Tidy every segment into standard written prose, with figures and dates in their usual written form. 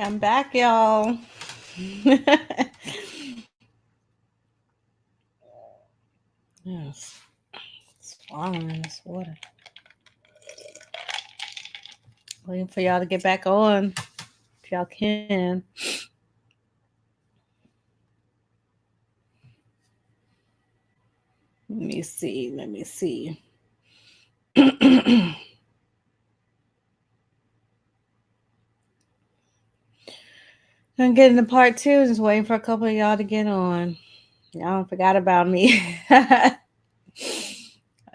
I'm back, y'all. Yes, swallowing this water. Waiting for y'all to get back on, if y'all can. Let me see. Let me see. I'm getting to part two. Just waiting for a couple of y'all to get on. Y'all forgot about me. I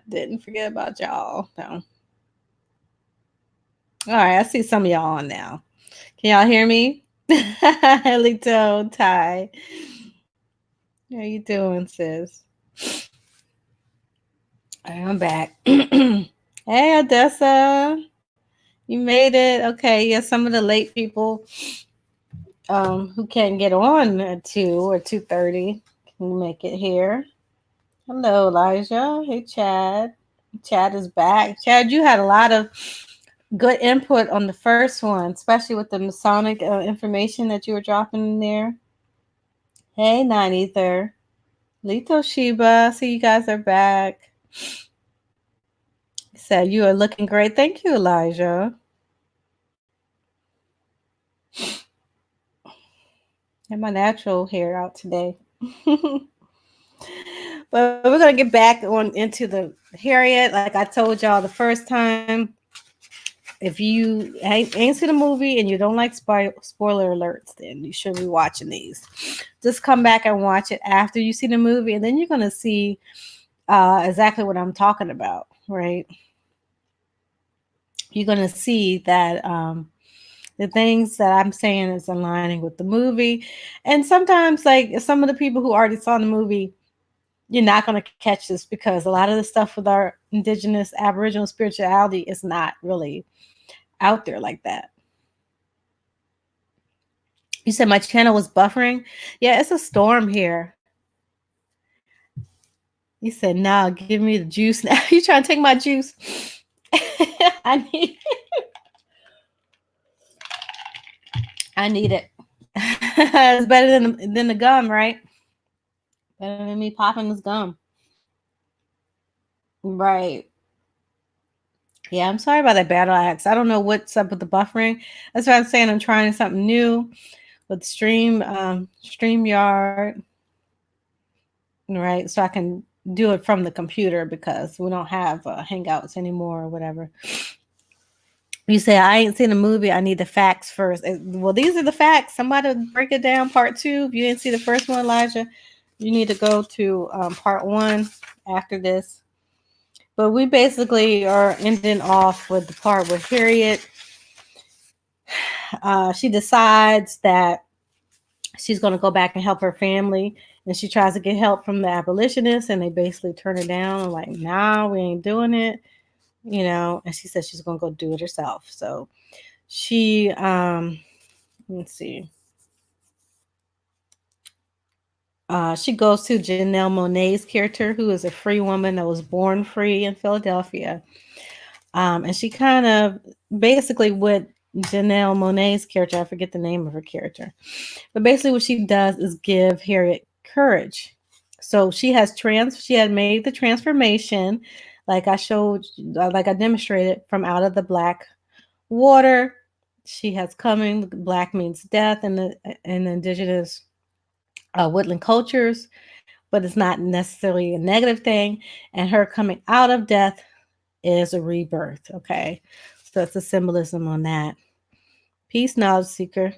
didn't forget about y'all. No. All right, I see some of y'all on now. Can y'all hear me? Lito, Ty. How you doing, sis? All right, I'm back. Hey, Odessa. You made it. Okay, yeah, some of the late people who can't get on at 2 or 2:30 can make it here. Hello, Elijah. Hey, Chad. Chad is back. Chad, you had a lot of good input on the first one, especially with the Masonic information that you were dropping in there. Hey, Nine Ether. Lito Shiba. See, you guys are back. He said, you are looking great. Thank you, Elijah. Have my natural hair out today. But we're gonna get back on into the Harriet. Like I told y'all the first time, if you ain't seen the movie and you don't like spoiler alerts, then you should be watching these. Just come back and watch it after you see the movie, and then you're gonna see exactly what I'm talking about, right? You're gonna see that the things that I'm saying is aligning with the movie, and sometimes, like some of the people who already saw the movie, you're not going to catch this because a lot of the stuff with our indigenous Aboriginal spirituality is not really out there like that. You said my channel was buffering. Yeah, it's a storm here. You said, "No, give me the juice now." You trying to take my juice? I need. I need it. It's better than the gum, right? Better than me popping this gum. Right. Yeah, I'm sorry about that battle axe. I don't know what's up with the buffering. That's why I'm saying I'm trying something new with StreamYard, right? So I can do it from the computer because we don't have Hangouts anymore or whatever. You say I ain't seen the movie. I need the facts first. Well, these are the facts. Somebody break it down. Part two. If you didn't see the first one, Elijah, you need to go to part one after this. But we basically are ending off with the part where Harriet, she decides that she's going to go back and help her family, and she tries to get help from the abolitionists, and they basically turn her down, like, nah, we ain't doing it, and she says she's going to go do it herself. So she let's see, she goes to Janelle Monáe's character, who is a free woman that was born free in Philadelphia, and she kind of basically what Janelle Monáe's character, I forget the name of her character, but basically what she does is give Harriet courage. So she had made the transformation, like I showed, like I demonstrated, from out of the black water. She has coming. Black means death in the indigenous woodland cultures, but it's not necessarily a negative thing. And her coming out of death is a rebirth. Okay, so it's a symbolism on that. Peace, knowledge seeker.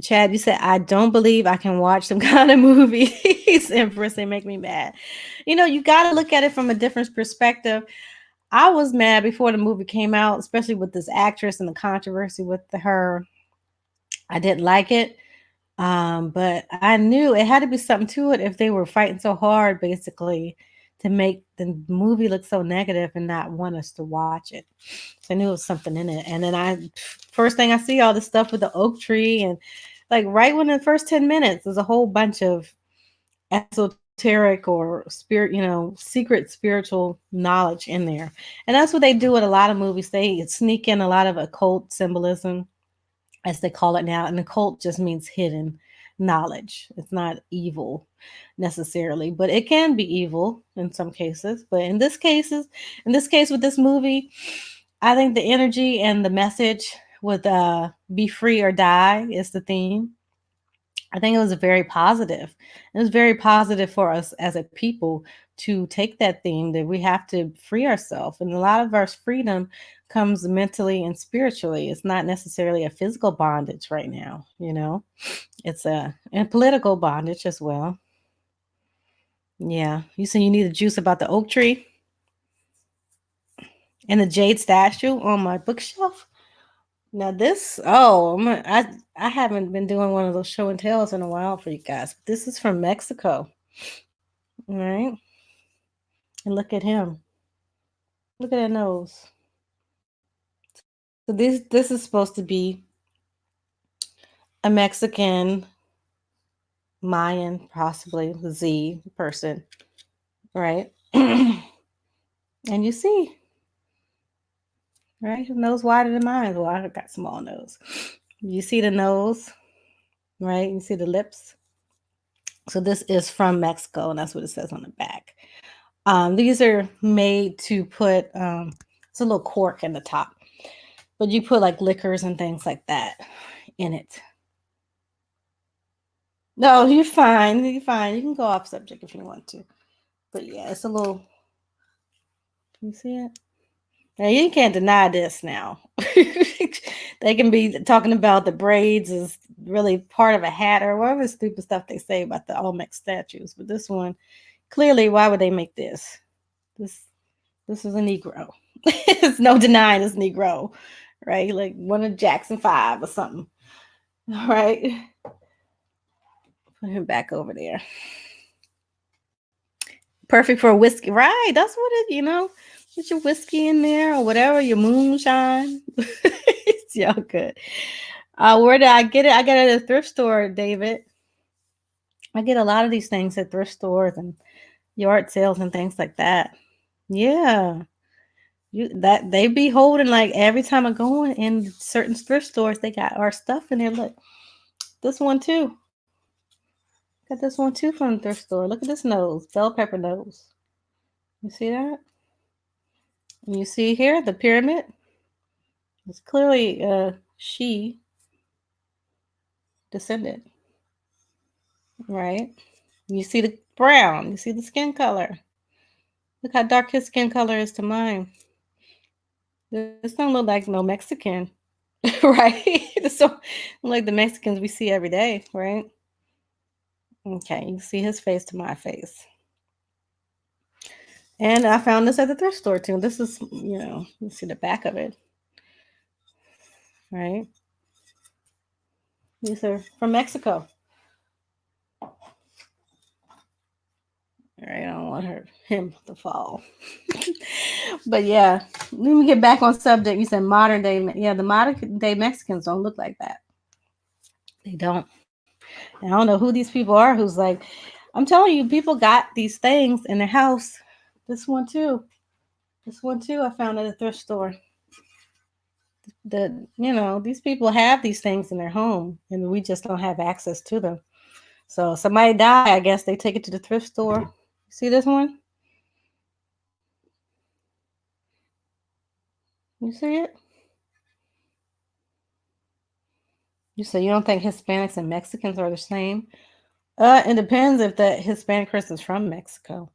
Chad, you said, I don't believe I can watch some kind of movies, Empress. They make me mad. You got to look at it from a different perspective. I was mad before the movie came out, especially with this actress and the controversy with her. I didn't like it. But I knew it had to be something to it if they were fighting so hard, basically, to make the movie look so negative and not want us to watch it. So I knew it was something in it. And then first thing I see all this stuff with the oak tree, and like right when the first 10 minutes, there's a whole bunch of esoteric or secret spiritual knowledge in there. And that's what they do with a lot of movies. They sneak in a lot of occult symbolism as they call it now. And occult just means hidden knowledge. It's not evil necessarily, but it can be evil in some cases. But in this case with this movie, I think the energy and the message with be free or die is the theme. I think it was very positive. It was very positive for us as a people to take that theme that we have to free ourselves. And a lot of our freedom comes mentally and spiritually. It's not necessarily a physical bondage right now, you know. It's a and political bondage as well. Yeah. You said you need the juice about the oak tree and the jade statue on my bookshelf. Now this, I haven't been doing one of those show and tells in a while for you guys. This is from Mexico, all right? And look at him. Look at that nose. So this is supposed to be a Mexican Mayan, possibly Z person, right? And you see, right? His nose wider than mine. Well, I got small nose. You see the nose, right? You see the lips. So this is from Mexico, and that's what it says on the back. These are made to put it's a little cork in the top, but you put like liquors and things like that in it. No, you're fine. You're fine. You can go off subject if you want to. But yeah, it's a little. You see it? Now you can't deny this now. They can be talking about the braids is really part of a hat or whatever stupid stuff they say about the Olmec statues. But this one, clearly, why would they make this? This this is a Negro. It's no denying it's Negro, right? Like one of Jackson 5 or something. All right. Put him back over there. Perfect for a whiskey, right? That's what it, put your whiskey in there or whatever, your moonshine. It's y'all good. Where did I get it? I got it at a thrift store, David. I get a lot of these things at thrift stores and yard sales and things like that. Yeah. That they be holding like every time I go in certain thrift stores, they got our stuff in there. Look, this one too. Got this one too from the thrift store. Look at this nose, bell pepper nose. You see that? And you see here the pyramid. It's clearly she descendant, right? You see the brown. You see the skin color. Look how dark his skin color is to mine. This don't look like no Mexican, right? This don't look like the Mexicans we see every day, right? Okay, you can see his face to my face. And I found this at the thrift store too. This is, you see the back of it, right? These are from Mexico. All right, I don't want him to fall. But yeah, let me get back on subject. You said modern day. Yeah, the modern day Mexicans don't look like that. They don't. And I don't know who these people are who's like, I'm telling you, people got these things in their house. This one too. This one too. I found at a thrift store. These people have these things in their home, and we just don't have access to them. So somebody die, I guess they take it to the thrift store. See this one? You see it? You say you don't think Hispanics and Mexicans are the same? It depends if the Hispanic person's from Mexico.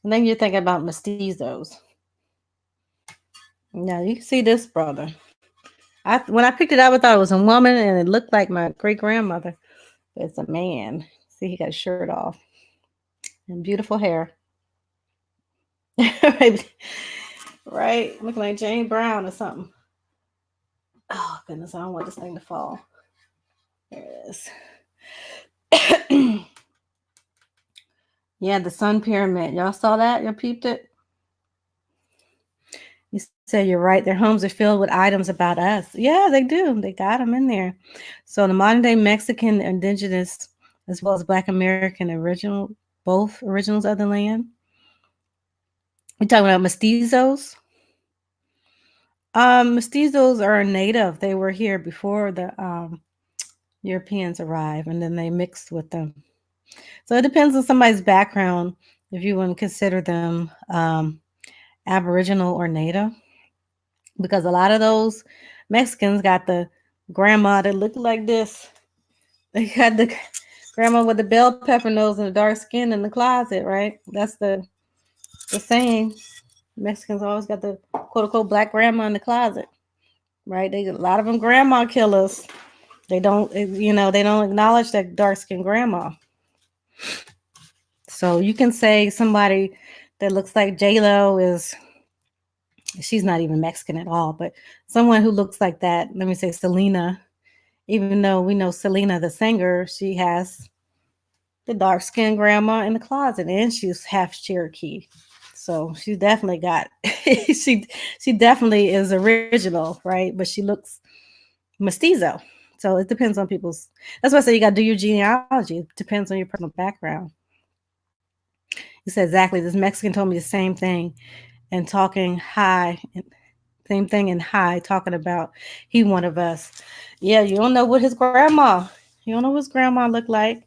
And then you're thinking about mestizos. Now you can see this brother. When I picked it up, I thought it was a woman, and it looked like my great grandmother. But it's a man. See, he got his shirt off and beautiful hair. Right, looking like Jane Brown or something. Oh goodness, I don't want this thing to fall. There it is. Yeah, the Sun Pyramid. Y'all saw that? Y'all peeped it? You said you're right. Their homes are filled with items about us. Yeah, they do. They got them in there. So the modern day Mexican, Indigenous, as well as Black American original, both originals of the land. We're talking about mestizos. Mestizos are native. They were here before the Europeans arrived, and then they mixed with them. So it depends on somebody's background if you want to consider them Aboriginal or native, because a lot of those Mexicans got the grandma that looked like this. They got the grandma with the bell pepper nose and the dark skin in the closet, right? That's the saying. Mexicans always got the quote unquote black grandma in the closet, right? They a lot of them grandma killers. They don't acknowledge that dark skinned grandma. So you can say somebody that looks like J Lo is, she's not even Mexican at all, but someone who looks like that. Let me say Selena. Even though we know Selena the singer, she has the dark skinned grandma in the closet, and she's half Cherokee. So she definitely got she definitely is original, right? But she looks mestizo. So it depends on people's. That's why I say you got to do your genealogy. It depends on your personal background. He said exactly. This Mexican told me the same thing, and talking high, same thing in high, talking about he one of us. Yeah, you don't know what his grandma. You don't know what his grandma looked like,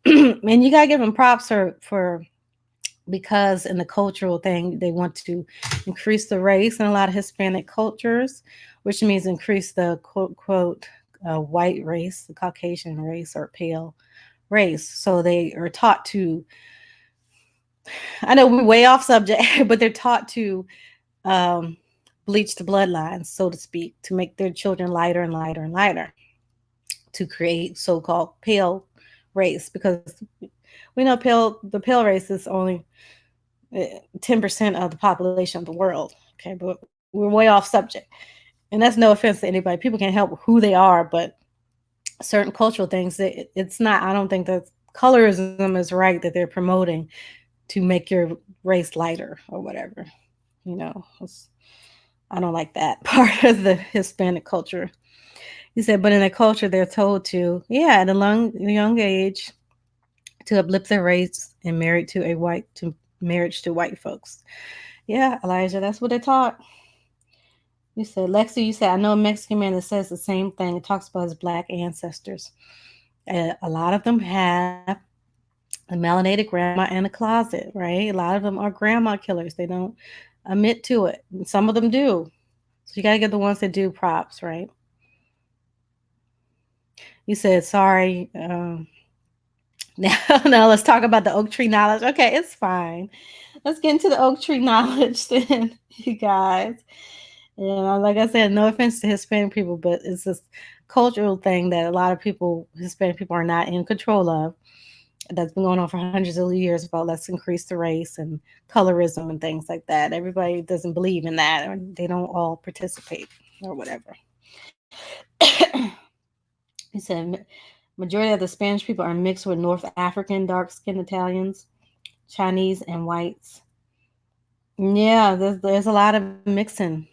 and you gotta give him props for because in the cultural thing they want to increase the race in a lot of Hispanic cultures, which means increase the quote quote white race, the Caucasian race or pale race. So they are taught to. I know we're way off subject, but they're taught to um, bleach the bloodlines, so to speak, to make their children lighter and lighter and lighter, to create so-called pale race. Because we know the pale race is only 10% of the population of the world. Okay, but we're way off subject. And that's no offense to anybody. People can't help who they are, but certain cultural things, it's not, I don't think that colorism is right that they're promoting to make your race lighter or whatever. You know, I don't like that part of the Hispanic culture. He said, but in a culture, they're told to, yeah, at a young age, to uplift their race and marriage to white folks. Yeah, Elijah, that's what they taught. You said, Lexi, you said, I know a Mexican man that says the same thing. It talks about his black ancestors. A lot of them have a melanated grandma in a closet, right? A lot of them are grandma killers. They don't admit to it. Some of them do. So you got to get the ones that do props, right? You said, sorry. Now let's talk about the oak tree knowledge. Okay, it's fine. Let's get into the oak tree knowledge then, you guys. Like I said, no offense to Hispanic people, but it's this cultural thing that a lot of people, Hispanic people, are not in control of. That's been going on for hundreds of years about let's increase the race and colorism and things like that. Everybody doesn't believe in that, or they don't all participate or whatever. He said majority of the Spanish people are mixed with North African dark-skinned Italians, Chinese, and whites. Yeah, there's a lot of mixing.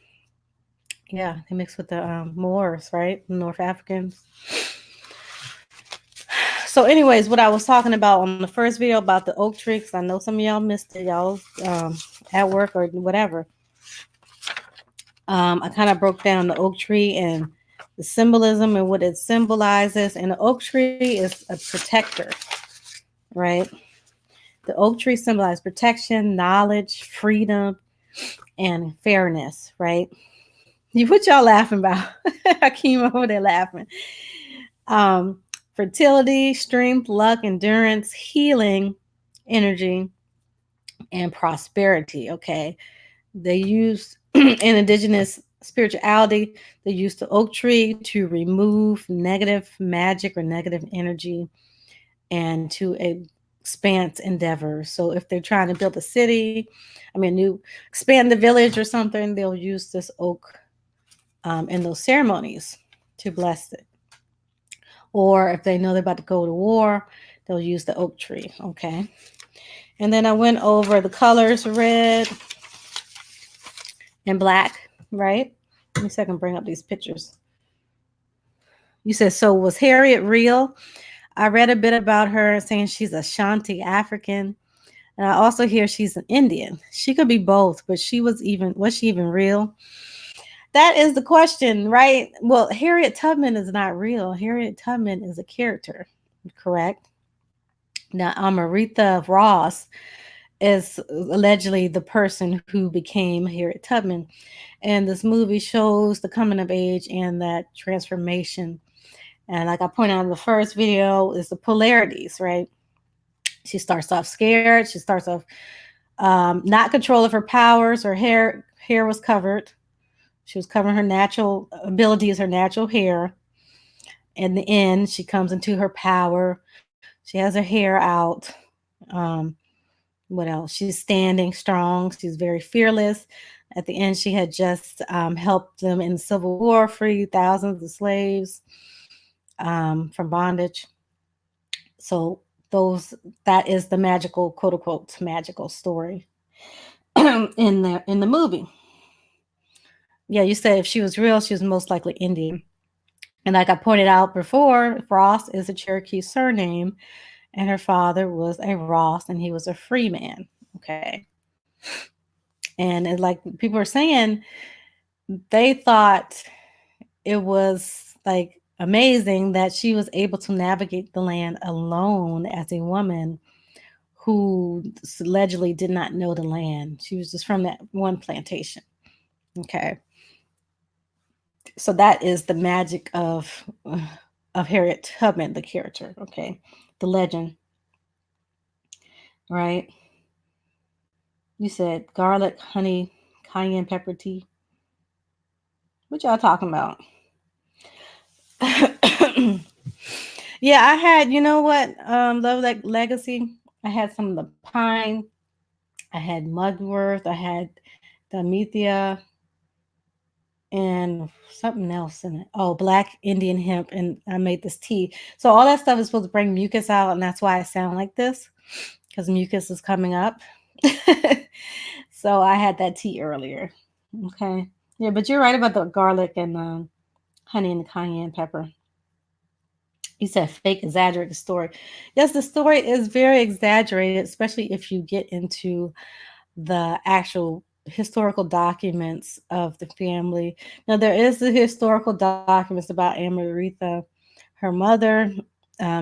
Yeah, they mix with the Moors, right? North Africans. So, anyways, what I was talking about on the first video about the oak tree, because I know some of y'all missed it, y'all at work or whatever. I kind of broke down the oak tree and the symbolism and what it symbolizes. And the oak tree is a protector, right? The oak tree symbolizes protection, knowledge, freedom, and fairness, right? What y'all laughing about? Hakeem over there laughing. Fertility, strength, luck, endurance, healing, energy, and prosperity. Okay. They use in Indigenous spirituality, they use the oak tree to remove negative magic or negative energy and to expand endeavors. So if they're trying to build a city, expand the village or something, they'll use this oak in those ceremonies to bless it. Or if they know they're about to go to war, they'll use the oak tree. Okay. And then I went over the colors red and black, right? Let me see if I can bring up these pictures. You said, so was Harriet real? I read a bit about her saying she's a Shanti African. And I also hear she's an Indian. She could be both, but was she even real? that is the question, right? Well, Harriet Tubman is not real. Harriet Tubman is a character, correct? Now, Aretha Ross is allegedly the person who became Harriet Tubman. And this movie shows the coming of age and that transformation. And like I pointed out in the first video, is the polarities, right? She starts off scared. She starts off not control of her powers. Her hair was covered. She was covering her natural abilities, her natural hair. In the end, she comes into her power. She has her hair out. Um, what else? She's standing strong. She's very fearless. At the end, she had just helped them in the Civil War, free thousands of slaves from bondage. So that is the magical, quote unquote, magical story in the movie. Yeah, you said if she was real, she was most likely Indian. And like I pointed out before, Ross is a Cherokee surname, and her father was a Ross, and he was a free man. Okay. And like people are saying, they thought it was like amazing that she was able to navigate the land alone as a woman who allegedly did not know the land. She was just from that one plantation. Okay. So that is the magic of Harriet Tubman, the character. Okay. The legend, right? You said garlic, honey, cayenne pepper tea. What y'all talking about? Yeah, I had, you know what? Love like legacy. I had some of the pine. I had mugwort. I had the Amethia and something else in it. Oh, black Indian hemp, and I made this tea. So all that stuff is supposed to bring mucus out, and that's why I sound like this, because mucus is coming up. So I had that tea earlier. Okay. Yeah, but you're right about the garlic and honey and the cayenne pepper. You said fake exaggerated story. Yes, the story is very exaggerated, especially if you get into the actual historical documents of the family. Now, there is the historical documents about Amarita. Her mother,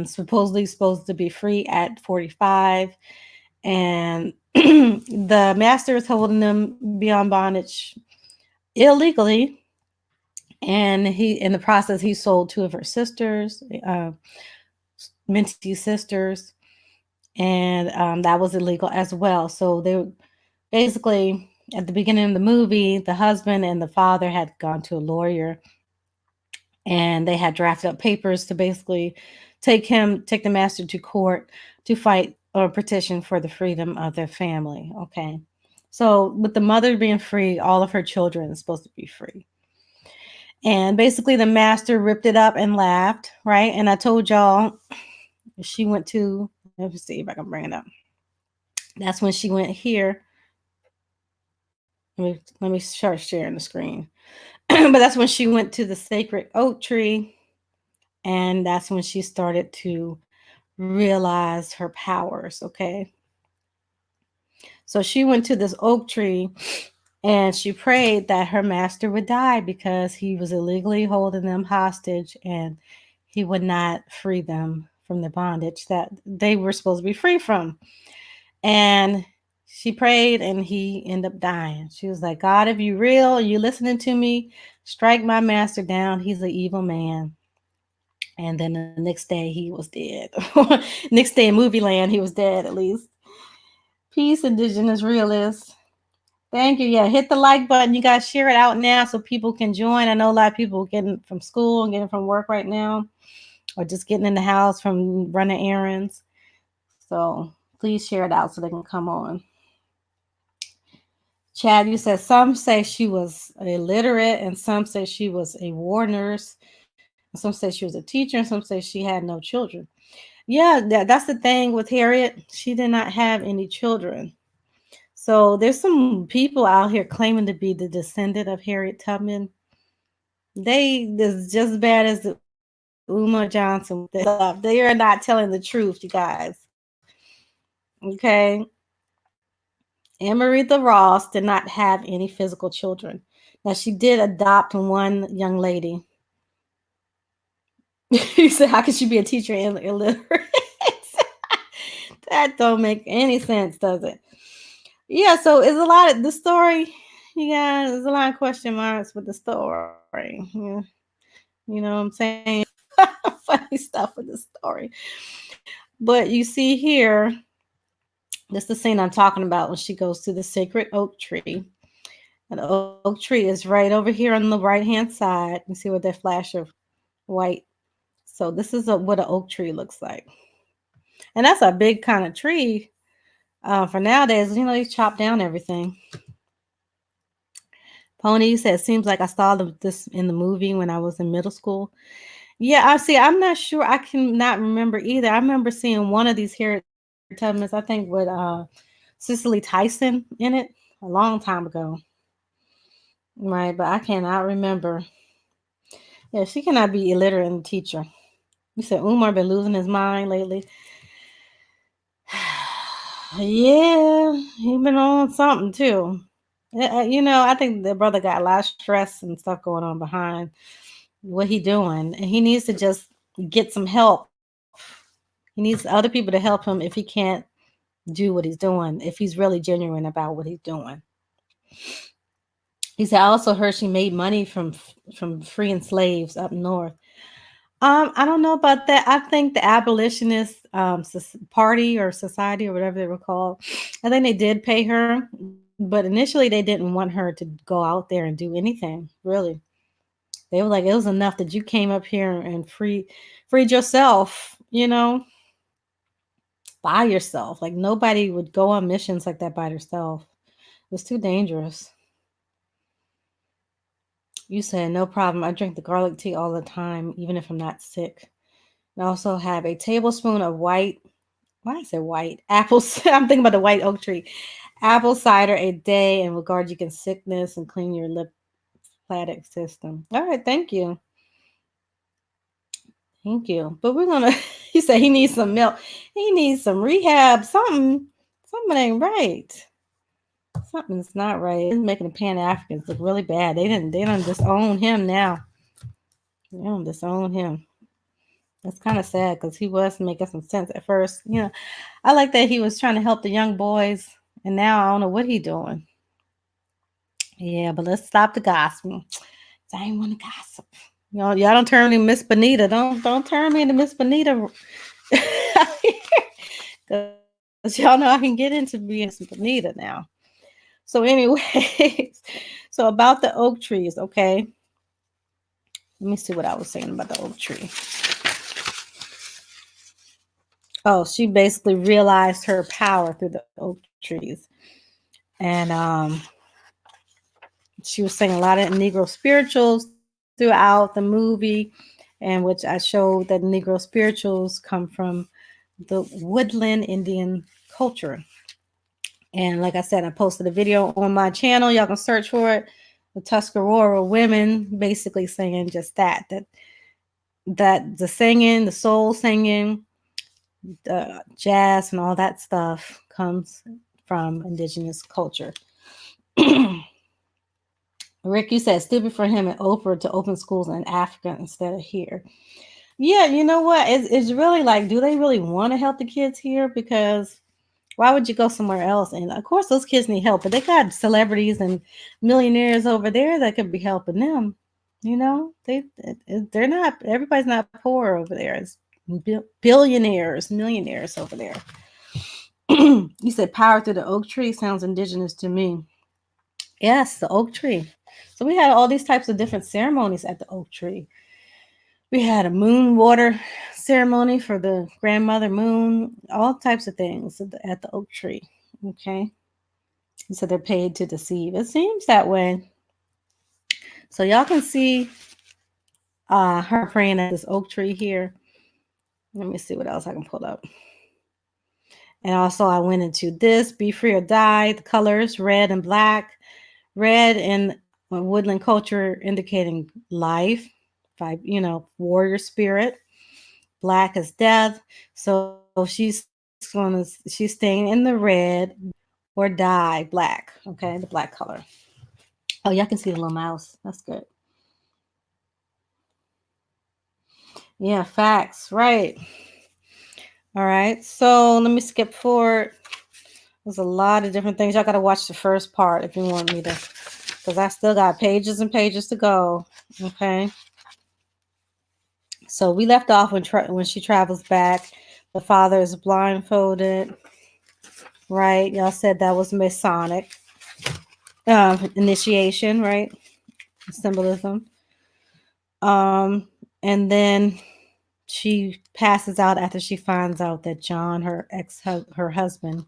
supposedly supposed to be free at 45, and the master is holding them beyond bondage illegally. And he, in the process, he sold two of her sisters, Minty's sisters, and that was illegal as well. So they basically, at the beginning of the movie, the husband and the father had gone to a lawyer, and they had drafted up papers to basically take the master to court to fight or petition for the freedom of their family. Okay. So with the mother being free, all of her children are supposed to be free. And basically the master ripped it up and laughed, right? And I told y'all she went to, let me see if I can bring it up. That's when she went here. Let me start sharing the screen. But that's when she went to the sacred oak tree, and that's when she started to realize her powers. Okay. So she went to this oak tree and she prayed that her master would die because he was illegally holding them hostage and he would not free them from the bondage that they were supposed to be free from. And she prayed and he ended up dying. She was like, God, if you real, you listening to me, strike my master down. He's an evil man. And then the next day he was dead. Next day in movie land, he was dead at least. Peace, Indigenous realists. Thank you. Yeah, hit the like button. You guys share it out now so people can join. I know a lot of people getting from school and getting from work right now, or just getting in the house from running errands. So please share it out so they can come on. Chad, you said some say she was illiterate, and some say she was a war nurse, and some say she was a teacher, and some say she had no children. Yeah, that's the thing with Harriet. She did not have any children. So there's some people out here claiming to be the descendant of Harriet Tubman. They is just as bad as the Uma Johnson. They are not telling the truth, you guys. Okay. Amarita Ross did not have any physical children. Now, she did adopt one young lady. You said, how could she be a teacher and illiterate? That don't make any sense, does it? Yeah, so it's a lot of the story. Yeah, there's a lot of question marks with the story. Yeah, you know what I'm saying? Funny stuff with the story. But you see here, this is the scene I'm talking about when she goes to the sacred oak tree. And the oak tree is right over here on the right hand side. You see what that flash of white. So this is what an oak tree looks like. And that's a big kind of tree for nowadays. You know, they chop down everything. Pony said, seems like I saw this in the movie when I was in middle school. Yeah, I see. I'm not sure. I cannot remember either. I remember seeing one of these Harriet Tubmans, I think, with Cicely Tyson in it a long time ago. Right, but I cannot remember. Yeah, she cannot be illiterate and teacher. You said Umar been losing his mind lately. Yeah, he been on something too. You know, I think the brother got a lot of stress and stuff going on behind what he doing, and he needs to just get some help. He needs other people to help him if he can't do what he's doing, if he's really genuine about what he's doing. He said, I also heard she made money from freeing slaves up north. I don't know about that. I think the abolitionist party or society or whatever they were called, I think they did pay her, but initially they didn't want her to go out there and do anything. Really, they were like, it was enough that you came up here and freed yourself. You know, by yourself. Like nobody would go on missions like that by themselves. It was too dangerous. You said no problem. I drink the garlic tea all the time, even if I'm not sick. I also have a tablespoon of white. Why I say white apples? I'm thinking about the white oak tree. Apple cider a day and will guard you against sickness and clean your lymphatic system. All right, thank you, thank you. But we're gonna. He said he needs some milk. He needs some rehab. Something ain't right. Something's not right. It's making the Pan Africans look really bad. They don't disown him now. They don't disown him. That's kind of sad because he was making some sense at first. You know, I like that he was trying to help the young boys, and now I don't know what he doing. Yeah, but let's stop the gossip. I ain't want to gossip. Y'all don't turn me Miss Bonita. Don't turn me into Miss Bonita. Because y'all know I can get into being Miss Bonita now. So, anyways, so about the oak trees, okay? Let me see what I was saying about the oak tree. Oh, she basically realized her power through the oak trees. And she was saying a lot of Negro spirituals throughout the movie, and which I showed that Negro spirituals come from the woodland Indian culture. And like I said, I posted a video on my channel. Y'all can search for it. The Tuscarora women basically saying just that the singing, the soul singing, the jazz, and all that stuff comes from indigenous culture. Rick, you said stupid for him and Oprah to open schools in Africa instead of here. Yeah, you know what? It's really like, do they really want to help the kids here? Because why would you go somewhere else? And of course, those kids need help, but they got celebrities and millionaires over there that could be helping them. You know, they're not. Everybody's not poor over there. It's billionaires, millionaires over there. You said power through the oak tree sounds indigenous to me. Yes, the oak tree. So we had all these types of different ceremonies at the oak tree. We had a moon water ceremony for the grandmother moon, all types of things at the oak tree. Okay. So they're paid to deceive. It seems that way. So y'all can see her praying at this oak tree here. Let me see what else I can pull up. And also I went into this, Be Free or Die, the colors, red and black. Red in woodland culture indicating life, warrior spirit. Black is death. So she's staying in the red, or dye black. Okay, the black color. Oh, y'all can see the little mouse. That's good. Yeah, facts. Right. All right. So let me skip forward. There's a lot of different things. Y'all got to watch the first part if you want me to, because I still got pages and pages to go. Okay. So we left off when she travels back. The father is blindfolded. Right. Y'all said that was Masonic initiation, right? Symbolism. And then she passes out after she finds out that John, her husband,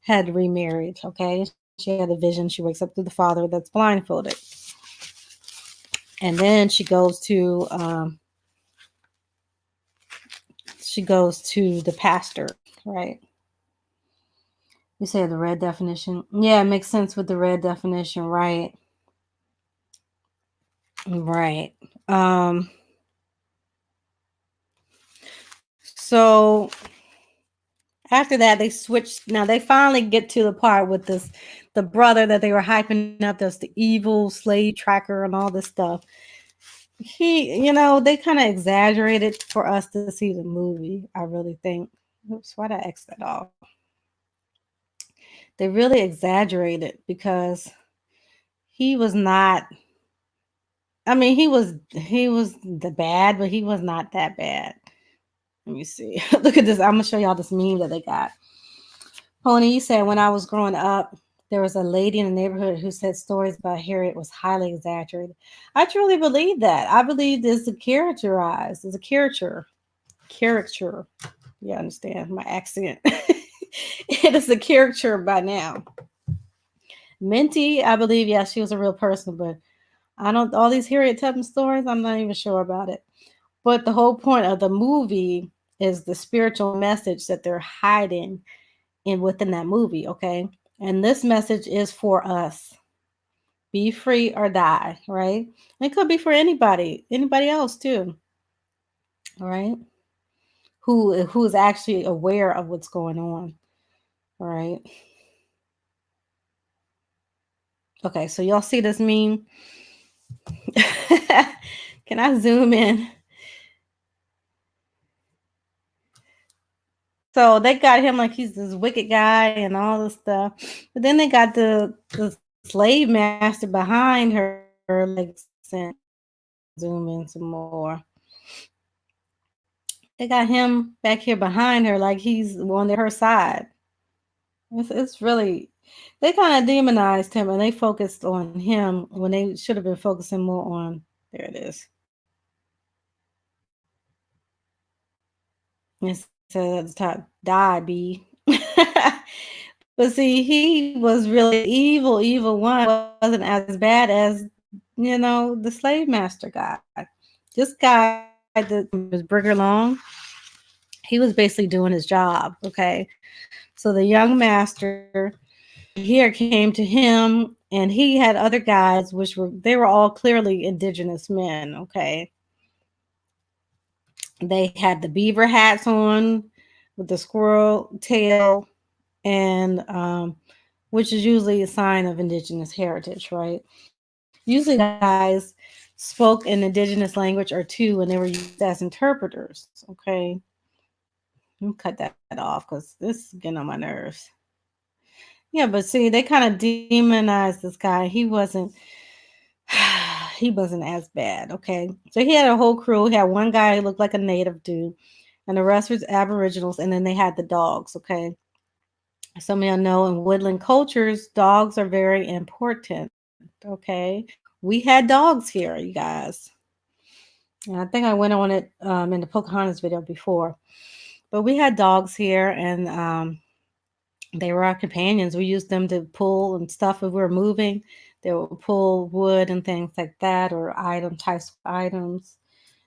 had remarried. Okay, she had a vision. She wakes up to the father that's blindfolded, and then she goes to the pastor. Right? You say the red definition. Yeah, it makes sense with the red definition. Right. Right. Um. So after that, they switched. Now they finally get to the part with the brother that they were hyping up. That's the evil slave tracker and all this stuff. They kind of exaggerated for us to see the movie. I really think. Oops, why'd I X that off? They really exaggerated because he was not. I mean, he was the bad, but he was not that bad. Let me see. Look at this. I'm gonna show y'all this meme that they got. Pony said, when I was growing up, there was a lady in the neighborhood who said stories about Harriet was highly exaggerated. I truly believe that. I believe it's a characterized. It's a caricature. Caricature. You understand my accent. It is a caricature by now. Minty, I believe, yes, she was a real person, but I don't, all these Harriet Tubman stories, I'm not even sure about it. But the whole point of the movie is the spiritual message that they're hiding within that movie, okay? And this message is for us. Be free or die, right? It could be for anybody else too. All right? Who is actually aware of what's going on. All right? Okay, so y'all see this meme? Can I zoom in? So they got him like he's this wicked guy and all this stuff. But then they got the slave master behind her, like, zoom in some more. They got him back here behind her like he's on her side. It's really, they kind of demonized him and they focused on him when they should have been focusing more on, there it is. It says at the top, die, B. But see, he was really evil one. Wasn't as bad as, the slave master guy. This guy that was Brigger Long, he was basically doing his job, okay? So the young master here came to him, and he had other guys, they were all clearly indigenous men, okay? They had the beaver hats on with the squirrel tail, and which is usually a sign of indigenous heritage, right? Usually guys spoke an indigenous language or two, and they were used as interpreters, okay? Let me cut that off because this is getting on my nerves. Yeah, but see, they kind of demonized this guy. He wasn't he wasn't as bad, okay? So he had a whole crew. He had one guy who looked like a native dude, and the rest was Aboriginals, and then they had the dogs, okay? Some of y'all know in woodland cultures, dogs are very important, okay? We had dogs here, you guys. And I think I went on it in the Pocahontas video before. But we had dogs here, and they were our companions. We used them to pull and stuff if we were moving. They would pull wood and things like that, or types of items.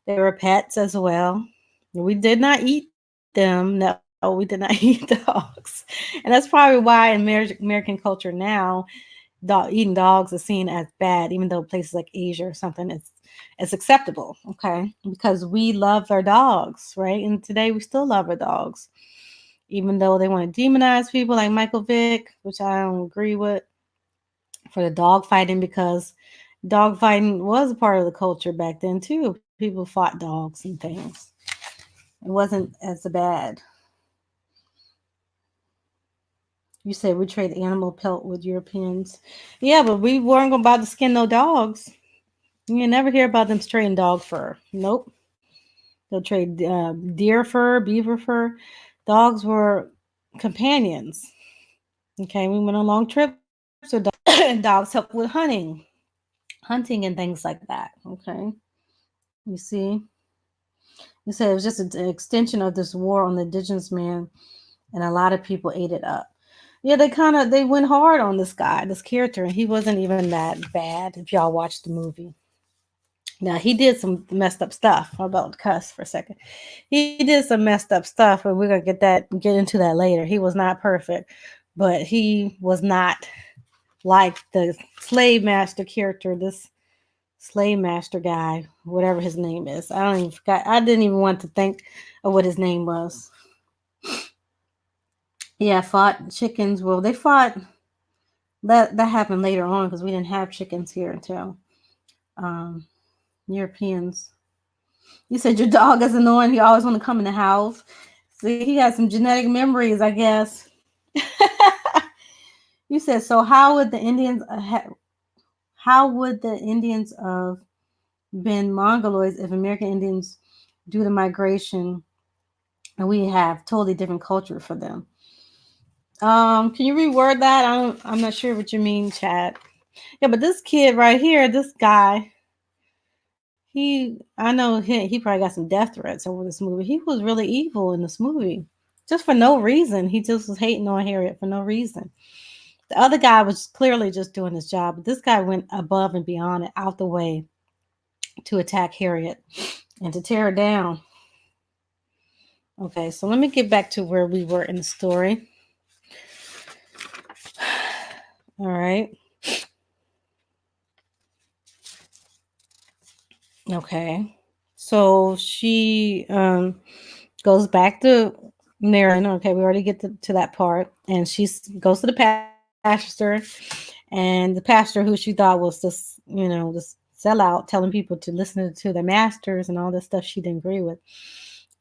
They were pets as well. We did not eat them. No, we did not eat dogs. And that's probably why in American culture now, eating dogs is seen as bad, even though places like Asia or something, it's acceptable, okay? Because we love our dogs, right? And today we still love our dogs. even though they want to demonize people like Michael Vick, which I don't agree with, for the dog fighting, because dog fighting was a part of the culture back then too. People fought dogs and things. It wasn't as bad. You said we trade animal pelt with Europeans. Yeah, but we weren't about to skin no dogs. You never hear about them trading dog fur. Nope. They'll trade deer fur, beaver fur. Dogs were companions. Okay, we went on long trips with dogs, and dogs help with hunting and things like that. Okay, you see, you said it was just an extension of this war on the indigenous man, and a lot of people ate it up. Yeah, they went hard on this guy, this character, and he wasn't even that bad. If y'all watched the movie, now he did some messed up stuff. I'm about to cuss for a second. He did some messed up stuff, and we're gonna get into that later. He was not perfect, but he was not like the slave master character. This slave master guy, whatever his name is. I don't even forgot. I didn't even want to think of what his name was. Yeah, fought chickens. Well, they fought. That happened later on because we didn't have chickens here until um, Europeans. You said your dog is annoying. He always want to come in the house. See, he has some genetic memories, I guess. You said so. How would the Indians of been Mongoloids if American Indians do the migration and we have totally different culture for them? Can you reword that? I'm not sure what you mean, Chad. Yeah, but this kid right here, this guy, I know he probably got some death threats over this movie. He was really evil in this movie, just for no reason. He just was hating on Harriet for no reason. The other guy was clearly just doing his job, but this guy went above and beyond and out the way to attack Harriet and to tear her down. Okay, so let me get back to where we were in the story. All right. Okay. So she goes back to Maryland. Okay, we already get to that part. And she goes to the pastor, and the pastor, who she thought was this sellout, telling people to listen to their masters and all this stuff she didn't agree with.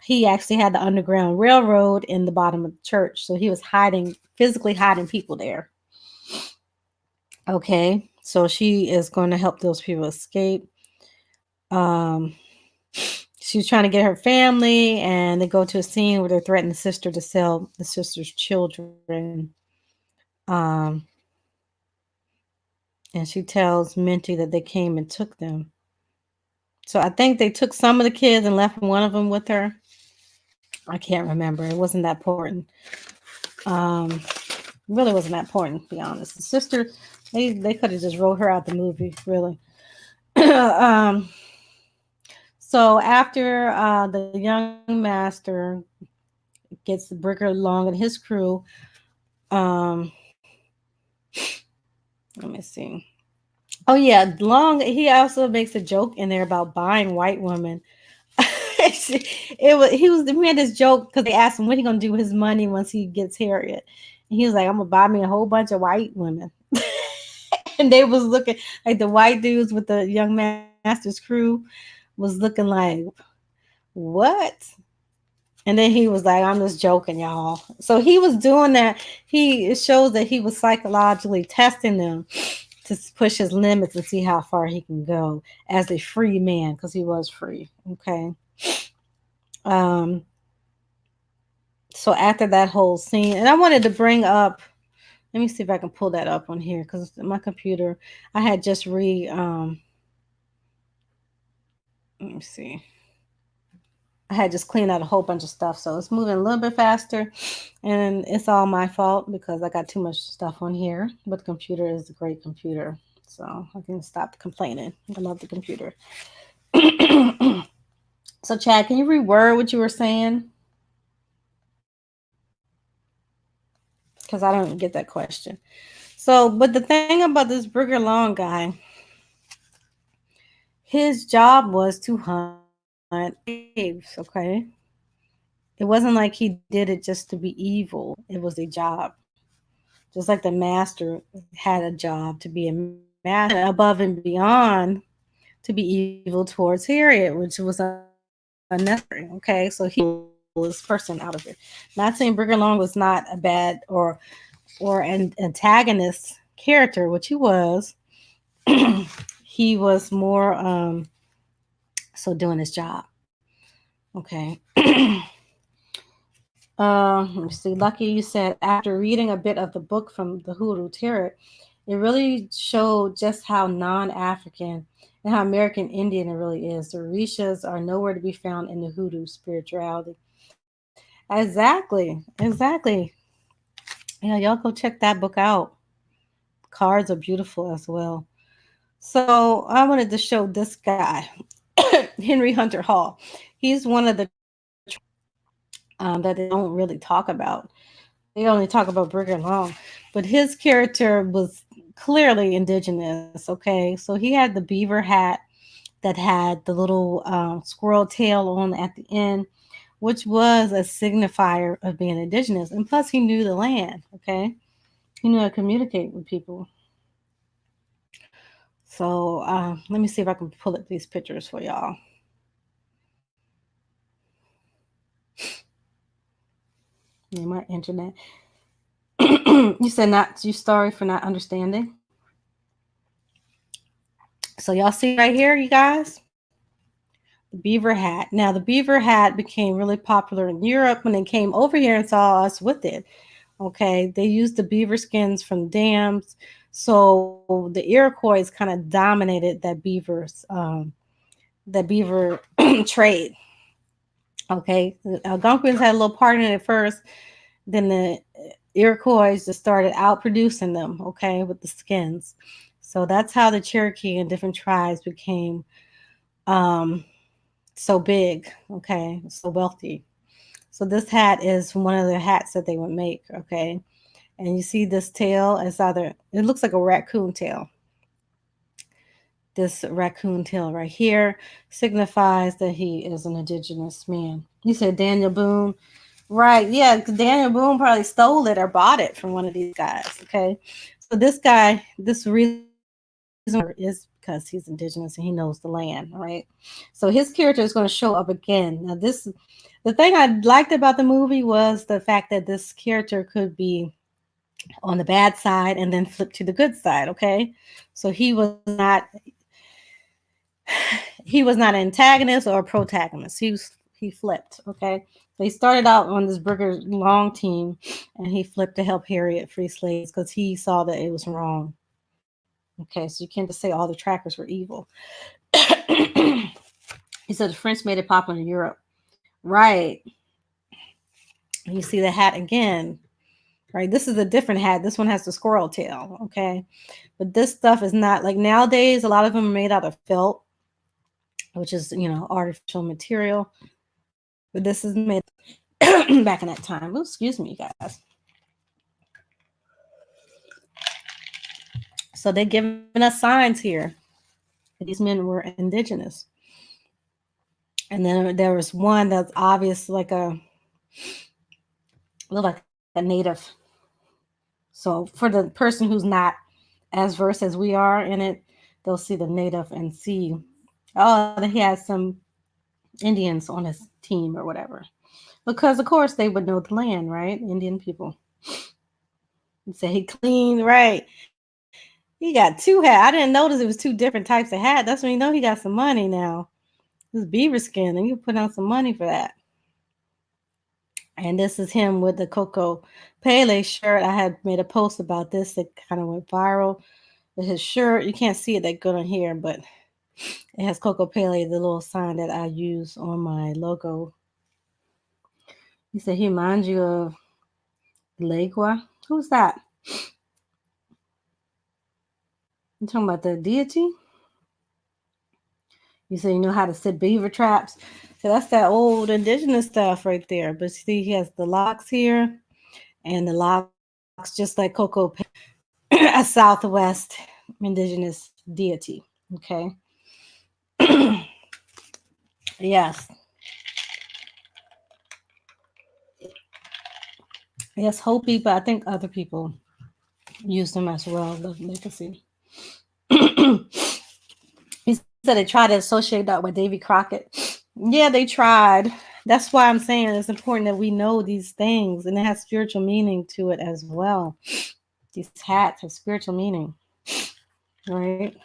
He actually had the Underground Railroad in the bottom of the church. So he was physically hiding people there. Okay, so she is going to help those people escape. She was trying to get her family, and they go to a scene where they threaten the sister to sell the sister's children. Um, and she tells Minty that they came and took them. So I think they took some of the kids and left one of them with her. I can't remember. It wasn't that important. Really wasn't that important, to be honest. The sister, they could have just wrote her out the movie, really. So after the young master gets the Brigger Long and his crew, let me see. Oh yeah, Long. He also makes a joke in there about buying white women. He made this joke because they asked him what he gonna do with his money once he gets Harriet, and he was like, "I'm gonna buy me a whole bunch of white women." And they was looking like the white dudes with the young master's crew was looking like, what? And then he was like, I'm just joking, y'all. So he was doing that. It shows that he was psychologically testing them to push his limits and see how far he can go as a free man, because he was free. Okay. Um, so after that whole scene, and I wanted to bring up, let me see if I can pull that up on here, because my computer, I had just let me see. I had just cleaned out a whole bunch of stuff, so it's moving a little bit faster, and it's all my fault because I got too much stuff on here. But the computer is a great computer, so I can stop complaining. I love the computer. So, Chad, can you reword what you were saying? Because I don't get that question. So, but the thing about this Brigger Long guy, his job was to hunt slaves, okay? It wasn't like he did it just to be evil. It was a job. Just like the master had a job to be a master above and beyond to be evil towards Harriet, which was unnecessary. Okay, so he this person out of it. Not saying Brigham Long was not a bad or an antagonist character, which he was. He was more so doing his job. Okay. Let me see. Lucky, you said after reading a bit of the book from the Hoodoo Tarot, it really showed just how non-African and how American Indian it really is. The Orishas are nowhere to be found in the Hoodoo spirituality. Exactly. Yeah, y'all go check that book out. Cards are beautiful as well. So I wanted to show this guy, Henry Hunter Hall. He's one of the that they don't really talk about. They only talk about Brigham Long, but his character was clearly indigenous. Okay, so he had the beaver hat that had the little squirrel tail on at the end, which was a signifier of being indigenous. And plus, he knew the land. Okay, he knew how to communicate with people. So let me see if I can pull up these pictures for y'all. Yeah, my internet. You said not. You sorry for not understanding. So y'all see right here, you guys, the beaver hat. Now the beaver hat became really popular in Europe when they came over here and saw us with it. Okay, they used the beaver skins from dams, so the Iroquois kind of dominated that beaver trade. Okay, the Algonquins had a little part in it first, then the Iroquois just started out producing them. Okay, with the skins. So that's how the Cherokee and different tribes became um, so big, okay, so wealthy. So this hat is one of the hats that they would make, okay. And you see this tail, it's either it looks like a raccoon tail. This raccoon tail right here signifies that he is an indigenous man. You said Daniel Boone, right? Yeah, Daniel Boone probably stole it or bought it from one of these guys. Okay, so this guy, this reason is because he's indigenous and he knows the land, right? So his character is going to show up again. Now, the thing I liked about the movie was the fact that this character could be on the bad side and then flip to the good side. Okay, so he was not an antagonist or a protagonist. He flipped. Okay, so he started out on this Brigham Long team, and he flipped to help Harriet free slaves because he saw that it was wrong. Okay, so you can't just say all the trackers were evil. He said the French made it popular in Europe. Right. You see the hat again. Right. This is a different hat. This one has the squirrel tail. Okay. But this stuff is not like nowadays, a lot of them are made out of felt, which is, artificial material. But this is made back in that time. Oh, excuse me, guys. So they're giving us signs here that these men were indigenous. And then there was one that's obvious, like look like a native. So for the person who's not as versed as we are in it, they'll see the native and see, oh, he has some Indians on his team or whatever. Because of course they would know the land, right? Indian people. He said he clean, right? He got two hats. I didn't notice it was two different types of hat. That's when you know he got some money now. This beaver skin, and you put out some money for that. And this is him with the Coco Pele shirt. I had made a post about this that kind of went viral. With his shirt, you can't see it that good on here, but it has Coco Pele, the little sign that I use on my logo. He said he reminds you of Legua. Who's that? You talking about the deity? You said you know how to set beaver traps. So that's that old indigenous stuff right there. But see, he has the locks here, and the locks just like Coco, a Southwest indigenous deity. Okay. Yes. Yes, Hopi, but I think other people use them as well. Let me see. He said they tried to associate that with Davy Crockett. Yeah, they tried. That's why I'm saying it's important that we know these things, and it has spiritual meaning to it as well. These hats have spiritual meaning, right?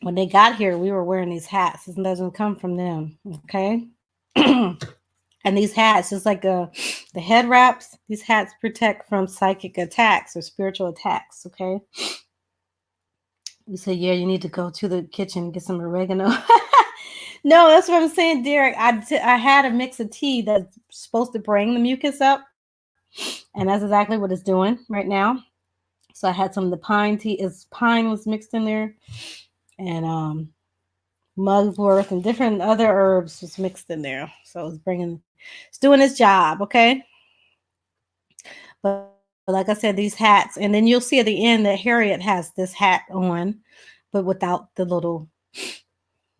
When they got here, we were wearing these hats. It doesn't come from them, okay? And these hats, just like the head wraps, these hats protect from psychic attacks or spiritual attacks, okay? You say, yeah, you need to go to the kitchen and get some oregano. No, that's what I'm saying, Derek. I had a mix of tea that's supposed to bring the mucus up, and that's exactly what it's doing right now. So I had some of the pine tea. Is pine was mixed in there, and mugwort and different other herbs was mixed in there. So it's doing its job, okay? But like I said, these hats, and then you'll see at the end that Harriet has this hat on, but without the little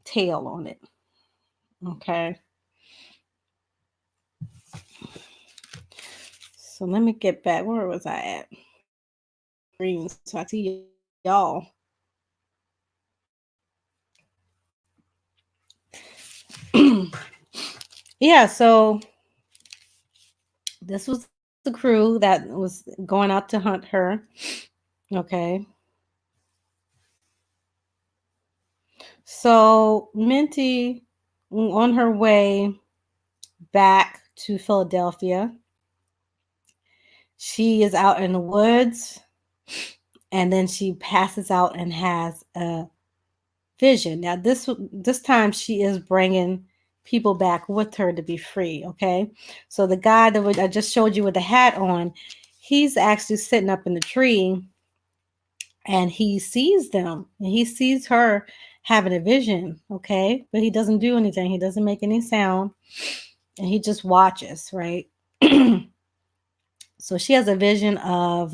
tail on it. Okay. So let me get back. Where was I at? Screen so I see y'all. Yeah, so this was the crew that was going out to hunt her. Okay. So Minty, on her way back to Philadelphia, she is out in the woods, and then she passes out and has a vision. Now this time she is bringing people back with her to be free, okay? So the guy that I just showed you with the hat on, he's actually sitting up in the tree, and he sees them, and he sees her having a vision, okay? But he doesn't do anything. He doesn't make any sound, and he just watches, right? So she has a vision of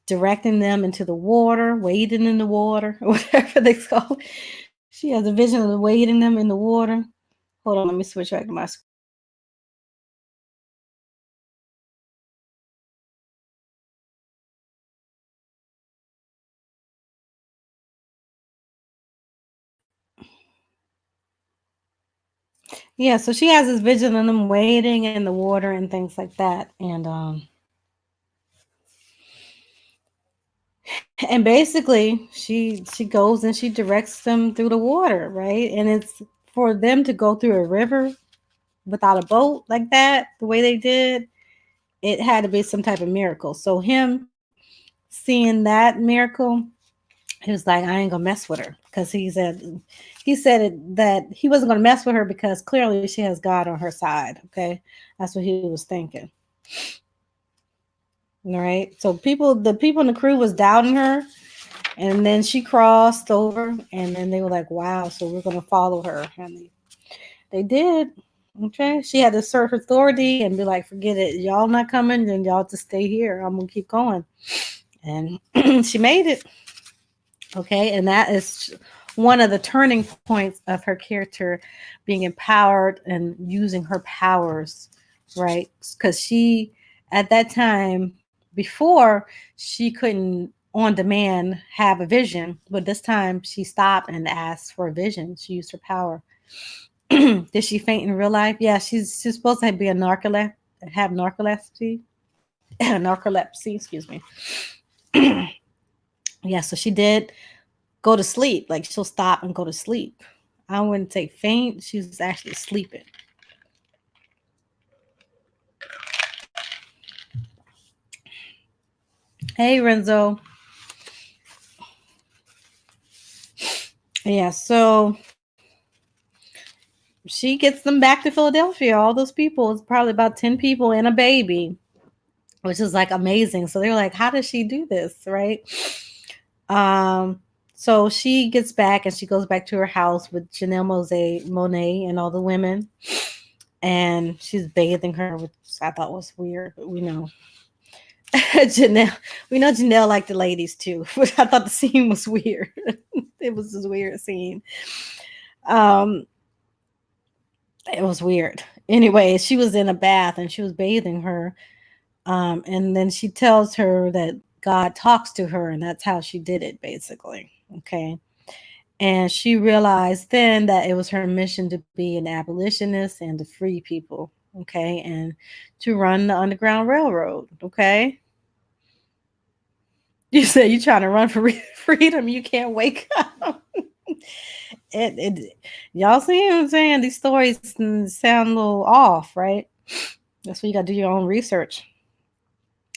directing them into the water, wading in the water, or whatever they call. She has a vision of wading them in the water. Hold on, let me switch back to my screen. Yeah, so she has this vision of them wading in the water and things like that, and basically she goes and she directs them through the water, right? And it's for them to go through a river without a boat like that, the way they did, it had to be some type of miracle. So him seeing that miracle, he was like, I ain't gonna mess with her, because that he wasn't gonna mess with her because clearly she has God on her side. Okay, that's what he was thinking. All right. So the people in the crew was doubting her, and then she crossed over, and then they were like, "Wow!" So we're gonna follow her, and they did. Okay. She had to assert her authority and be like, "Forget it. Y'all not coming, then y'all just stay here. I'm gonna keep going." And she made it. Okay, and that is one of the turning points of her character being empowered and using her powers, right? Because she, at that time, before, she couldn't on demand have a vision, but this time she stopped and asked for a vision. She used her power. Did she faint in real life? Yeah, she's supposed to be a have narcolepsy, narcolepsy. Excuse me. Yeah, so she did go to sleep. Like, she'll stop and go to sleep. I wouldn't say faint. She was actually sleeping. Hey, Renzo. Yeah, so she gets them back to Philadelphia. All those people, it's probably about 10 people and a baby, which is like amazing. So they're like, how does she do this? Right. Um, so she gets back and she goes back to her house with Janelle Monet and all the women. And she's bathing her, which I thought was weird, but we know. Janelle, we know Janelle liked the ladies too, but I thought the scene was weird. It was this weird scene. Um, it was weird. Anyway, she was in a bath and she was bathing her. And then she tells her that God talks to her, and that's how she did it, basically. Okay. And she realized then that it was her mission to be an abolitionist and to free people. Okay. And to run the Underground Railroad. Okay. You say you're trying to run for freedom, you can't wake up. It y'all see what I'm saying? These stories sound a little off, right? That's why you got to do your own research.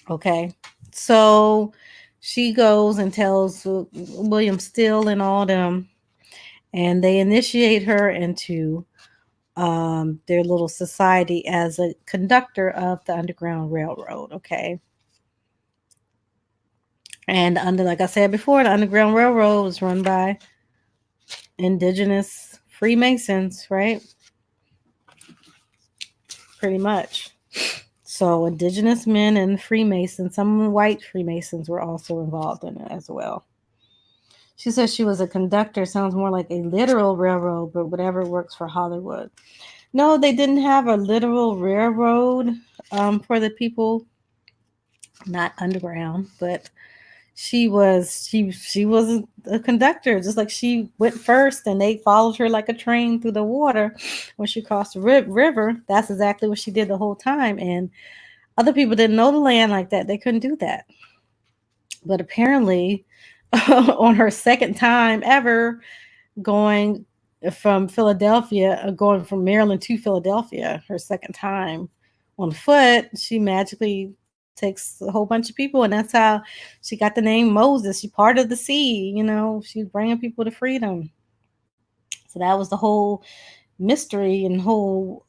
Okay. So she goes and tells William Steele and all them, and they initiate her into their little society as a conductor of the Underground Railroad. Okay. And like I said before, the Underground Railroad was run by Indigenous Freemasons, right? Pretty much. So, Indigenous men and Freemasons, some white Freemasons were also involved in it as well. She says she was a conductor. Sounds more like a literal railroad, but whatever works for Hollywood. No, they didn't have a literal railroad for the people, not underground, but she was a conductor, just like she went first and they followed her like a train through the water when she crossed the river. That's exactly what she did the whole time, and other people didn't know the land like that. They couldn't do that. But apparently, on her second time ever going from Philadelphia, going from Maryland to Philadelphia, her second time on foot, she magically takes a whole bunch of people, and that's how she got the name Moses. She parted the sea, she's bringing people to freedom. So that was the whole mystery and whole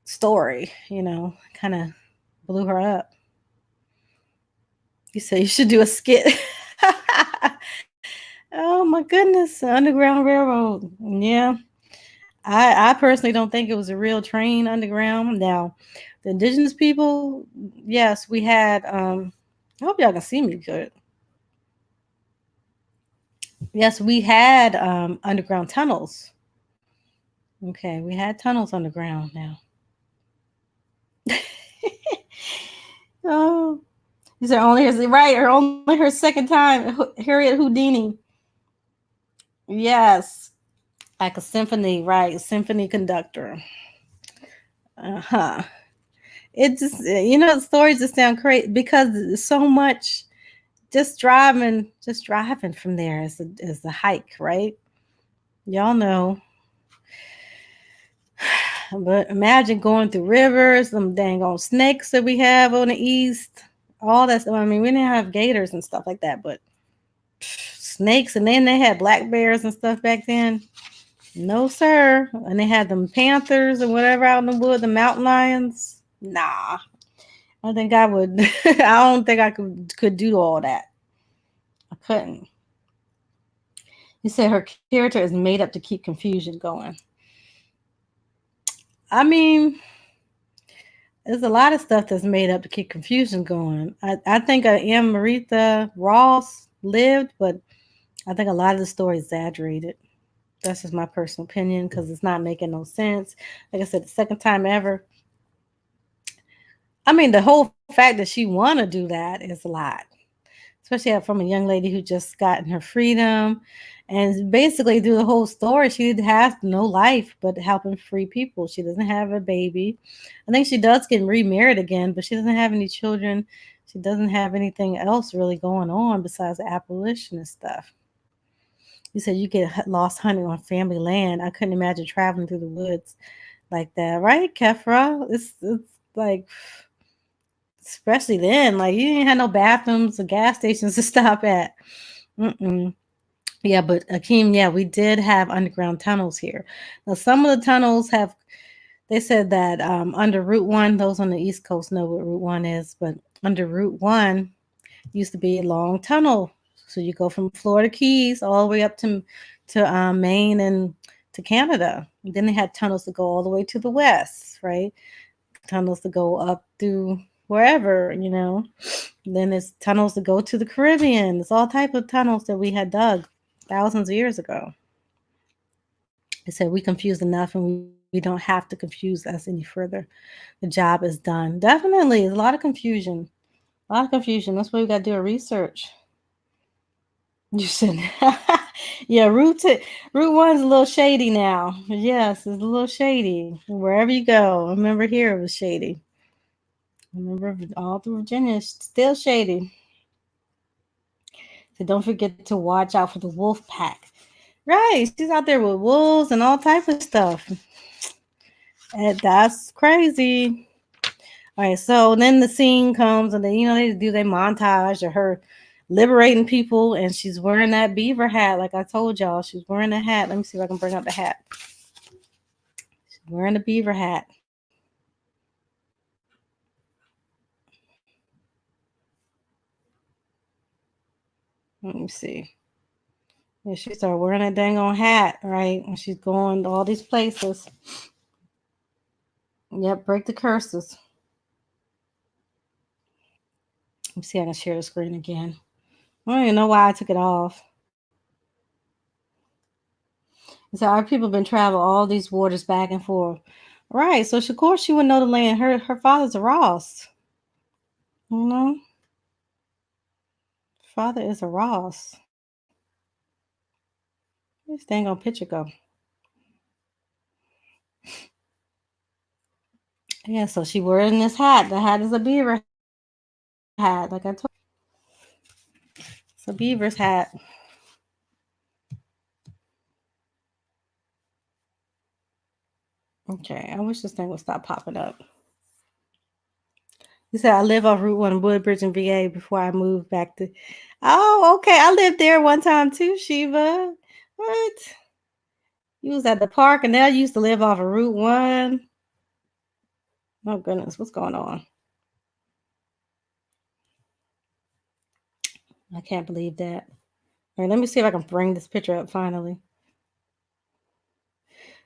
story, kind of blew her up. You say you should do a skit. Oh my goodness, Underground Railroad. Yeah. I personally don't think it was a real train underground. Now, the indigenous people, yes, we had I hope y'all can see me good. Yes, we had underground tunnels. Okay, we had tunnels underground now. Oh, these are only her right, or only her second time. Harriet Houdini. Yes, like a symphony, right? Symphony conductor. Uh-huh. It just, the stories just sound crazy because there's so much. Just driving from there is a hike, right? Y'all know. But imagine going through rivers, them dang old snakes that we have on the east, all that stuff. I mean, we didn't have gators and stuff like that, but snakes, and then they had black bears and stuff back then. No, sir. And they had them panthers and whatever out in the wood, the mountain lions. Nah, I think I would. I don't think I could do all that. I couldn't. You said her character is made up to keep confusion going. I mean, there's a lot of stuff that's made up to keep confusion going. I think Anne Maritha Ross lived, but I think a lot of the story is exaggerated. That's just my personal opinion because it's not making no sense. Like I said, the second time ever. I mean, the whole fact that she want to do that is a lot, especially from a young lady who just gotten her freedom. And basically, through the whole story, she has no life but helping free people. She doesn't have a baby. I think she does get remarried again, but she doesn't have any children. She doesn't have anything else really going on besides the abolitionist stuff. You said you get lost hunting on family land. I couldn't imagine traveling through the woods like that, right, Kefra? It's like, especially then, like you didn't have no bathrooms or gas stations to stop at. Mm-mm. Yeah, but Akeem, yeah, we did have underground tunnels here. Now, some of the tunnels have, they said that under Route 1, those on the East Coast know what Route 1 is, but under Route 1 used to be a long tunnel. So you go from Florida Keys all the way up to Maine and to Canada. And then they had tunnels to go all the way to the west, right? Tunnels to go up through wherever. Then there's tunnels to go to the Caribbean. There's all type of tunnels that we had dug thousands of years ago. It said we confused enough and we don't have to confuse us any further. The job is done. Definitely, there's a lot of confusion. A lot of confusion. That's why we got to do our research. You should. Yeah, Route 1's a little shady now. Yes, it's a little shady. Wherever you go. I remember here it was shady. I remember all through Virginia, it's still shady. So don't forget to watch out for the wolf pack. Right, she's out there with wolves and all type of stuff. And that's crazy. All right, so then the scene comes, and then they do their montage of her liberating people, and she's wearing that beaver hat, like I told y'all. She's wearing a hat. Let me see if I can bring up the hat. She's wearing a beaver hat. Let me see. Yeah, she started wearing that dang on hat, right? And she's going to all these places. Yep, break the curses. Let me see if I can share the screen again. I don't even know why I took it off. So our people been travel all these waters back and forth. Right. So of course she would know the land. Her father's a Ross. You know? Father is a Ross. Where's dang on picture go? Yeah, so she wearing this hat. The hat is a beaver hat, like I told you. It's a beaver's hat. Okay, I wish this thing would stop popping up. You said I live off Route 1 Woodbridge and VA before I moved back to. Oh, okay. I lived there one time too, Shiva. What? You was at the park and now you used to live off of Route 1. Oh goodness, what's going on? I can't believe that. All right, let me see if I can bring this picture up finally.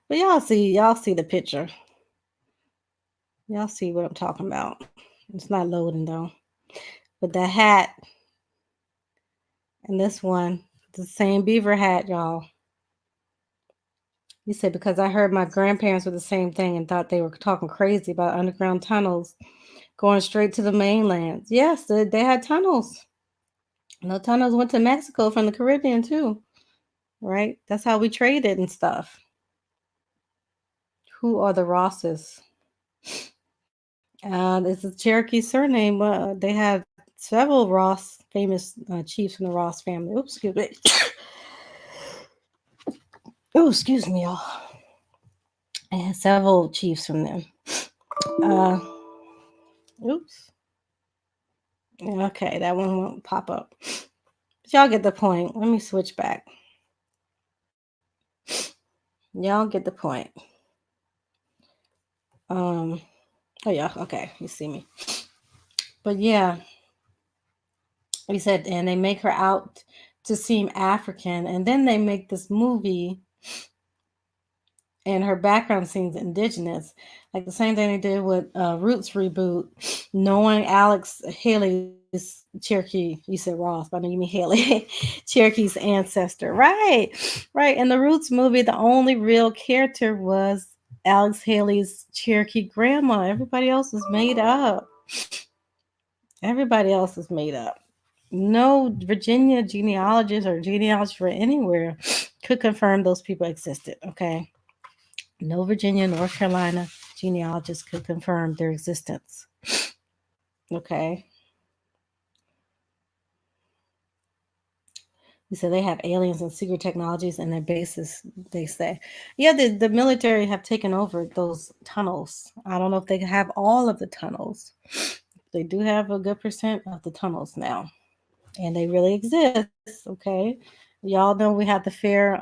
But y'all see the picture. Y'all see what I'm talking about. It's not loading though. But that hat and this one, the same beaver hat, y'all. You said because I heard my grandparents were the same thing and thought they were talking crazy about underground tunnels going straight to the mainland. Yes, they had tunnels. And the tunnels went to Mexico from the Caribbean too, right? That's how we traded and stuff. Who are the Rosses? It's a Cherokee surname. They have several Ross famous chiefs from the Ross family. Oops, excuse me. Oh, excuse me, y'all. And several chiefs from them. Uh, oops. Okay, that one won't pop up. But y'all get the point. Let me switch back. Y'all get the point. Oh yeah, okay, you see me. But yeah, we said, and they make her out to seem African, and then they make this movie, and her background seems indigenous, like the same thing they did with Roots reboot, knowing Alex Haley's Cherokee. You said Ross, but I know you mean Haley, Cherokee's ancestor, right? Right. In the Roots movie, the only real character was Alex Haley's Cherokee grandma. Everybody else was made up. Everybody else is made up. No Virginia genealogist or genealogist for anywhere could confirm those people existed. Okay. No Virginia, North Carolina genealogist could confirm their existence. Okay. He said they have aliens and secret technologies in their bases, they say. Yeah, the military have taken over those tunnels. I don't know if they have all of the tunnels. They do have a good percent of the tunnels now. And they really exist. Okay. Y'all know we have the fair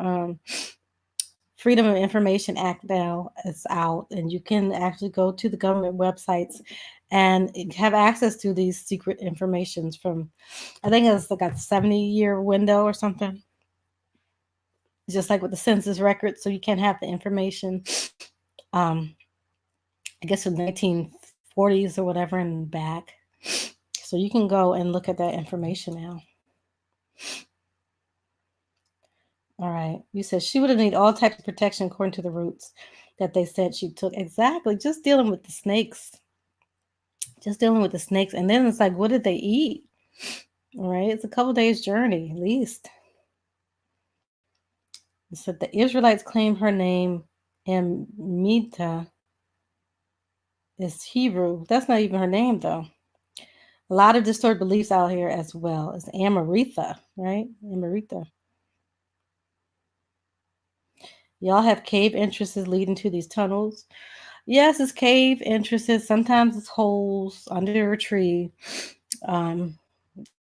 Freedom of Information Act now is out, and you can actually go to the government websites and have access to these secret informations from, I think it's like a 70-year window or something. Just like with the census records, so you can have the information. Um, I guess from the 1940s or whatever and back, so you can go and look at that information now. All right. You said she would have needed all types of protection according to the routes that they said she took. Exactly. Just dealing with the snakes. Just dealing with the snakes. And then it's like, what did they eat? All right. It's a couple days journey at least. It said the Israelites claim her name and Mita is Hebrew. That's not even her name though. A lot of distorted beliefs out here as well. It's Amaritha, right? Amaritha. Y'all have cave entrances leading to these tunnels. Yes, it's cave entrances. Sometimes it's holes under a tree. Um,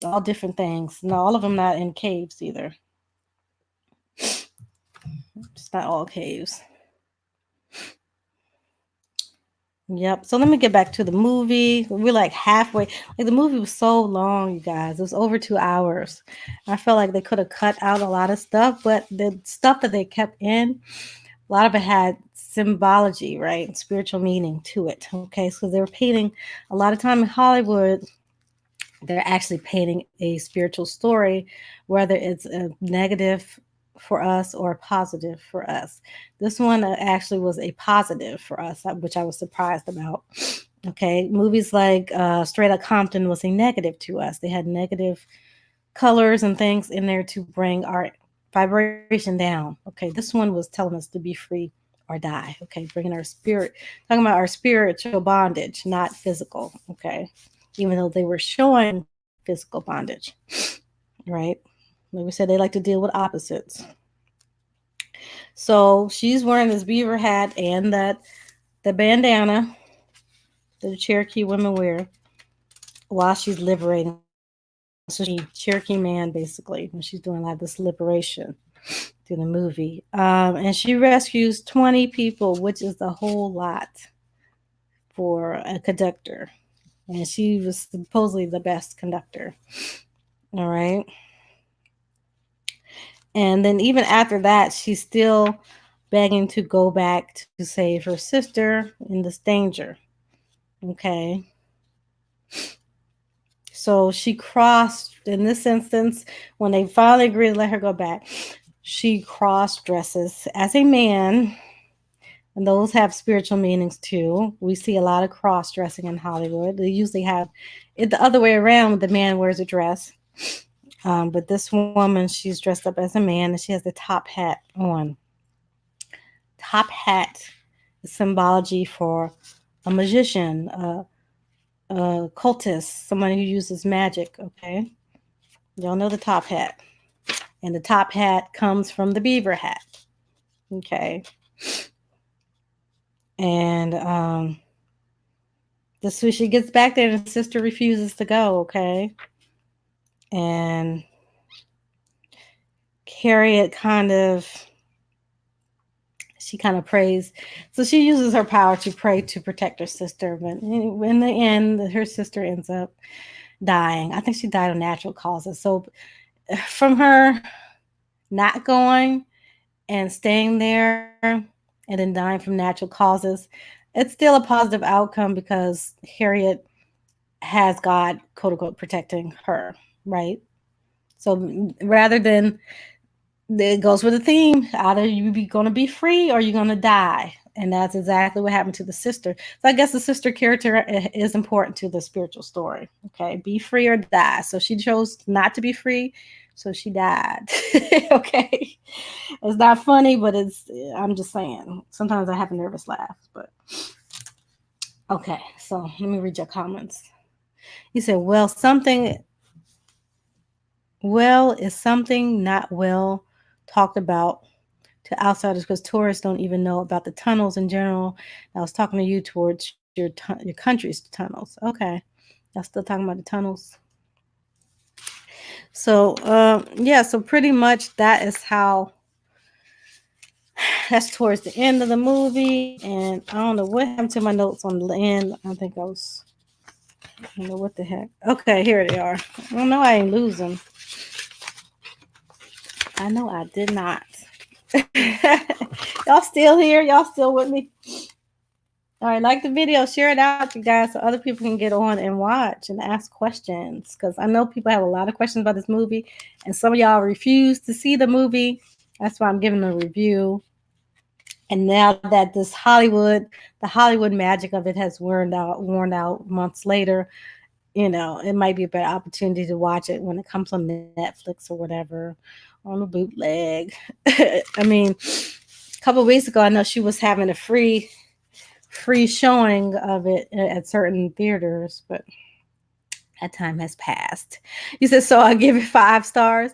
all different things. No, all of them not in caves either. It's not all caves. Yep. So let me get back to the movie. We're like halfway. Like the movie was so long, you guys. It was over 2 hours. I felt like they could have cut out a lot of stuff, but the stuff that they kept in, a lot of it had symbology, right? Spiritual meaning to it. Okay. So they were painting a lot of time in Hollywood. They're actually painting a spiritual story, whether it's a negative for us or a positive for us. This one actually was a positive for us, which I was surprised about. Okay, movies like Straight Outta Compton was a negative to us. They had negative colors and things in there to bring our vibration down. Okay, this one was telling us to be free or die. Okay, bringing our spirit, talking about our spiritual bondage, not physical. Okay, even though they were showing physical bondage, right? Like we said, they like to deal with opposites. So she's wearing this beaver hat and the bandana that the Cherokee women wear while she's liberating. So she Cherokee man basically when she's doing like this liberation through the movie. And she rescues 20 people, which is a whole lot for a conductor. And she was supposedly the best conductor. All right. And then even after that, she's still begging to go back to save her sister in this danger. Okay. So she crossed, in this instance, when they finally agreed to let her go back, she cross dresses as a man. And those have spiritual meanings too. We see a lot of cross dressing in Hollywood. They usually have it the other way around. The man wears a dress. But this woman, she's dressed up as a man and she has the top hat on. Top hat is symbology for a magician, a cultist, someone who uses magic. Okay. Y'all know the top hat. And the top hat comes from the beaver hat. Okay. And this she gets back there and the sister refuses to go. Okay. And Harriet she kind of prays. So she uses her power to pray to protect her sister. But in the end, her sister ends up dying. I think she died of natural causes. So from her not going and staying there and then dying from natural causes, it's still a positive outcome because Harriet has God, quote unquote, protecting her, right? So rather than it goes with the theme, either you be going to be free or you're going to die. And that's exactly what happened to the sister. So I guess the sister character is important to the spiritual story. Okay, be free or die. So she chose not to be free, so she died. Okay, it's not funny, but I'm just saying. Sometimes I have a nervous laugh, but okay. So let me read your comments. You said, well, is something not well talked about to outsiders because tourists don't even know about the tunnels in general. I was talking to you towards your country's tunnels. Okay. Y'all still talking about the tunnels? So, yeah, so pretty much that's towards the end of the movie. And I don't know what happened to my notes on the end. I don't know what the heck. Okay, here they are. I know I ain't losing. I know I did not. Y'all still here? Y'all still with me? All right, like the video, share it out, you guys, so other people can get on and watch and ask questions. Because I know people have a lot of questions about this movie, and some of y'all refuse to see the movie. That's why I'm giving a review. And now that the Hollywood magic of it has worn out months later, it might be a better opportunity to watch it when it comes on Netflix or whatever, on a bootleg. I mean, a couple of weeks ago, I know she was having a free showing of it at certain theaters, but that time has passed. You said so. I give it 5 stars.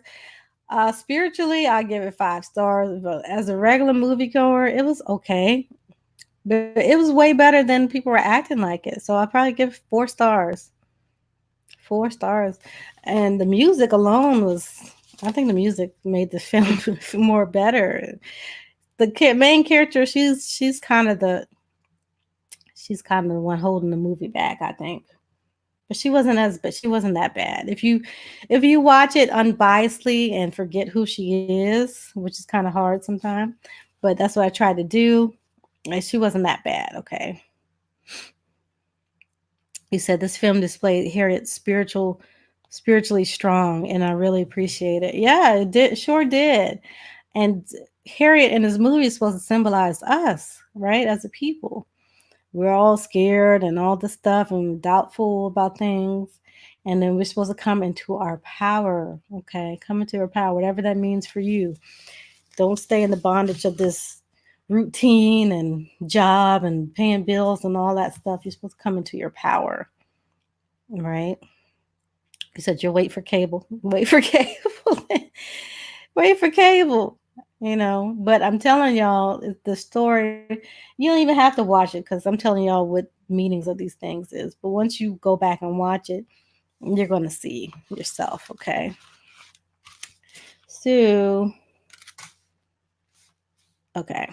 Spiritually, I give it 5 stars. But as a regular moviegoer, it was okay. But it was way better than people were acting like it. So I probably give 4 stars. 4 stars. And the music alone was, I think the music made the film more better. The main character, she's kind of the one holding the movie back, I think. But she wasn't that bad. If you watch it unbiasedly and forget who she is, which is kind of hard sometimes, but that's what I tried to do. And she wasn't that bad, okay. He said this film displayed Harriet's spiritually strong, and I really appreciate it. Yeah, it did, sure did. And Harriet in his movie is supposed to symbolize us, right, as a people. We're all scared and all this stuff and doubtful about things. And then we're supposed to come into our power, okay? Come into our power, whatever that means for you. Don't stay in the bondage of this routine and job and paying bills and all that stuff. You're supposed to come into your power, right? He said, you'll wait for cable. Wait for cable. Wait for cable. But I'm telling y'all, the story, you don't even have to watch it because I'm telling y'all what meanings of these things is. But once you go back and watch it, you're going to see yourself, okay? So, okay.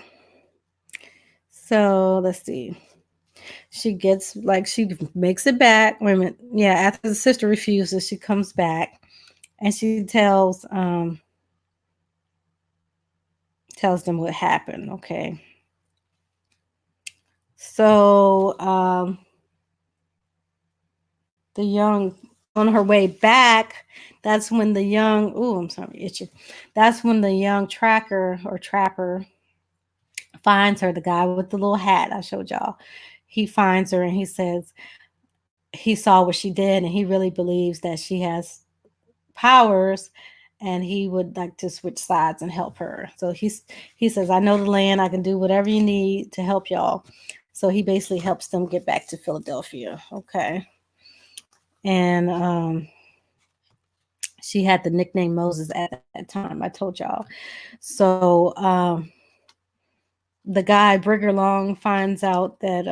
So, let's see. She makes it back. Wait a minute. Yeah, after the sister refuses, she comes back and she tells them what happened, okay? So, the young on her way back, that's when the young I'm sorry, itchy. That's when the young tracker or trapper finds her, the guy with the little hat I showed y'all. He finds her and he says he saw what she did and he really believes that she has powers and he would like to switch sides and help her. So he says, I know the land, I can do whatever you need to help y'all. So he basically helps them get back to Philadelphia. Okay. And she had the nickname Moses at that time. I told y'all. So the guy Brigger Long finds out that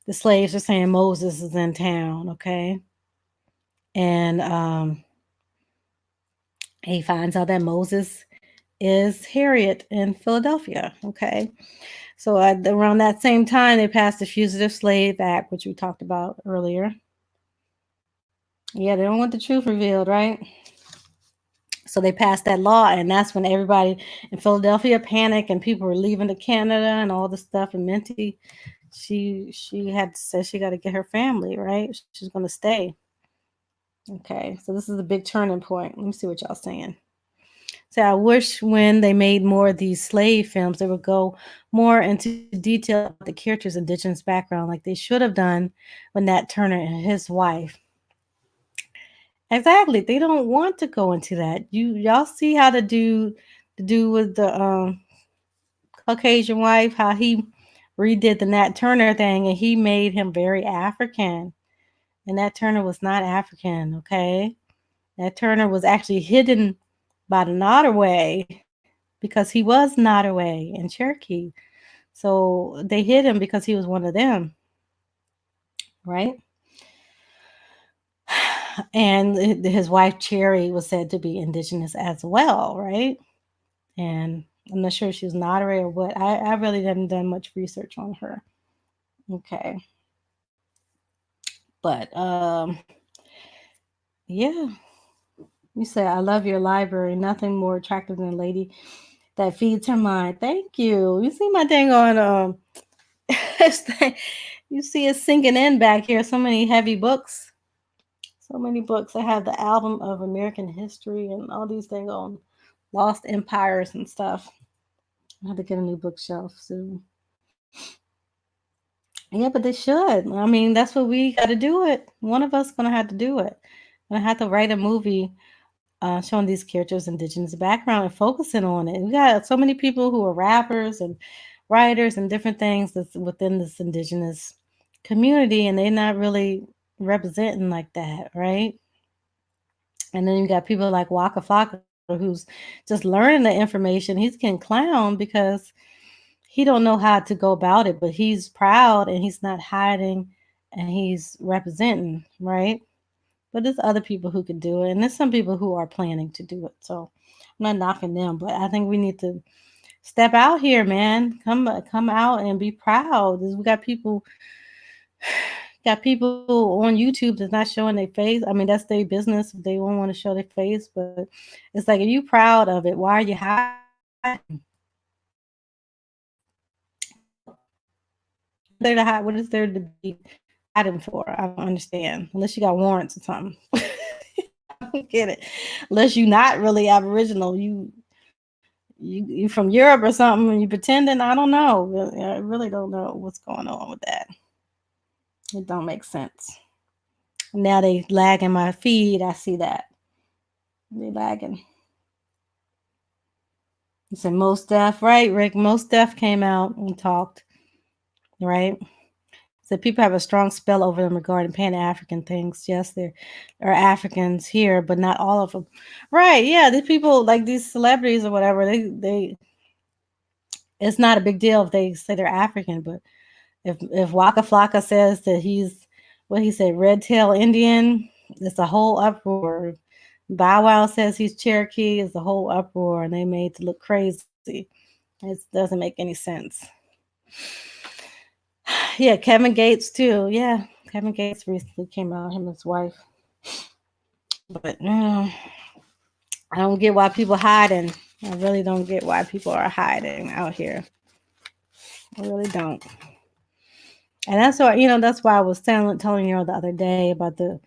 the slaves are saying Moses is in town. Okay. And he finds out that Moses is Harriet in Philadelphia. Okay. So around that same time, they passed the Fugitive Slave Act, which we talked about earlier. Yeah, they don't want the truth revealed, right? So they passed that law, and that's when everybody in Philadelphia panicked, and people were leaving to Canada and all this stuff. And Minty, she had said she got to get her family, right? She's going to stay. Okay, so this is a big turning point. Let me see what y'all saying. So I wish when they made more of these slave films, they would go more into detail about the character's indigenous background, like they should have done when Nat Turner and his wife. Exactly, they don't want to go into that. Y'all see how the dude with the Caucasian wife, how he redid the Nat Turner thing, and he made him very African. And Nat Turner was not African, okay? Nat Turner was actually hidden by the Nottoway because he was Nottoway and Cherokee. So they hid him because he was one of them, right? And his wife Cherry was said to be indigenous as well, right? And I'm not sure if she was Nottoway or what. I really haven't done much research on her. Okay. But yeah. You say I love your library. Nothing more attractive than a lady that feeds her mind. Thank you. You see my thing on you see it sinking in back here. So many heavy books. So many books. I have the album of American history and all these things on lost empires and stuff. I have to get a new bookshelf soon. Yeah, but they should. I mean, that's what we got to do it. One of us gonna have to do it. Gonna have to write a movie showing these characters' indigenous background and focusing on it. We got so many people who are rappers and writers and different things that's within this indigenous community, and they're not really representing like that, right? And then you got people like Waka Flocka who's just learning the information. He's getting clowned because he don't know how to go about it, but he's proud and he's not hiding and he's representing, right? But there's other people who can do it, and there's some people who are planning to do it. So I'm not knocking them, but I think we need to step out here, man. Come out and be proud. We got people on YouTube that's not showing their face. I mean, that's their business if they don't want to show their face, but it's like, if you proud of it, why are you hiding? There to hide? What is there to be hiding for? I don't understand. Unless you got warrants or something. I don't get it. Unless you're not really Aboriginal, you from Europe or something, and you pretending. I don't know. I really don't know what's going on with that. It don't make sense. Now they lagging my feed. I see that they lagging. You said Most Def, right, Rick? Most Def came out and talked, right? So people have a strong spell over them regarding Pan-African things. Yes, there are Africans here, but not all of them. Right? Yeah, these people like these celebrities or whatever. They it's not a big deal if they say they're African, but if Waka Flocka says that he's what he said, red tail Indian, it's a whole uproar. Bow Wow says he's Cherokee, it's a whole uproar, and they made to look crazy. It doesn't make any sense. Yeah, Kevin Gates too. Yeah, Kevin Gates recently came out, him and his wife. But I don't get why people hiding. I really don't get why people are hiding out here. I really don't. And that's why, that's why I was telling you the other day about the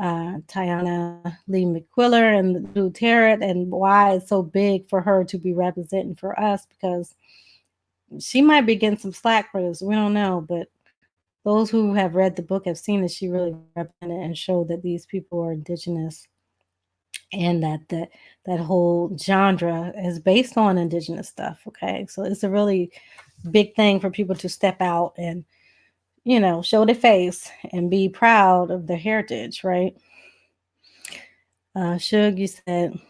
Tiana Lee McQuiller and the Blue Tarot, and why it's so big for her to be representing for us, because she might be getting some slack for this. We don't know, but those who have read the book have seen that she really represented and showed that these people are indigenous, and that whole genre is based on indigenous stuff. Okay, so it's a really big thing for people to step out and show their face and be proud of their heritage, right? Shug, you said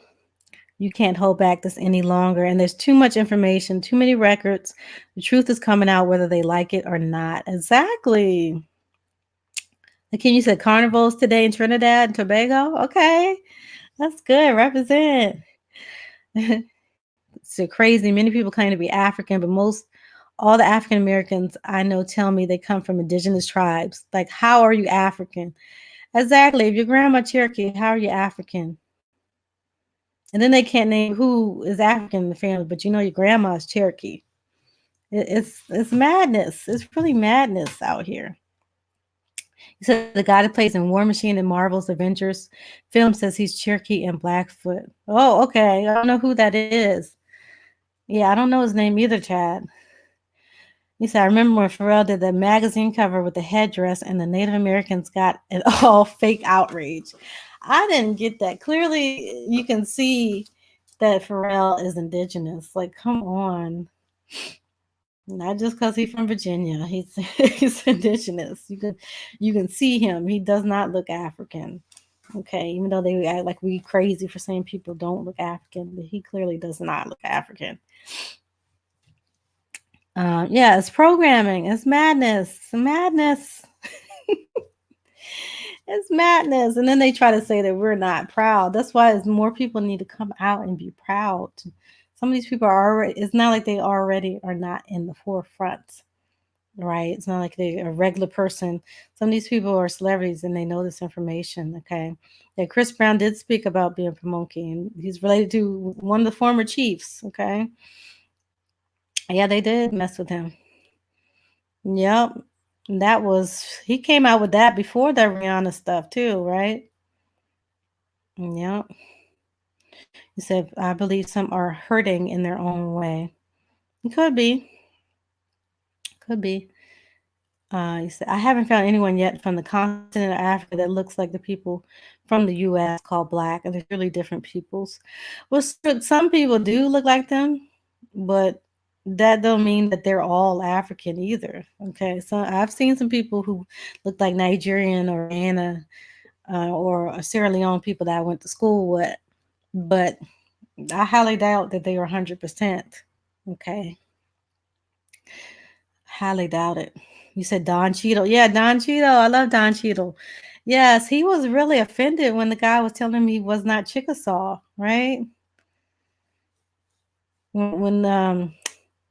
you can't hold back this any longer, and there's too much information, too many records. The truth is coming out whether they like it or not. Exactly. Again, you said carnivals today in Trinidad and Tobago. Okay, that's good. Represent. It's so crazy. Many people claim to be African, but all the African Americans I know tell me they come from indigenous tribes. Like, how are you African? Exactly. If your grandma Cherokee, how are you African? And then they can't name who is African in the family, but your grandma is Cherokee. It's madness. It's really madness out here. He said the guy that plays in War Machine and Marvel's Avengers film says he's Cherokee and Blackfoot. Oh, okay. I don't know who that is. Yeah, I don't know his name either, Chad. He said, I remember when Pharrell did the magazine cover with the headdress and the Native Americans got it all fake outrage. I didn't get that. Clearly, you can see that Pharrell is indigenous. Like, come on. Not just because he's from Virginia. He's he's indigenous. You can see him. He does not look African. Okay, even though they act like we crazy for saying people don't look African, but he clearly does not look African. Yeah, it's programming. It's madness. Madness. It's madness. And then they try to say that we're not proud. That's why more people need to come out and be proud. Some of these people are already, it's not like they already are not in the forefront, right? It's not like they're a regular person. Some of these people are celebrities and they know this information, okay? Yeah, Chris Brown did speak about being a monkey, and he's related to one of the former chiefs, okay? Yeah, they did mess with him. Yep. He came out with that before the Rihanna stuff too, right? Yep. He said, I believe some are hurting in their own way. It could be. Could be. He said, I haven't found anyone yet from the continent of Africa that looks like the people from the US called black, and they're really different peoples. Well, some people do look like them, but that don't mean that they're all African either. Okay, so I've seen some people who look like Nigerian or Ghana or Sierra Leone people that I went to school with, but I highly doubt that they are 100%. Okay, highly doubt it. You said Don Cheadle. Yeah, Don Cheadle. I love Don Cheadle. Yes, he was really offended when the guy was telling him he was not Chickasaw, right? When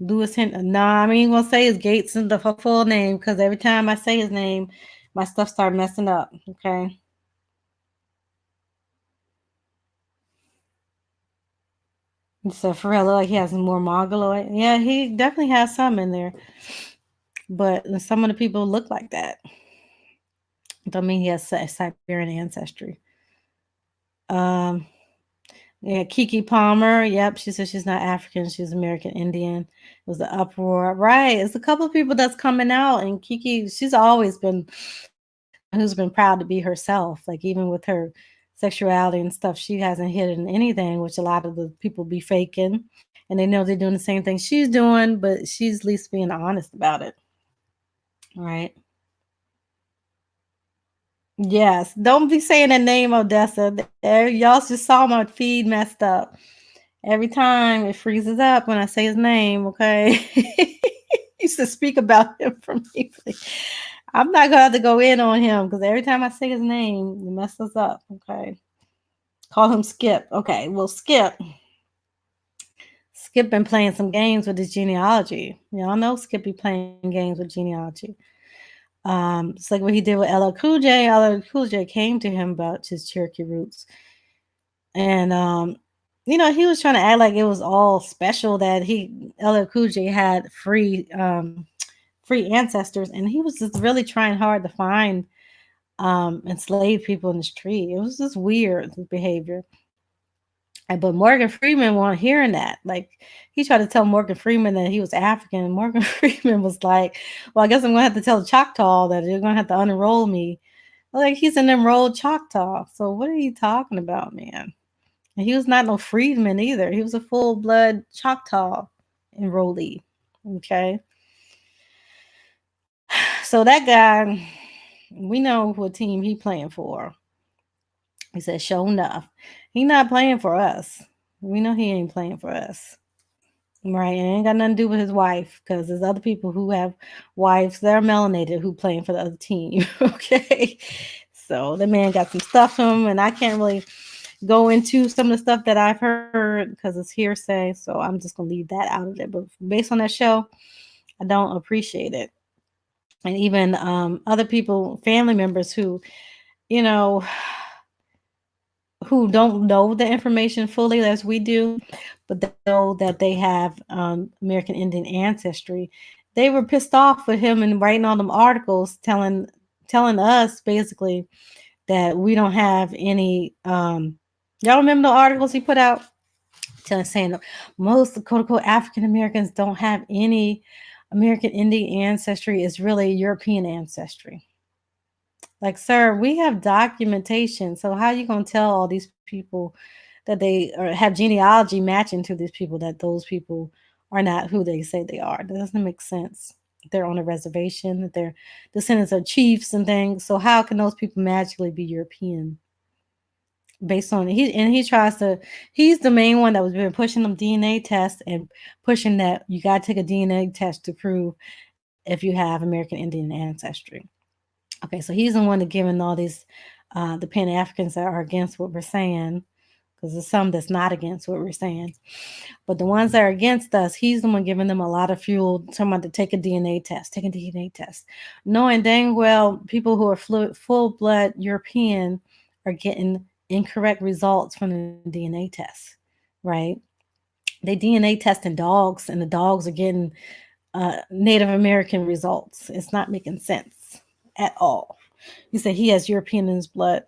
Lewis Hinton. Nah, I mean, gonna say his Gates and the full name because every time I say his name, my stuff start messing up. Okay. So for real, like he has more mongoloid. Yeah, he definitely has some in there, but some of the people look like that. Don't mean he has Siberian ancestry. Um, Yeah, Kiki Palmer. Yep, she said she's not African, she's American Indian. It was the uproar. Right. It's a couple of people that's coming out, and Kiki, she's always been who's been proud to be herself. Like even with her sexuality and stuff, she hasn't hidden anything, which a lot of the people be faking. And they know they're doing the same thing she's doing, but she's at least being honest about it. Right. Yes. Don't be saying the name Odessa. Y'all just saw my feed messed up. Every time it freezes up when I say his name, okay? He used to speak about him for me. I'm not gonna have to go in on him because every time I say his name, it messes up, okay? Call him Skip. Okay, well, Skip been playing some games with his genealogy. Y'all know Skip be playing games with genealogy. It's like what he did with LL Cool J. LL Cool J came to him about his Cherokee roots. And he was trying to act like it was all special that he LL Cool J had free ancestors, and he was just really trying hard to find enslaved people in the street. It was just weird behavior. But Morgan Freeman wasn't hearing that. Like he tried to tell Morgan Freeman that he was African, and Morgan Freeman was like, "Well, I guess I'm gonna have to tell the Choctaw that you're gonna have to unenroll me." Like he's an enrolled Choctaw. So what are you talking about, man? And he was not no freedman either. He was a full blood Choctaw enrollee. Okay. So that guy, we know what team he playing for. He said, "Show enough." He not playing for us. We know he ain't playing for us. Right. And it ain't got nothing to do with his wife because there's other people who have wives that are melanated who playing for the other team. Okay. So the man got some stuff to him, and I can't really go into some of the stuff that I've heard because it's hearsay. So I'm just gonna leave that out of it. But based on that show, I don't appreciate it. And even other people, family members you know, who don't know the information fully as we do, but they know that they have American Indian ancestry. They were pissed off with him and writing all them articles telling us basically that we don't have any. Y'all remember the articles he put out? Saying most quote unquote African Americans don't have any American Indian ancestry, is really European ancestry. Like, sir, we have documentation. So how are you gonna tell all these people that they have genealogy matching to these people that those people are not who they say they are? That doesn't make sense. They're on a reservation, that they're descendants of chiefs and things. So how can those people magically be European? Based on he tries to he's the main one that was been pushing them DNA tests and pushing that you got to take a DNA test to prove if you have American Indian ancestry. Okay, so he's the one that giving all these the Pan Africans that are against what we're saying, because there's some that's not against what we're saying. But the ones that are against us, he's the one giving them a lot of fuel, talking about to take a DNA test, take a DNA test, knowing dang well people who are full blood European are getting incorrect results from the DNA test, right? They DNA testing dogs, and the dogs are getting Native American results. It's not making sense at all. He said he has European in his blood.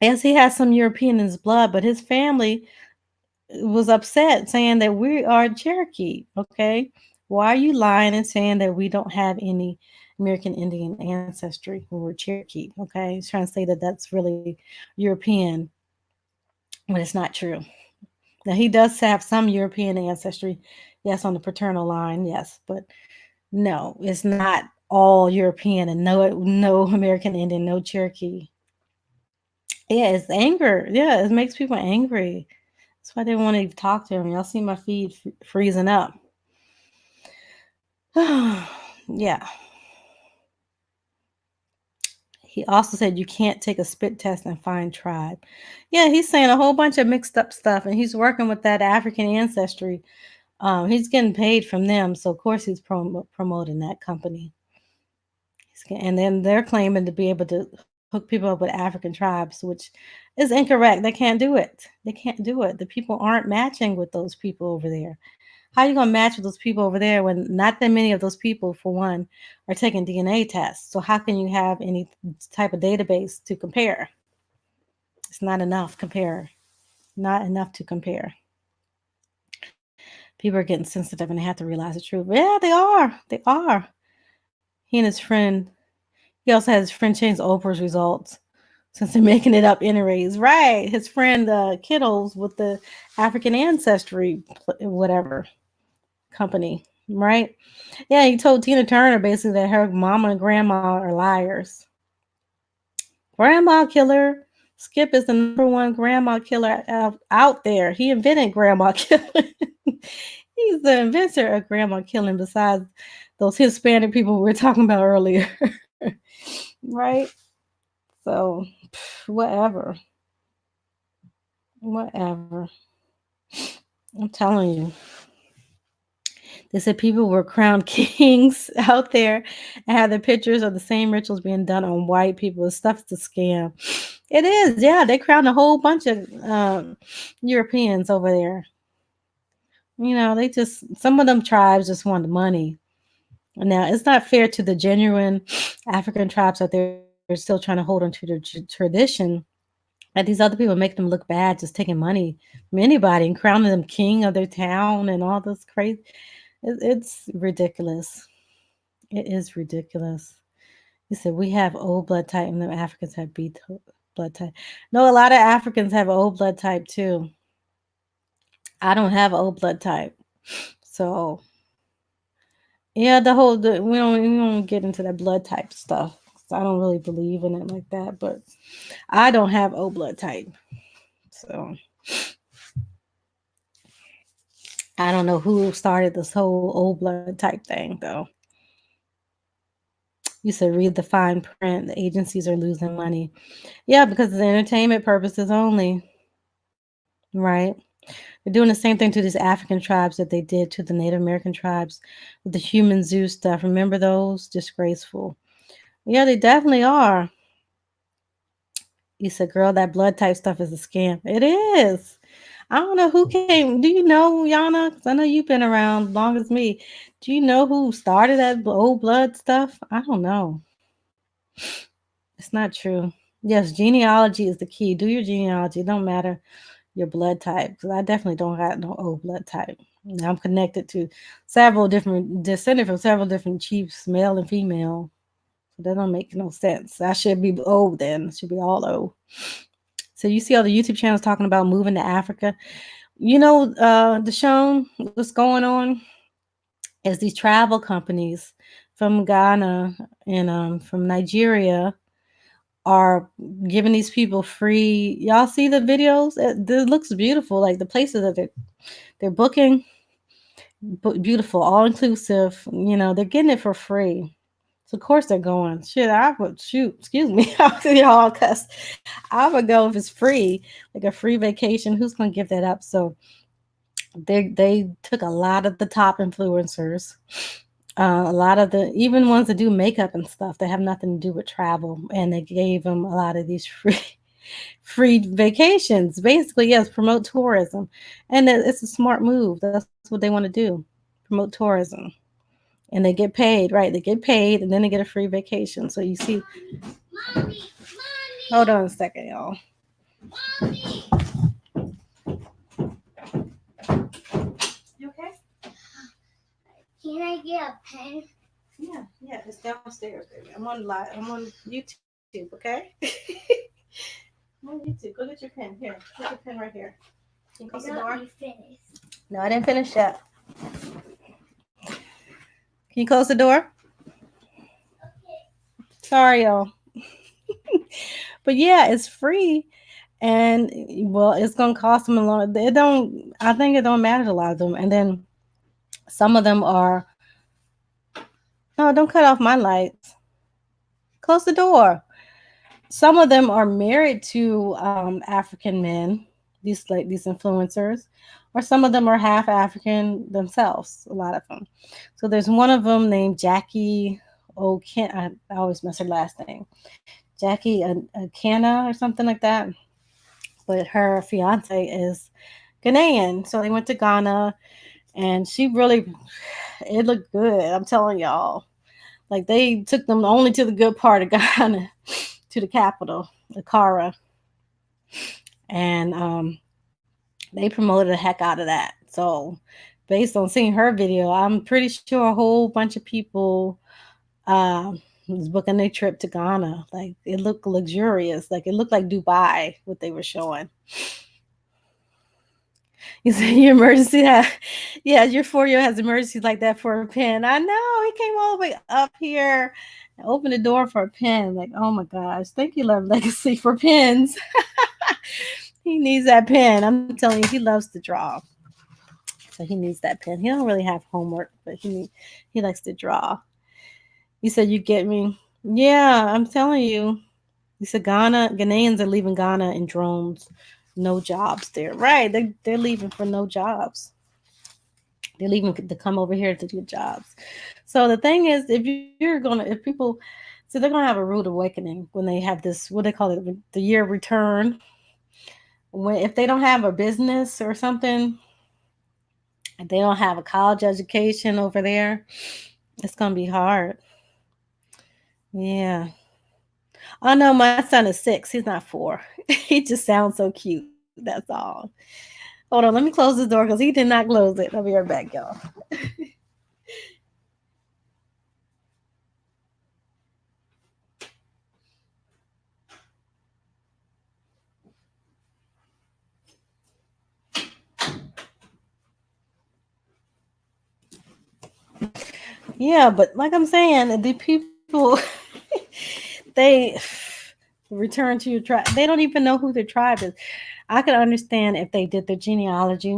Yes, he has some European in his blood, but his family was upset saying that we are Cherokee. Okay. Why are you lying and saying that we don't have any American Indian ancestry when we're Cherokee? Okay. He's trying to say that that's really European, but it's not true. Now, he does have some European ancestry. Yes, on the paternal line. Yes. But no, it's not all European and no American Indian, no Cherokee. Yeah, it's anger. Yeah, it makes people angry. That's why they want to talk to him. Y'all see my feed freezing up. Yeah. He also said you can't take a spit test and find tribe. Yeah, he's saying a whole bunch of mixed up stuff, and he's working with that African ancestry. He's getting paid from them, so of course he's promoting that company. And then they're claiming to be able to hook people up with African tribes, which is incorrect. They can't do it. They can't do it. The people aren't matching with those people over there. How are you gonna match with those people over there when not that many of those people, for one, are taking DNA tests? So how can you have any type of database to compare? It's not enough. Compare, not enough to compare. People are getting sensitive and they have to realize the truth. Yeah, they are. They are. He and his friend. He also has his friend change Oprah's results since they're making it up anyways. Right. His friend Kittles with the African ancestry, whatever company. Right. Yeah, he told Tina Turner basically that her mama and grandma are liars. Grandma killer. Skip is the number one grandma killer out there. He invented grandma killing. He's the inventor of grandma killing, besides those Hispanic people we were talking about earlier. Right? So, whatever. Whatever. I'm telling you. They said people were crowned kings out there and had the pictures of the same rituals being done on white people. This stuff's a scam. It is, yeah. They crowned a whole bunch of Europeans over there. You know, they just, some of them tribes just want the money. Now, it's not fair to the genuine African tribes that they're still trying to hold on to their tradition. That these other people make them look bad just taking money from anybody and crowning them king of their town and all this crazy. It's ridiculous. It is ridiculous. He said we have O blood type and the Africans have B blood type. No, a lot of Africans have O blood type too. I don't have O blood type, so yeah, we don't get into that blood type stuff. 'Cause I don't really believe in it like that, but I don't have O blood type, so I don't know who started this whole O blood type thing though. You said read the fine print. The agencies are losing money. Yeah, because it's entertainment purposes only, right? They're doing the same thing to these African tribes that they did to the Native American tribes with the human zoo stuff. Remember those? Disgraceful. Yeah, they definitely are. You said, girl, that blood type stuff is a scam. It is. I don't know who came. Do you know, Yana? 'Cause I know you've been around long as me. Do you know who started that old blood stuff? I don't know. It's not true. Yes, genealogy is the key. Do your genealogy. It don't matter your blood type, because I definitely don't have no O blood type. Now I'm connected to several different, descended from several different chiefs, male and female. So that don't make no sense. I should be O then. It should be all O. So you see all the YouTube channels talking about moving to Africa. You know, Deshaun, what's going on is these travel companies from Ghana and from Nigeria are giving these people free. Y'all see the videos? It looks beautiful. Like the places that they're booking, beautiful, all inclusive. You know, they're getting it for free. So of course they're going. Shit, I would shoot. Excuse me, y'all, cause I would go if it's free, like a free vacation. Who's gonna give that up? So they took a lot of the top influencers, a lot of the even ones that do makeup and stuff that have nothing to do with travel, and they gave them a lot of these free vacations. Basically, yes, promote tourism, and it's a smart move. That's what they want to do, promote tourism, and they get paid, right? They get paid, and then they get a free vacation. So you see, Hold on a second, y'all. You okay? Can I get a pen? Yeah, it's downstairs, baby. I'm on live. I'm on YouTube, okay? I'm on YouTube. Go get your pen. Here, get your pen right here. Can you close the door? I thought you finished. No, I didn't finish yet. Can you close the door? Sorry, y'all. But yeah, it's free, and well, it's gonna cost them a lot. It don't. I think it don't matter to a lot of them. And then some of them are. No, don't cut off my lights. Close the door. Some of them are married to African men. These influencers, or some of them are half African themselves. A lot of them. So there's one of them named Jackie. I always mess her last name. Jackie Akana or something like that. But her fiance is Ghanaian. So they went to Ghana, and she really, it looked good. I'm telling y'all. Like they took them only to the good part of Ghana, to the capital, Accra, and they promoted the heck out of that. So, based on seeing her video, I'm pretty sure a whole bunch of people was booking their trip to Ghana. Like it looked luxurious. Like it looked like Dubai, what they were showing. You say your emergency yeah, your 4-year has emergencies like that for a pen. I know he came all the way up here and opened the door for a pen. Like, oh my gosh, thank you, Love Legacy, for pens. He needs that pen. I'm telling you, he loves to draw. So he needs that pen. He don't really have homework, but he likes to draw. You said you get me. Yeah, I'm telling you. You said Ghanaians are leaving Ghana in drones. No jobs there. Right. They're leaving for no jobs. They're leaving to come over here to get jobs. So the thing is, if people, so they're gonna have a rude awakening when they have this, what they call it, the year return. When if they don't have a business or something, if they don't have a college education over there, it's gonna be hard. Yeah. Oh no, my son is 6. He's not 4. He just sounds so cute. That's all. Hold on, let me close this door because he did not close it. I'll be right back, y'all. Yeah, but like I'm saying, the people they return to your tribe. They don't even know who their tribe is. I could understand if they did their genealogy,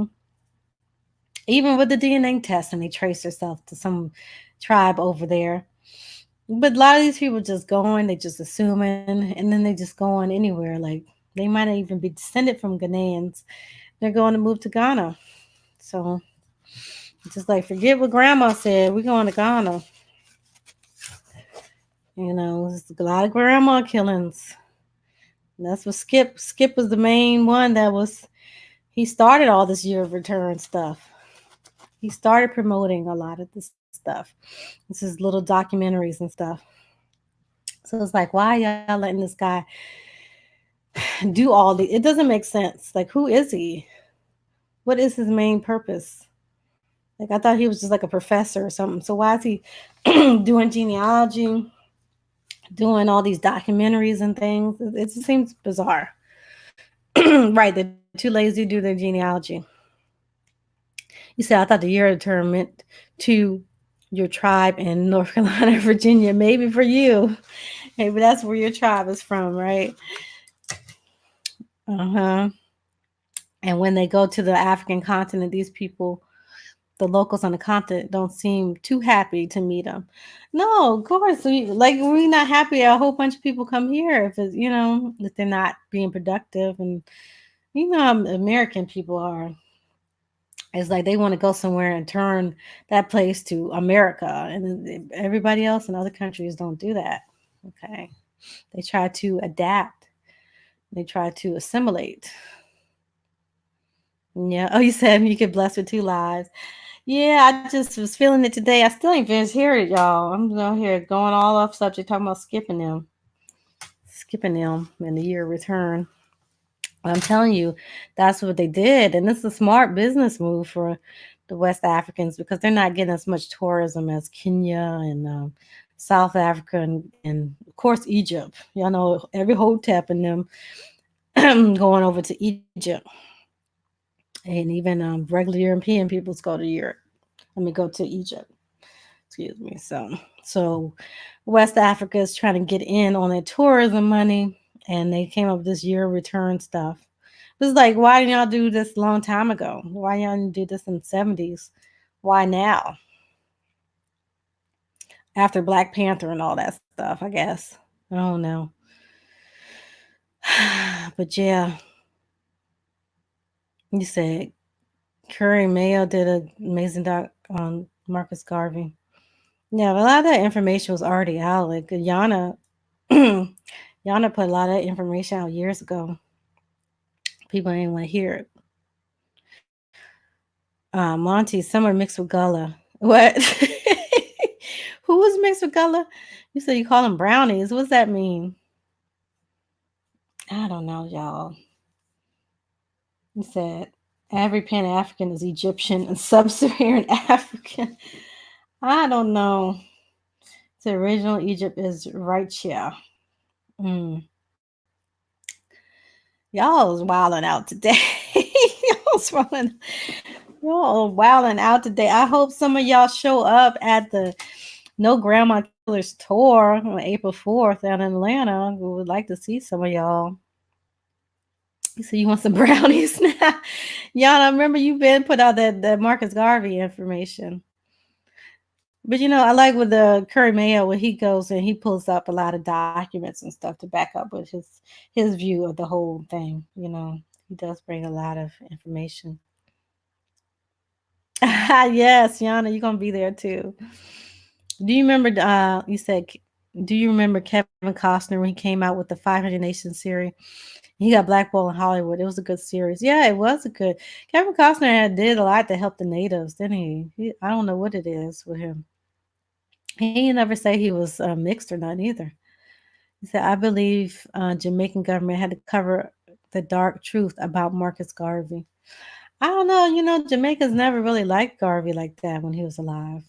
even with the DNA test, and they trace themselves to some tribe over there. But a lot of these people just going, they just assuming, and then they just going anywhere. Like they might not even be descended from Ghanaians. They're going to move to Ghana. So just like forget what grandma said, we're going to Ghana. There's a lot of grandma killings. And that's what Skip was the main one that was he started all this year of return stuff. He started promoting a lot of this stuff. This is little documentaries and stuff. So it's like, why y'all letting this guy do all the? It doesn't make sense. Like, who is he? What is his main purpose? Like, I thought he was just like a professor or something. So why is he doing genealogy, doing all these documentaries and things? It just seems bizarre. Right, they're too lazy to do their genealogy. You said, I thought the year term meant to your tribe in North Carolina, Virginia. Maybe for you. Maybe that's where your tribe is from, right? Uh-huh. And when they go to the African continent, these people, the locals on the continent, don't seem too happy to meet them. No, of course. We're not happy. A whole bunch of people come here if it's, if they're not being productive. And you know how American people are. It's like they want to go somewhere and turn that place to America, and everybody else in other countries don't do that. Okay, they try to adapt. They try to assimilate. Yeah. Oh, you said you get blessed with 2 lives. Yeah, I just was feeling it today. I still ain't finished hearing it, y'all. I'm out here going all off subject, talking about skipping them. skipping them in the year of return. I'm telling you, that's what they did, and it's a smart business move for the West Africans because they're not getting as much tourism as Kenya and South Africa and of course Egypt. Y'all know every hotep and them going over to Egypt, and even regular European peoples go to Europe. Let me go to Egypt. Excuse me. So West Africa is trying to get in on their tourism money, and they came up with this year return stuff. It's like, why didn't y'all do this a long time ago? Why y'all didn't do this in the 70s? Why now? After Black Panther and all that stuff, I guess. I don't know. But yeah, you said Curry Mayo did an amazing doc on Marcus Garvey. Yeah, but a lot of that information was already out. Like Yana, Yana put a lot of information out years ago. People didn't want to hear it. Monty, some are mixed with Gullah. What? Who was mixed with Gullah? You said you call them brownies. What's that mean? I don't know, y'all. You said every Pan African is Egyptian and sub Saharan African. I don't know. The original Egypt is right here. Mm. Y'all is wilding out today. Y'all wilding out today. I hope some of y'all show up at the No Grandma Killers tour on April 4th out in Atlanta. We would like to see some of y'all. So you want some brownies now? Y'all, I remember you been put out that Marcus Garvey information. But I like with the Curry Mayo when he goes and he pulls up a lot of documents and stuff to back up with his view of the whole thing. He does bring a lot of information. Yes, Yana, you're gonna be there too. Do you remember? You said, do you remember Kevin Costner when he came out with the 500 Nations series? He got blackballed in Hollywood. It was a good series. Yeah, it was a good. Kevin Costner did a lot to help the natives, didn't he? I don't know what it is with him. He never say he was mixed or not either. He said, I believe Jamaican government had to cover the dark truth about Marcus Garvey. I don't know. Jamaica's never really liked Garvey like that when he was alive.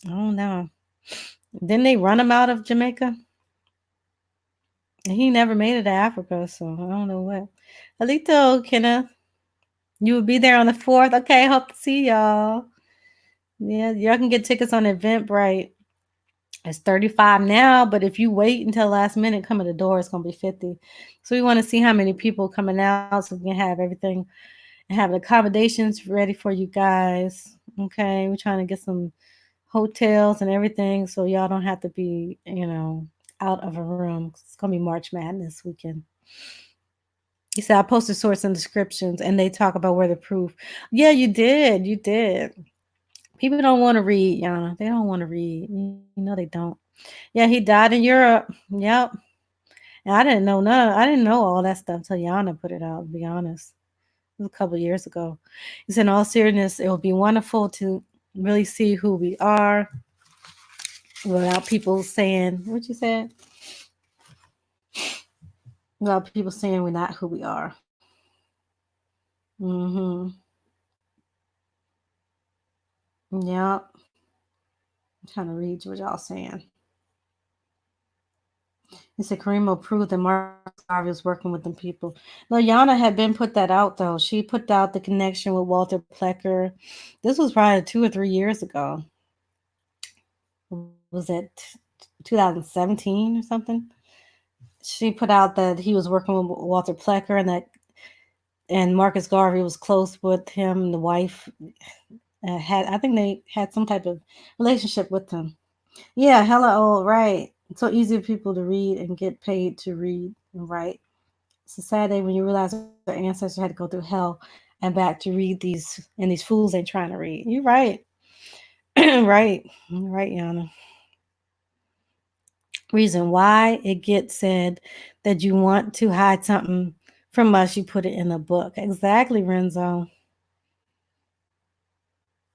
I don't know. Didn't they run him out of Jamaica? He never made it to Africa, so I don't know what. Alito, Kenneth, you will be there on the 4th. Okay, hope to see y'all. Yeah, y'all can get tickets on Eventbrite. It's 35 now, but if you wait until last minute, come at the door, it's gonna be 50. So we want to see how many people coming out so we can have everything and have accommodations ready for you guys. Okay, we're trying to get some hotels and everything so y'all don't have to be, out of a room. It's gonna be March Madness weekend. He said I posted source and descriptions and they talk about where the proof. Yeah, you did. You did. People don't want to read, Yana. They don't want to read. They don't. Yeah, he died in Europe. Yep. And I didn't know none. I didn't know all that stuff till Yana put it out. To be honest, it was a couple of years ago. He said, in all seriousness, it would be wonderful to really see who we are without people saying what you said. Without people saying we're not who we are. Mm-hmm. Yep. I'm trying to read what y'all saying. He said Kareem will prove that Marcus Garvey was working with them people. No, Yana had been put that out though. She put out the connection with Walter Plecker. This was probably 2 or 3 years ago. Was it 2017 or something? She put out that he was working with Walter Plecker and Marcus Garvey was close with him. And the wife I think they had some type of relationship with him. Yeah, hella old, right? It's so easy for people to read and get paid to read and write. It's a sad day when you realize our ancestors had to go through hell and back to read these fools ain't trying to read. You're right. Right. You're right, Yana. Reason why it gets said that you want to hide something from us, you put it in a book. Exactly, Renzo.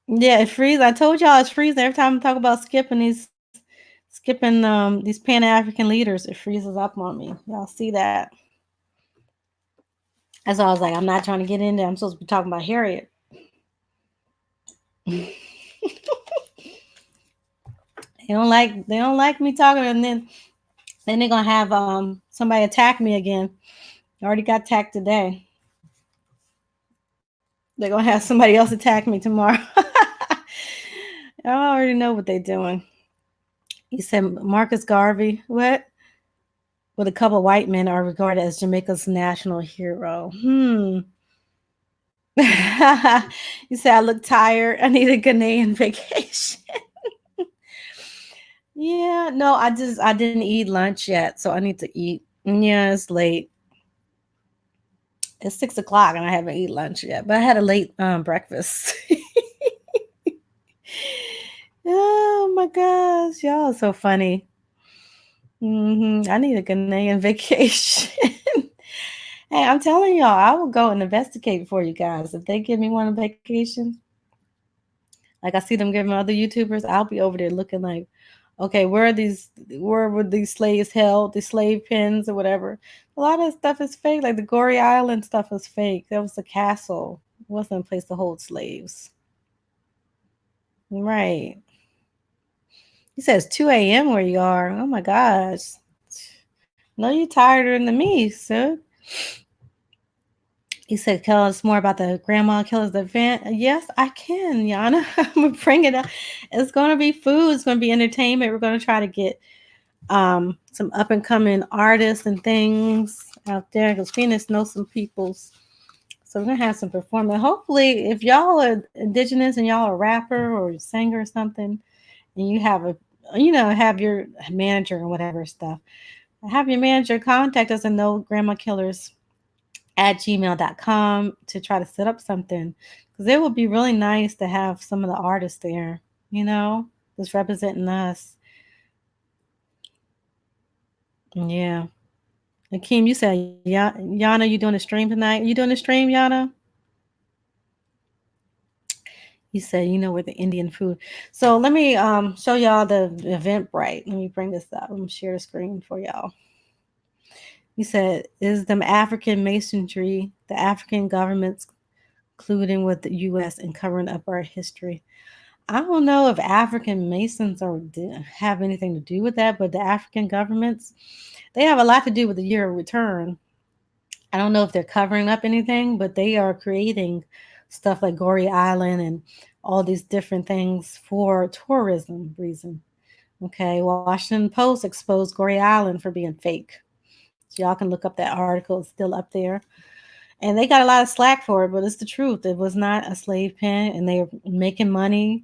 Yeah, it freezes. I told y'all it's freezing every time I talk about skipping these skipping these Pan African leaders. It freezes up on me. Y'all see that? That's why I was like, I'm not trying to get in there. I'm supposed to be talking about Harriet. They don't like me talking, and then they're gonna have somebody attack me again. I already got attacked today. They're gonna have somebody else attack me tomorrow. I already know what they're doing. He said Marcus Garvey, what? With a couple of white men are regarded as Jamaica's national hero. You said I look tired. I need a Ghanaian vacation. Yeah, no, I didn't eat lunch yet, so I need to eat. Yeah, it's late. It's 6 o'clock and I haven't eaten lunch yet, but I had a late breakfast. Oh my gosh, y'all are so funny. I need a Ghanaian vacation. Hey, I'm telling y'all, I will go and investigate for you guys. If they give me one on vacation, like I see them giving other YouTubers, I'll be over there looking like, okay, where were these slaves held, the slave pens or whatever. A lot of stuff is fake. Like the Gory Island stuff is fake. That was a castle. It wasn't a place to hold slaves. Right. He says 2 a.m. where you are. Oh my gosh. No, you're tireder than me, sir. He said, tell us more about the Grandma Killers event. Yes, I can, Yana. I'm going to bring it up. It's going to be food. It's going to be entertainment. We're going to try to get some up and coming artists and things out there because Phoenix knows some peoples. So we're going to have some performance. Hopefully, if y'all are indigenous and y'all are a rapper or a singer or something, and you have have your manager or whatever stuff, have your manager contact us and know Grandma Killers at gmail.com to try to set up something because it would be really nice to have some of the artists there, that's representing us. Yeah. Akeem, you said, Yana, you doing a stream tonight? You doing a stream, Yana? You said, with the Indian food. So let me show y'all the Eventbrite. Let me bring this up. Let me share the screen for y'all. You said, is the African masonry, the African governments colluding with the U.S. and covering up our history? I don't know if African Masons have anything to do with that, but the African governments, they have a lot to do with the year of return. I don't know if they're covering up anything, but they are creating stuff like Gory Island and all these different things for tourism reason. Okay, Washington Post exposed Gory Island for being fake. So y'all can look up that article; it's still up there. And they got a lot of slack for it, but it's the truth. It was not a slave pen, and they're making money,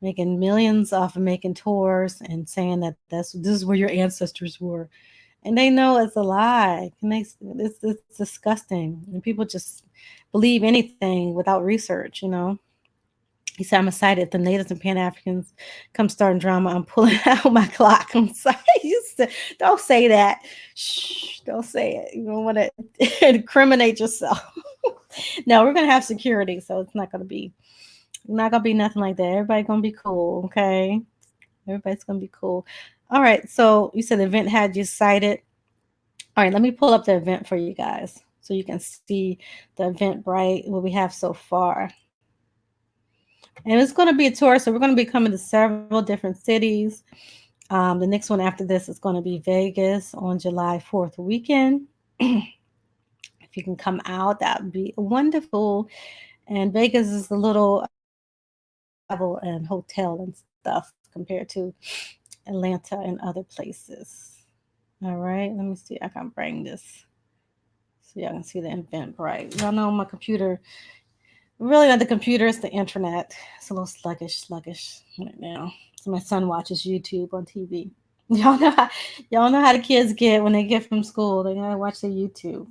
making millions off of making tours and saying that this is where your ancestors were, and they know it's a lie. And it's disgusting, and people just believe anything without research. He said, I'm excited if the natives and Pan Africans come starting drama. I'm pulling out my clock. I'm sorry. Don't say that. Shh, don't say it. You don't want to incriminate yourself. No, we're going to have security, so it's not going to be nothing like that. Everybody's going to be cool, okay? Everybody's going to be cool. All right, so you said the event had you cited. All right, let me pull up the event for you guys so you can see the Eventbrite, what we have so far. And it's going to be a tour, so we're going to be coming to several different cities. The next one after this is going to be Vegas on July 4th weekend. If you can come out, that would be wonderful. And Vegas is a little travel and hotel and stuff compared to Atlanta and other places. All right, let me see. I can bring this so y'all can see the Eventbrite. Y'all know my computer. Really not the computer, it's the internet. It's a little sluggish right now. So my son watches YouTube on TV. Y'all know how the kids get when they get from school. They gotta watch their YouTube.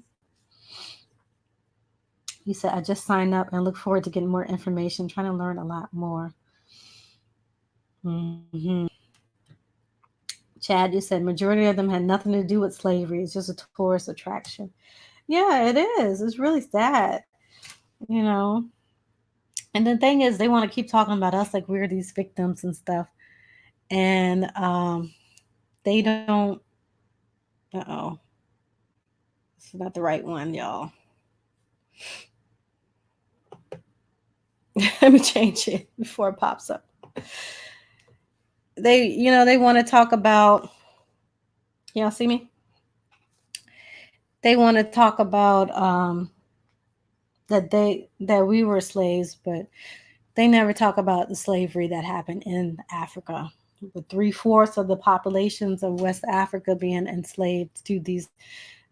He said, I just signed up and look forward to getting more information, trying to learn a lot more. hmm Chad, you said majority of them had nothing to do with slavery. It's just a tourist attraction. Yeah, it is. It's really sad, you know. And the thing is, they want to keep talking about us like we're these victims and stuff. And They don't. Uh-oh. This is not the right one, y'all. Let me change it before it pops up. They want to talk about. Y'all see me? They want to talk about that we were slaves, but they never talk about the slavery that happened in Africa, with 3/4 of the populations of West Africa being enslaved to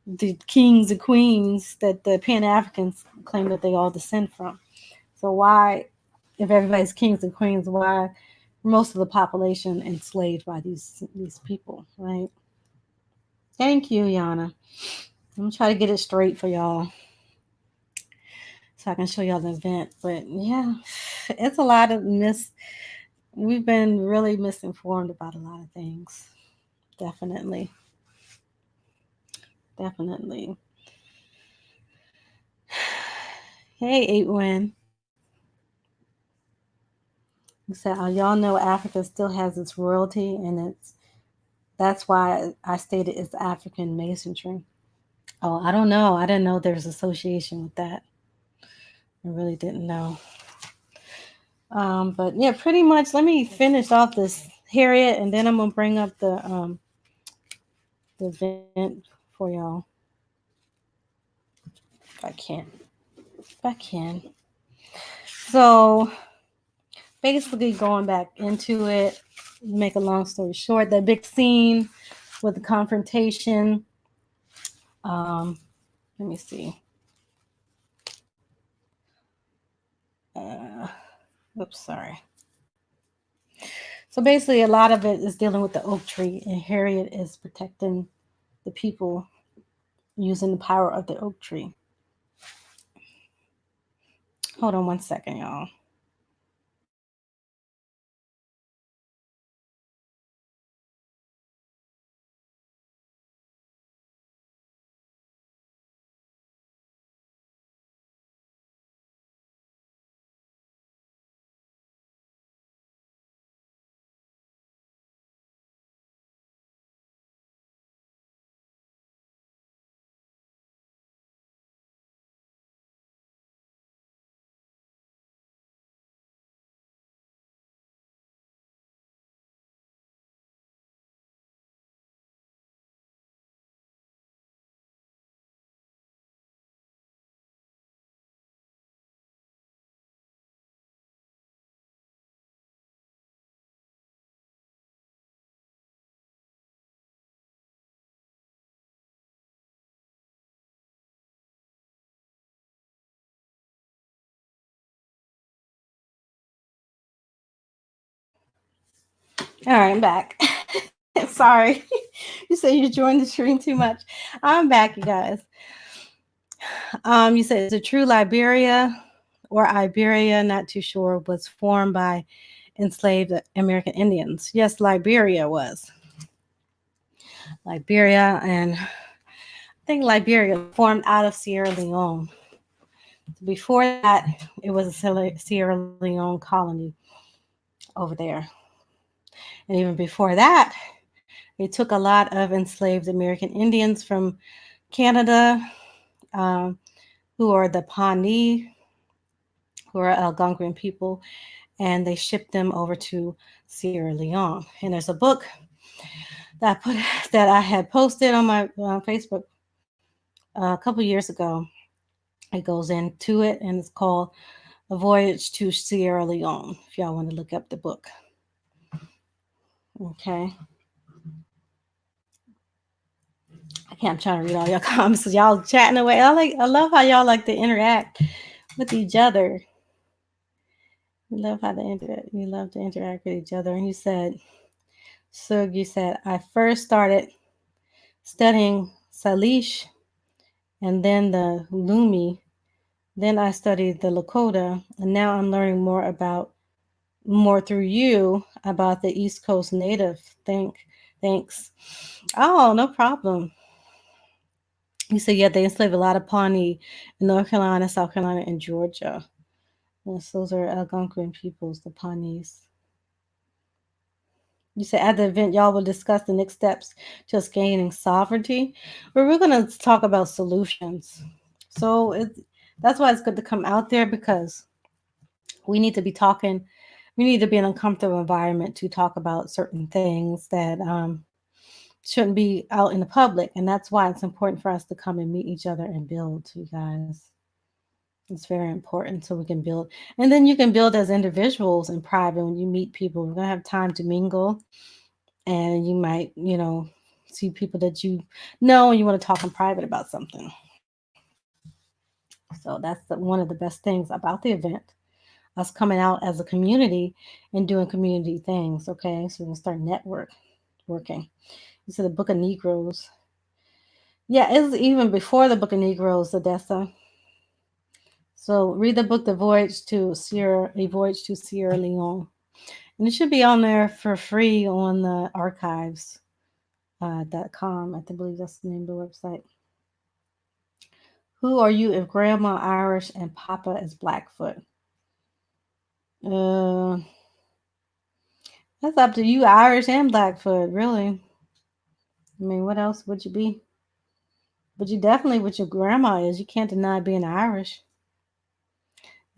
the kings and queens that the Pan Africans claim that they all descend from. So why, if everybody's kings and queens, why most of the population enslaved by these people, right? Thank you, Yana. I'm gonna try to get it straight for y'all so I can show y'all the event. But yeah, it's a lot of we've been really misinformed about a lot of things. Definitely. Definitely. Hey, 8 Win. You said, oh, y'all know Africa still has its royalty, and that's why I stated it's African masonry. Oh, I don't know. I didn't know there's association with that. I really didn't know. But yeah, pretty much. Let me finish off this Harriet, and then I'm gonna bring up the event for y'all. If I can, if I can. So basically, going back into it, make a long story short, that big scene with the confrontation. Um, Let me see. Uh, Oops, sorry. So basically, a lot of it is dealing with the oak tree, and Harriet is protecting the people using the power of the oak tree. Hold on 1 second, y'all. All right, I'm back. Sorry. You said you joined the stream too much. I'm back, you guys. You said, is it true Liberia or Iberia, not too sure, was formed by enslaved American Indians? Yes, Liberia was. Liberia, and I think Liberia formed out of Sierra Leone. Before that, it was a Sierra Leone colony over there. And even before that, they took a lot of enslaved American Indians from Canada, um, who are the Pawnee, who are Algonquian people, and they shipped them over to Sierra Leone. And there's a book that I put that I had posted on my Facebook a couple years ago. It goes into it, and it's called A Voyage to Sierra Leone. If y'all want to look up the book, okay. I can't. I'm trying to read all your comments. Y'all chatting away. I love how y'all like to interact with each other. We love how we love to interact with each other. And you said, so you said, I first started studying Salish and then the Lumi. Then I studied the Lakota, and now I'm learning more through you about the East Coast Native. Thanks. Oh, no problem. You said, yeah, they enslaved a lot of Pawnee in North Carolina, South Carolina, and Georgia. Yes, those are Algonquin peoples, the Pawnees. You said at the event, y'all will discuss the next steps to us gaining sovereignty. But we're going to talk about solutions. So that's why it's good to come out there because we need to be talking. We need to be in an uncomfortable environment to talk about certain things that shouldn't be out in the public. And that's why it's important for us to come and meet each other and build, you guys. It's very important so we can build. And then you can build as individuals in private when you meet people. We're going to have time to mingle and you might, see people that you know and you want to talk in private about something. So that's one of the best things about the event. Us coming out as a community and doing community things. Okay, so we can start working. You said the Book of Negroes. Yeah, it was even before the Book of Negroes, Odessa. So read the book, A Voyage to Sierra Leone, and it should be on there for free on the archives. .com. I believe that's the name of the website. Who are you if Grandma Irish and Papa is Blackfoot? Uh, that's up to you, Irish and Blackfoot, really. I mean, what else would you be? But you definitely what your grandma is. You can't deny being Irish.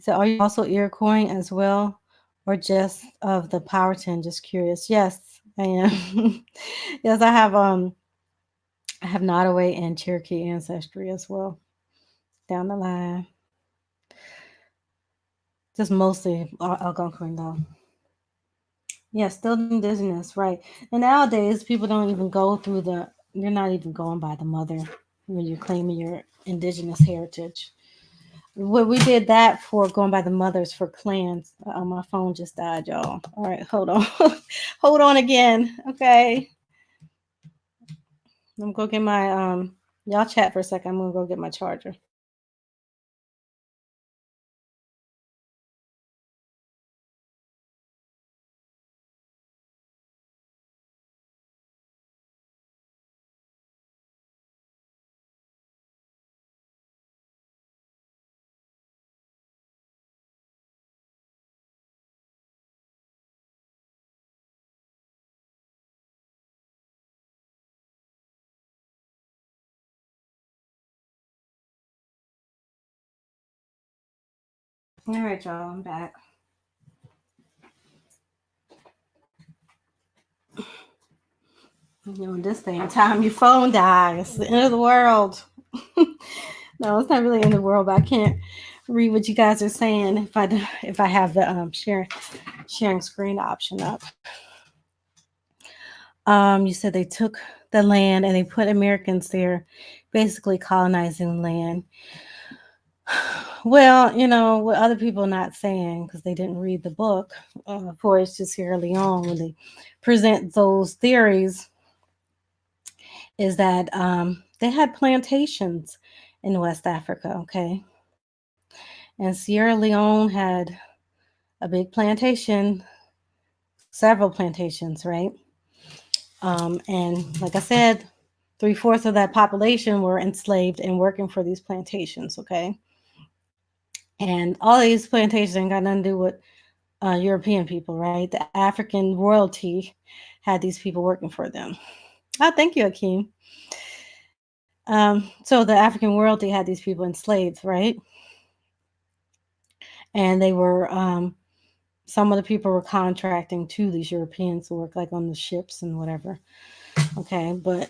So, are you also Iroquois as well, or just of the Powhatan? Just curious. Yes, I am. Yes, I have Nottoway and Cherokee ancestry as well. Down the line, just mostly Algonquin though. Yeah, still indigenous, right? And nowadays, people don't even go through the. You're not even going by the mother when you're claiming your indigenous heritage. We did that for going by the mothers for clans. My phone just died, y'all. All right, hold on, hold on again. Okay, I'm gonna go get my Y'all chat for a second. I'm gonna go get my charger. All right, y'all. I'm back. In this day and time, your phone dies. It's the end of the world. No, it's not really the end of the world, but I can't read what you guys are saying if I have the sharing screen option up. You said they took the land and they put Americans there, basically colonizing land. Well, what other people are not saying because they didn't read the book, Voyage to Sierra Leone, when they present those theories, is that they had plantations in West Africa, okay? And Sierra Leone had a big plantation, several plantations, right? And like I said, three-fourths of that population were enslaved and working for these plantations, okay? And all these plantations ain't got nothing to do with European people, right? The African royalty had these people working for them. Oh, thank you, Akeem. So the African royalty had these people enslaved, right? And they were some of the people were contracting to these Europeans to work like on the ships and whatever. Okay, but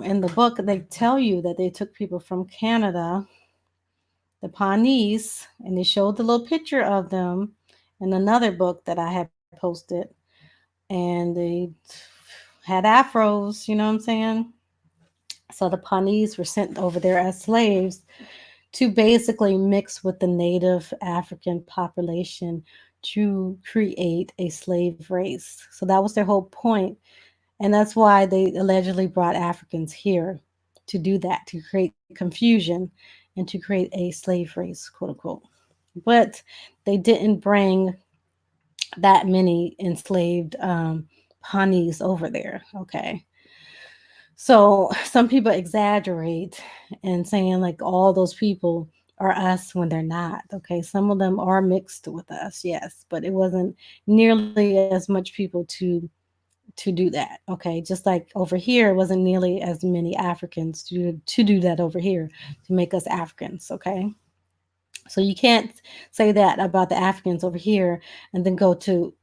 in the book they tell you that they took people from Canada, the Pawnees, and they showed the little picture of them in another book that I had posted, and they had afros. You know what I'm saying? So the Pawnees were sent over there as slaves to basically mix with the native African population to create a slave race. So that was their whole point. And that's why they allegedly brought Africans here to do that, to create confusion and to create a slave race, quote unquote. But they didn't bring that many enslaved Pawnees over there, okay? So some people exaggerate and saying like all those people are us when they're not. Okay, some of them are mixed with us, yes, but it wasn't nearly as much people to to do that. Okay, just like over here, it wasn't nearly as many Africans to do that over here to make us Africans. Okay, so you can't say that about the Africans over here and then go to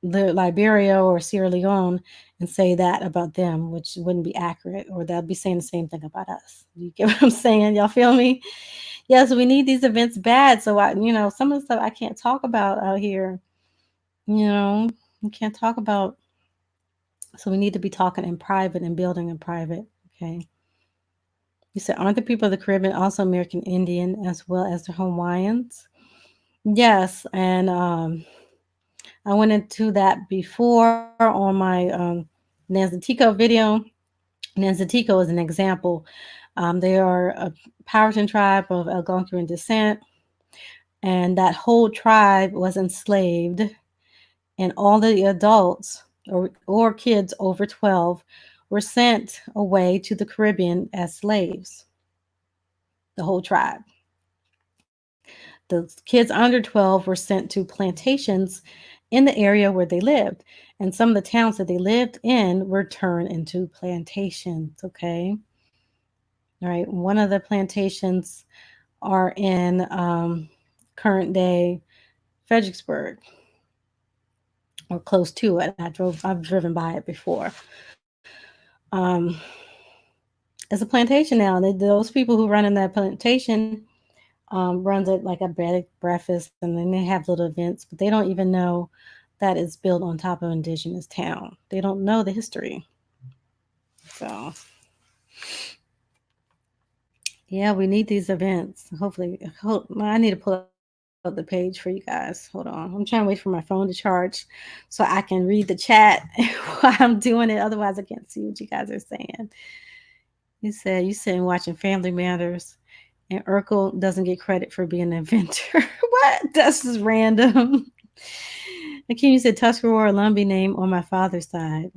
Liberia or Sierra Leone and say that about them, which wouldn't be accurate, or they'll be saying the same thing about us. You get what I'm saying? Y'all feel me? Yeah, so we need these events bad. So some of the stuff I can't talk about out here. You know, you can't talk about. So we need to be talking in private and building in private. Okay. You said, aren't the people of the Caribbean also American Indian as well as the Hawaiians? Yes, and I went into that before on my Nanzatico video. Nanzatico is an example. They are a Powhatan tribe of Algonquian descent, and that whole tribe was enslaved, and all the adults or kids over 12 were sent away to the Caribbean as slaves. The whole tribe. The kids under 12 were sent to plantations in the area where they lived. And some of the towns that they lived in were turned into plantations. Okay. All right. One of the plantations are in current day Fredericksburg or close to it. I've driven by it before. Um, it's a plantation now. Those people who run in that plantation runs it like a bed breakfast, and then they have little events, but they don't even know that it's built on top of indigenous town. They don't know the history. So yeah, we need these events. Hopefully, I need to pull up the page for you guys. Hold on, I'm trying to wait for my phone to charge so I can read the chat while I'm doing it. Otherwise, I can't see what you guys are saying. You said watching Family Matters, and Urkel doesn't get credit for being an inventor. What? That's just random. Akeem, you said Tuscarora Lumbee name on my father's side.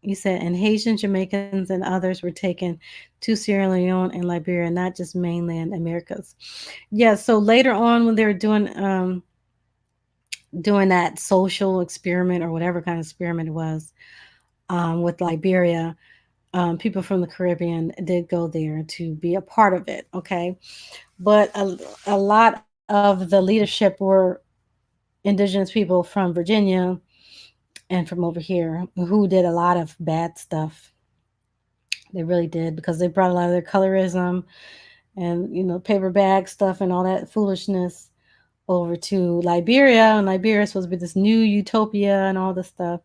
You said, and Haitian, Jamaicans, and others were taken to Sierra Leone and Liberia, not just mainland Americas. Yeah, so later on when they were doing that social experiment or whatever kind of experiment it was with Liberia, people from the Caribbean did go there to be a part of it. Okay, but a lot of the leadership were indigenous people from Virginia and from over here who did a lot of bad stuff. They really did because they brought a lot of their colorism and paper bag stuff and all that foolishness over to Liberia, and Liberia is supposed to be this new utopia and all this stuff.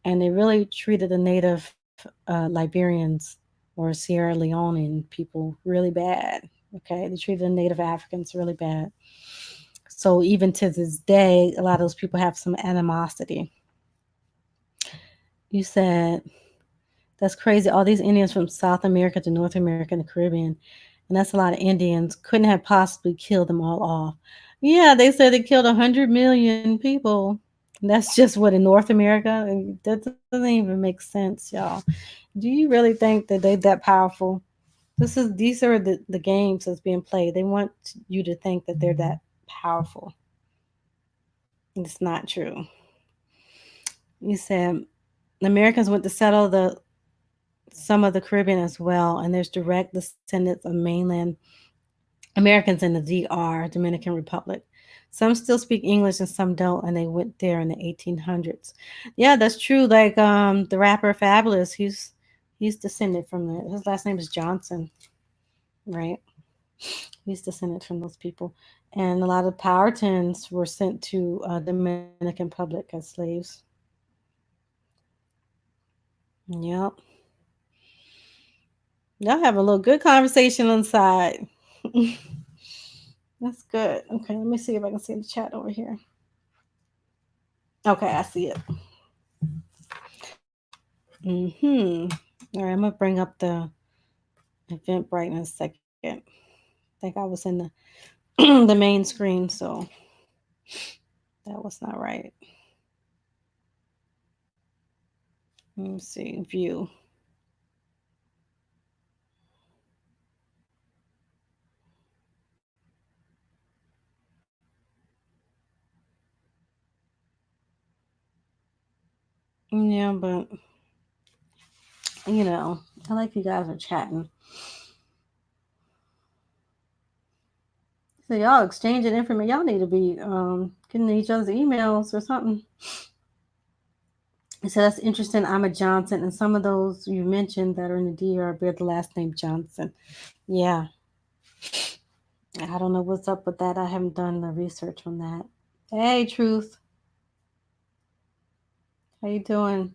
And they really treated the native Liberians or Sierra Leonean people really bad. Okay, they treated the native Africans really bad. So even to this day, a lot of those people have some animosity. You said that's crazy. All these Indians from South America to North America and the Caribbean, and that's a lot of Indians, couldn't have possibly killed them all off. Yeah, they said they killed 100 million people. That's just what in North America. And that doesn't even make sense, y'all. Do you really think that they're that powerful? These are the games that's being played. They want you to think that they're that powerful. It's not true. You said Americans went to settle the some of the Caribbean as well, and there's direct descendants of mainland Americans in the DR, Dominican Republic. Some still speak English and some don't, and they went there in the 1800s. Yeah, that's true. Like the rapper Fabulous, he's descended from the. His last name is Johnson, right? He's descended from those people, and a lot of Powhatans were sent to Dominican Republic as slaves. Yep, y'all have a little good conversation on the side. That's good. Okay, let me see if I can see the chat over here. Okay, I see it. Mm-hmm. All right, I'm gonna bring up the Eventbrite in a second. I think I was in the the main screen, so that was not right. Let me see. View. Yeah, but you know, I like you guys are chatting. So y'all exchanging information. Y'all need to be getting each other's emails or something. So that's interesting. I'm a Johnson, and some of those you mentioned that are in the DR bear the last name Johnson. Yeah, I don't know what's up with that. I haven't done the research on that. Hey, Truth, how you doing?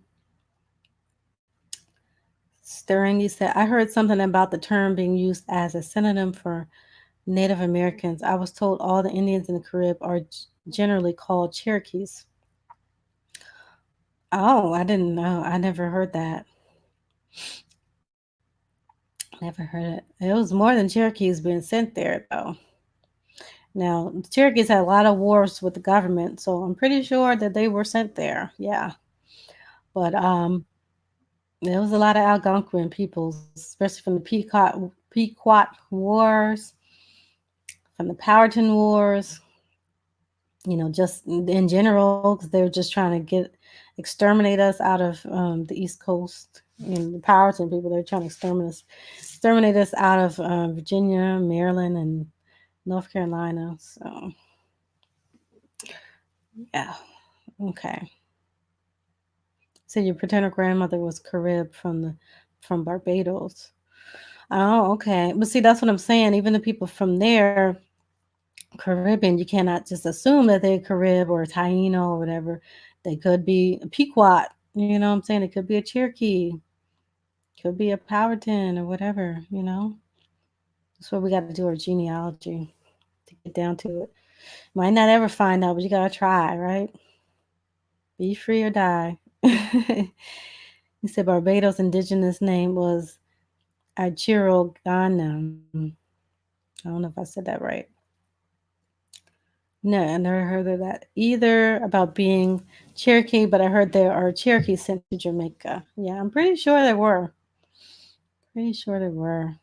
Stirring, you said I heard something about the term being used as a synonym for Native Americans. I was told all the Indians in the Carib are generally called Cherokees. Oh, I didn't know. I never heard that. Never heard it. It was more than Cherokees being sent there, though. Now, the Cherokees had a lot of wars with the government, so I'm pretty sure that they were sent there. Yeah, but there was a lot of Algonquin peoples, especially from the Pequot Wars, from the Powhatan Wars. Just in general, because they were just trying to exterminate us out of the East Coast. The Powhatan people, they're trying to exterminate us out of Virginia, Maryland, and North Carolina. So, yeah, okay. So your paternal grandmother was Carib from Barbados. Oh, okay. But see, that's what I'm saying. Even the people from there, Caribbean, you cannot just assume that they're Carib or Taino or whatever. They could be a Pequot. You know what I'm saying? It could be a Cherokee, could be a Powhatan or whatever. That's what we got to do our genealogy to get down to it. Might not ever find out, but you got to try, right? Be free or die. He said Barbados' indigenous name was Achiroganum. I don't know if I said that right. No, I never heard of that either about being Cherokee, but I heard there are Cherokees sent to Jamaica. Yeah, I'm pretty sure there were. Pretty sure there were.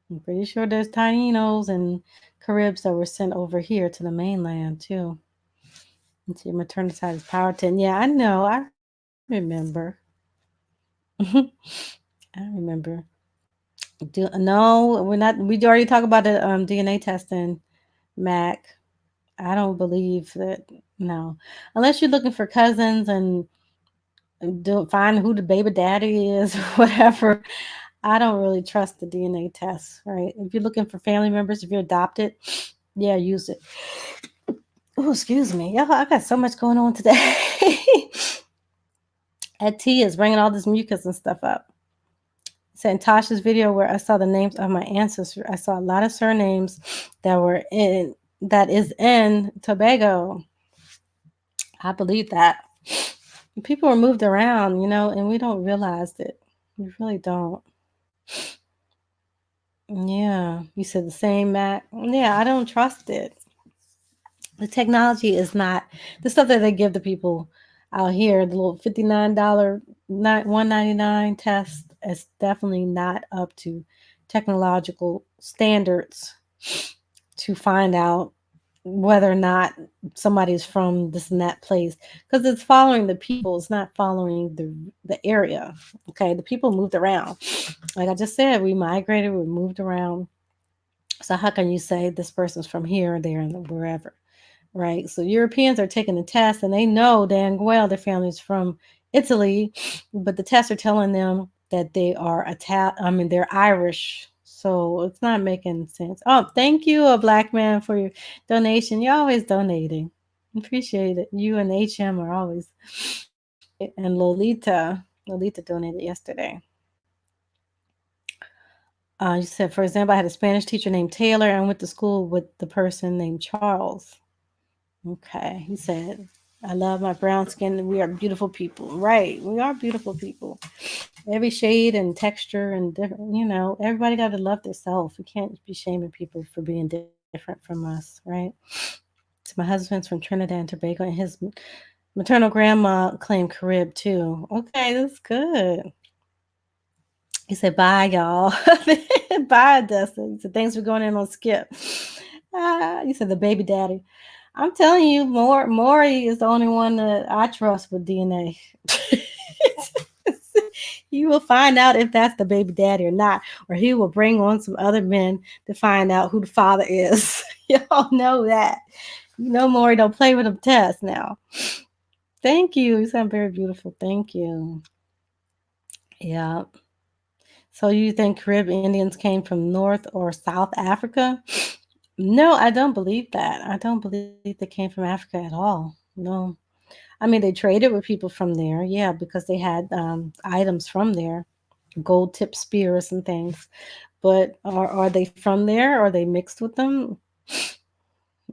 I'm pretty sure there's Tainos and Caribs that were sent over here to the mainland too. And your maternal side is Powhatan. Yeah, I know. I remember. I remember. No, we're not. We already talked about the DNA testing, Mac. I don't believe that. No, unless you're looking for cousins and find who the baby daddy is or whatever. I don't really trust the DNA test, right? If you're looking for family members, if you're adopted, yeah, use it. Oh, excuse me. Y'all, I got so much going on today. That tea is bringing all this mucus and stuff up. Said Tasha's video where I saw the names of my ancestors, I saw a lot of surnames that is in Tobago. I believe that. People were moved around, and we don't realize it. We really don't. Yeah, you said the same, Mac. Yeah, I don't trust it. The technology is not the stuff that they give the people out here. The little $59 $199 test is definitely not up to technological standards to find out whether or not somebody's from this and that place, because it's following the people, it's not following the area. Okay, the people moved around. Like I just said, we migrated, we moved around. So how can you say this person's from here or there and wherever? Right? So Europeans are taking the test and they know dang well their family's from Italy, but the tests are telling them that they are they're Irish. So it's not making sense. Oh, thank you, a black man, for your donation. You're always donating. Appreciate it. You and HM are always and Lolita donated yesterday. You said, for example, I had a Spanish teacher named Taylor and went to school with the person named Charles. Okay. He said, I love my brown skin. We are beautiful people. Right. We are beautiful people. Every shade and texture and different, everybody got to love themselves. We can't be shaming people for being different from us. Right. So my husband's from Trinidad and Tobago, and his maternal grandma claimed Carib too. Okay. That's good. He said, bye, y'all. Bye, Dustin. He said, thanks for going in on Skip. You said the baby daddy. I'm telling you, Maury is the only one that I trust with DNA. You will find out if that's the baby daddy or not, or he will bring on some other men to find out who the father is. Y'all know that. You know, Maury don't play with them tests now. Thank you. You sound very beautiful. Thank you. Yeah. So you think Caribbean Indians came from North or South Africa? No, I don't believe that. I don't believe they came from Africa at all. No. I mean, they traded with people from there, yeah, because they had items from there, gold tip spears and things. But are they from there? Are they mixed with them?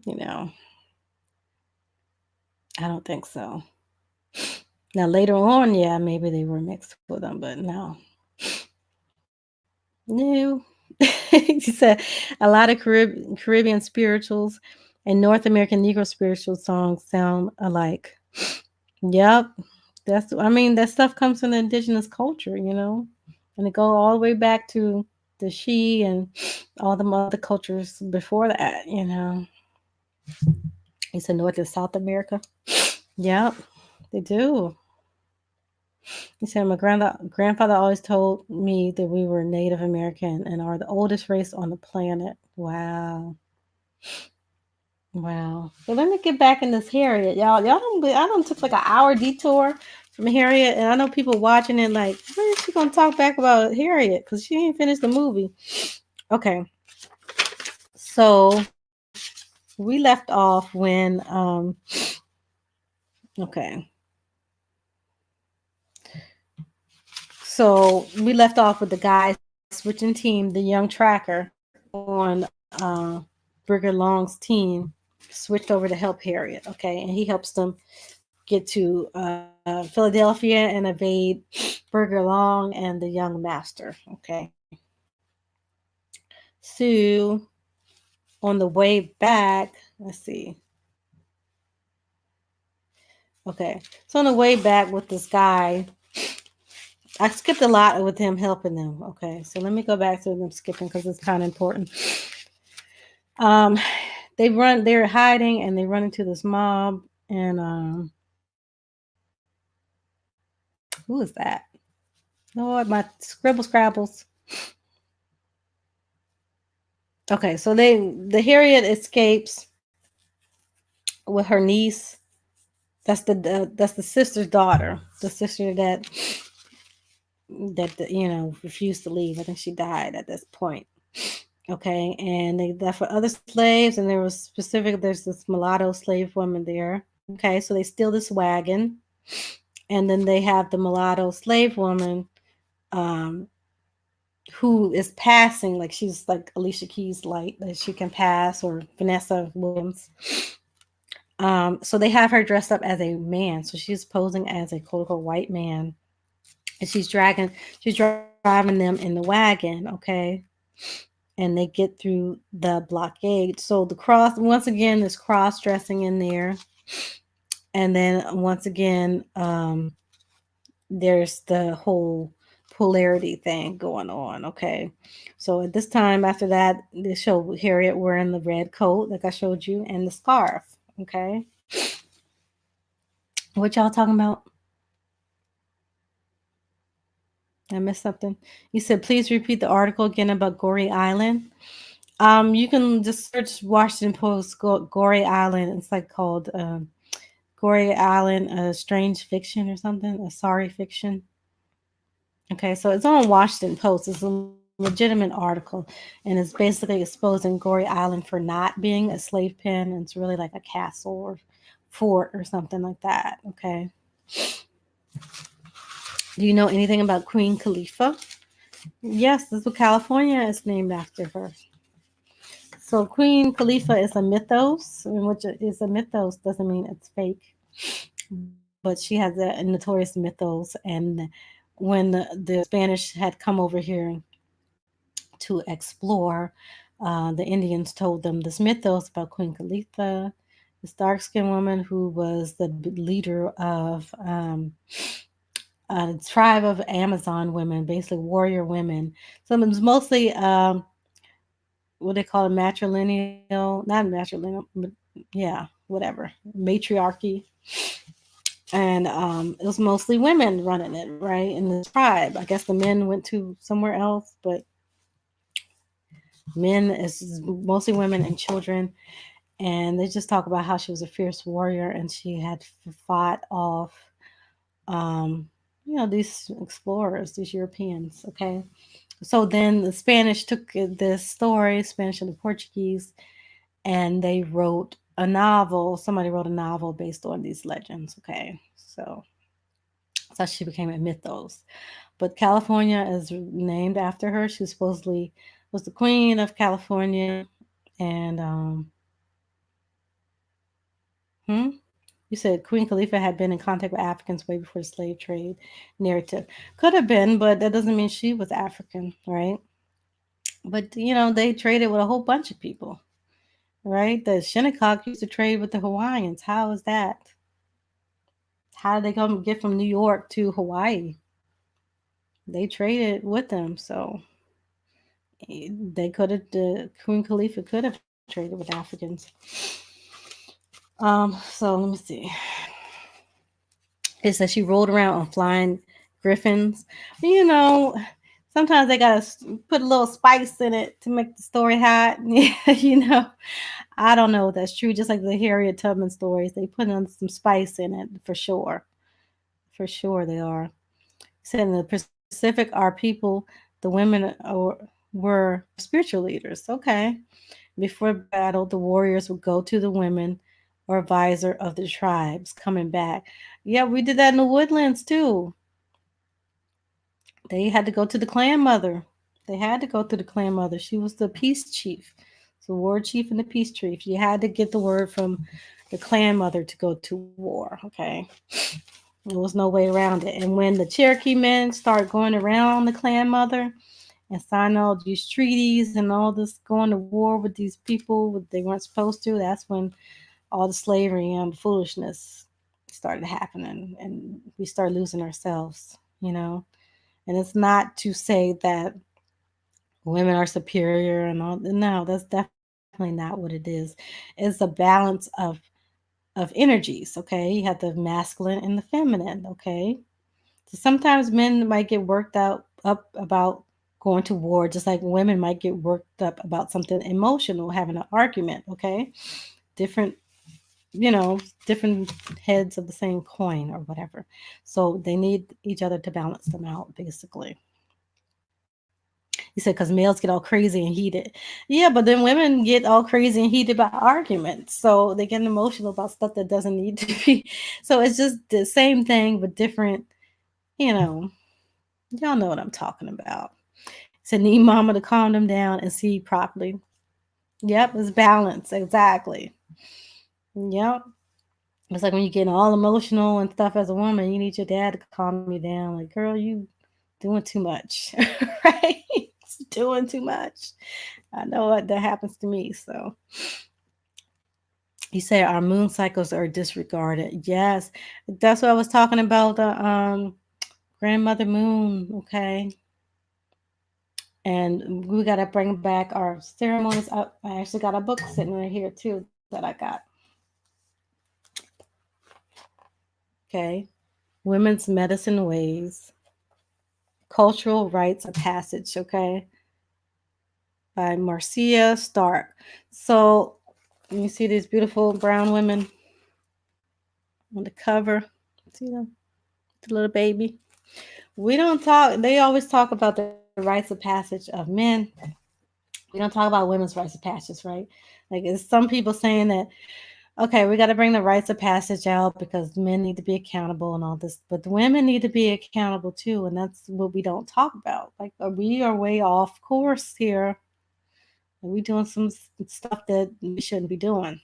You know, I don't think so. Now later on, yeah, maybe they were mixed with them, but no, no. He said a lot of Caribbean spirituals and North American Negro spiritual songs sound alike. Yep, that's. I mean, that stuff comes from the indigenous culture, you know, and it go all the way back to the She and all the other cultures before that. You know, he said North and South America. Yep, they do. He said my grandfather always told me that we were Native American and are the oldest race on the planet. Wow. Wow. So let me get back in this Harriet, y'all. I don't took like an hour detour from Harriet, and I know people watching it like, when is she gonna talk back about Harriet? Because she ain't finished the movie. Okay. So we left off when okay. So we left off with the guy switching team, the young tracker on Burger Long's team switched over to help Harriet. Okay, and he helps them get to Philadelphia and evade Burger Long and the young master. Okay. So on the way back, let's see. Okay. So on the way back with this guy, I skipped a lot with him helping them. Okay. So let me go back to them skipping because it's kind of important. Um, they're hiding and they run into this mob and who is that? Lord, my scribble scrabbles. Okay, so the Harriet escapes with her niece. That's the sister's daughter, the sister that you know refused to leave. I think she died at this point. Okay, and they left for other slaves, and there was specific. There's this mulatto slave woman there. Okay, so they steal this wagon, and then they have the mulatto slave woman, um, who is passing, like she's like Alicia Keys light that she can pass, or Vanessa Williams. So they have her dressed up as a man. So she's posing as a quote unquote white man, and she's driving them in the wagon. Okay, and they get through the blockade. So the cross once again, there's cross dressing in there, and then once again, there's the whole polarity thing going on. Okay, so at this time after that, they show Harriet wearing the red coat, like I showed you, and the scarf. Okay, what y'all talking about? I missed something. You said please repeat the article again about Goree Island. You can just search Washington Post Goree Island. It's like called Goree Island, a strange fiction or something, a sorry fiction. Okay, so it's on Washington Post. It's a legitimate article, and it's basically exposing Goree Island for not being a slave pen. And it's really like a castle or fort or something like that. Okay. Do you know anything about Queen Khalifa? Yes, this is what California is named after her. So Queen Khalifa is a mythos, and which is a mythos doesn't mean it's fake, but she has a notorious mythos. And when the Spanish had come over here to explore, the Indians told them this mythos about Queen Khalifa, this dark skinned woman who was the leader of a tribe of Amazon women, basically warrior women. So it was mostly what they call it matrilineal, not matrilineal, but yeah. whatever, matriarchy. And it was mostly women running it, right, in this tribe. I guess the men went to somewhere else, but men is mostly women and children. And they just talk about how she was a fierce warrior and she had fought off, um, these explorers, these Europeans. Okay, so then the Spanish took this story, Spanish and the Portuguese, and they wrote a novel. Somebody wrote a novel based on these legends. Okay, so that's how she became a mythos. But California is named after her. She supposedly was the queen of California, and hmm? You said Queen Khalifa had been in contact with Africans way before the slave trade narrative. Could have been, but that doesn't mean she was African, right? But they traded with a whole bunch of people, right? The Shinnecock used to trade with the Hawaiians. How is that? How did they come get from New York to Hawaii? They traded with them, so they could have. The Queen Khalifa could have traded with Africans. So let me see. It says she rolled around on flying griffins. Sometimes they gotta put a little spice in it to make the story hot. I don't know if that's true. Just like the Harriet Tubman stories, they put on some spice in it for sure. For sure, they are. Said in the Pacific, our people, the women were spiritual leaders. Okay. Before battle, the warriors would go to the women or advisor of the tribes coming back. Yeah, we did that in the woodlands too. They had to go to the clan mother. They had to go to the clan mother. She was the peace chief. So war chief and the peace chief. You had to get the word from the clan mother to go to war. Okay. There was no way around it. And when the Cherokee men started going around the clan mother and signing all these treaties and all this going to war with these people they weren't supposed to, that's when all the slavery and foolishness started happening and we started losing ourselves. And it's not to say that women are superior and all. No, that's definitely not what it is. It's a balance of energies. Okay, you have the masculine and the feminine. Okay, so sometimes men might get worked out up about going to war, just like women might get worked up about something emotional, having an argument. Okay, different you know, different heads of the same coin or whatever. So they need each other to balance them out, basically. He said, because males get all crazy and heated. Yeah, but then women get all crazy and heated by arguments. So they get emotional about stuff that doesn't need to be. So it's just the same thing, but different, you know, y'all know what I'm talking about. He said, need mama to calm them down and see properly. Yep, it's balance. Exactly. Yep. It's like when you get all emotional and stuff as a woman, you need your dad to calm you down. Like, girl, you doing too much, right? It's doing too much. I know what that happens to me. So you say our moon cycles are disregarded. Yes, that's what I was talking about. The grandmother moon. Okay, and we got to bring back our ceremonies. I actually got a book sitting right here too that I got. Okay, women's medicine ways, cultural rites of passage. Okay, by Marcia Stark. So you see these beautiful brown women on the cover. See them? The little baby. We don't talk, they always talk about the rites of passage of men. We don't talk about women's rites of passage, right? Like, it's some people saying that, okay, we got to bring the rites of passage out because men need to be accountable and all this, but the women need to be accountable too. And that's what we don't talk about. Like, we are way off course here. We doing some stuff that we shouldn't be doing.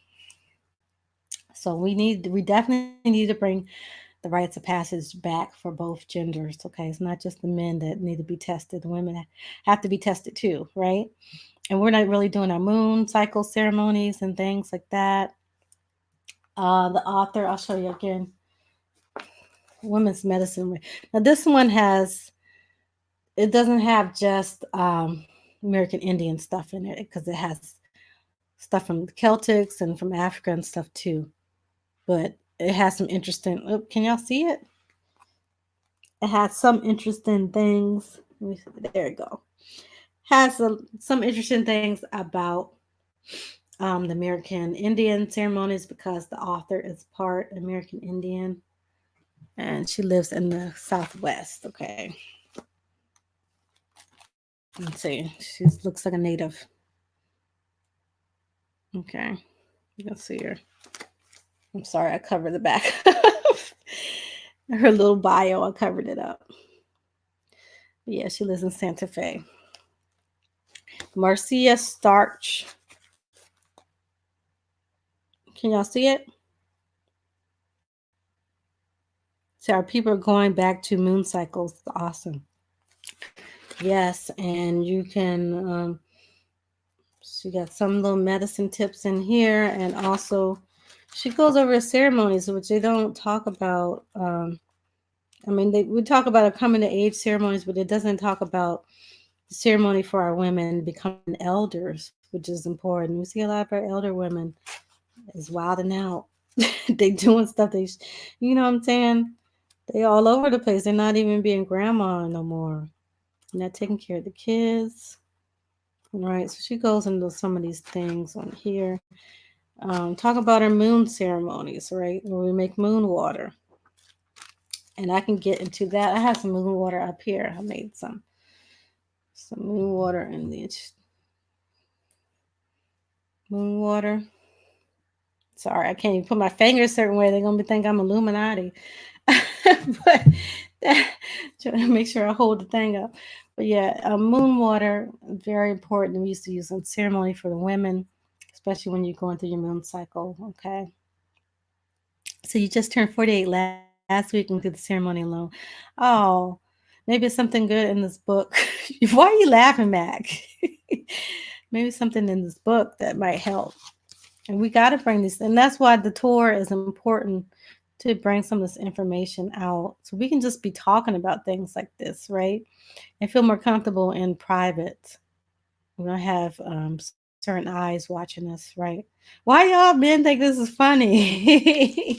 So we definitely need to bring the rites of passage back for both genders. Okay, it's not just the men that need to be tested; the women have to be tested too, right? And we're not really doing our moon cycle ceremonies and things like that. The author, I'll show you again, Women's Medicine. Now this one it doesn't have just American Indian stuff in it because it has stuff from the Celtics and from Africa and stuff too. But it has some interesting. Oh, can y'all see it? It has some interesting things. There you go. Has some interesting things about the American Indian ceremonies because the author is part American Indian and she lives in the Southwest. Okay. Let's see. She looks like a native. Okay. You can see her. I'm sorry, I covered the back. Her little bio, I covered it up. But yeah, she lives in Santa Fe. Marcia Starch. Can y'all see it? So our people are going back to moon cycles. Awesome. Yes, and you can. She got some little medicine tips in here, and also she goes over ceremonies, which they don't talk about. I mean, we talk about our coming to age ceremonies, but it doesn't talk about the ceremony for our women becoming elders, which is important. We see a lot of our elder women is wilding out. They doing stuff you know what I'm saying? They all over the place. They're not even being grandma no more. They're not taking care of the kids. Right. So she goes into some of these things on here. Talk about our moon ceremonies, right? Where we make moon water. And I can get into that. I have some moon water up here. I made some moon water in the moon water. Sorry, I can't even put my finger a certain way. They're gonna be think I'm Illuminati. But that, trying to make sure I hold the thing up. But yeah, moon water very important. We used to use in ceremony for the women, especially when you're going through your moon cycle. Okay, so you just turned 48 last week and did the ceremony alone. Oh, maybe it's something good in this book. Why are you laughing, Mac? Maybe something in this book that might help. And we got to bring this, and that's why the tour is important to bring some of this information out. So we can just be talking about things like this, right? And feel more comfortable in private. We don't have certain eyes watching us, right? Why y'all men think this is funny?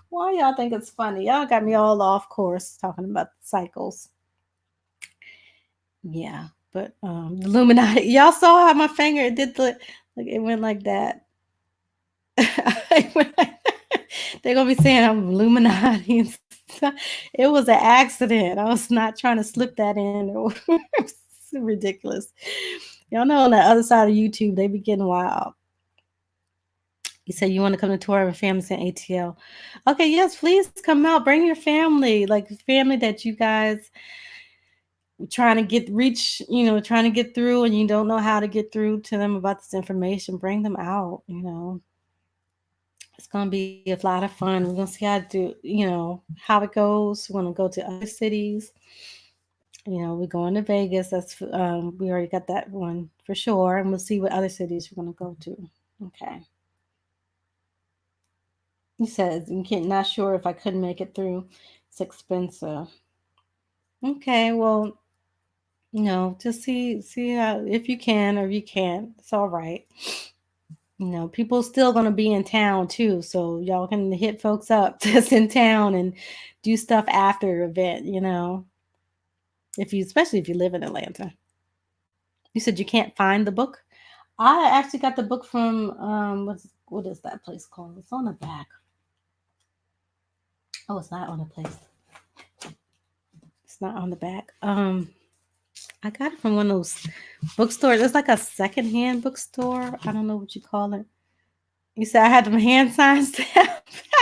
Why y'all think it's funny? Y'all got me all off course talking about cycles. Yeah, but the Illuminati. Y'all saw how my finger it did like it went like that. They're gonna be saying I'm Illuminati and stuff. It was an accident. I was not trying to slip that in. It's ridiculous. Y'all know on the other side of YouTube, they be getting wild. You said you want to come to tour of families in ATL. Okay, yes, please come out. Bring your family, like family that you guys trying to trying to get through, and you don't know how to get through to them about this information. Bring them out. It's gonna be a lot of fun. We're gonna see how to do, how it goes. We're gonna go to other cities. We're going to Vegas. We already got that one for sure, and we'll see what other cities we're gonna go to. Okay. He says you can't. Not sure if I couldn't make it through. It's expensive. Okay. Well, just see how if you can or if you can't. It's all right. People still gonna be in town too, so y'all can hit folks up that's in town and do stuff after your event. Especially if you live in Atlanta. You said you can't find the book. I actually got the book from what is that place called? It's on the back. Oh, it's not on the place. It's not on the back. I got it from one of those bookstores. It's like a secondhand bookstore. I don't know what you call it. You said I had them hand signs.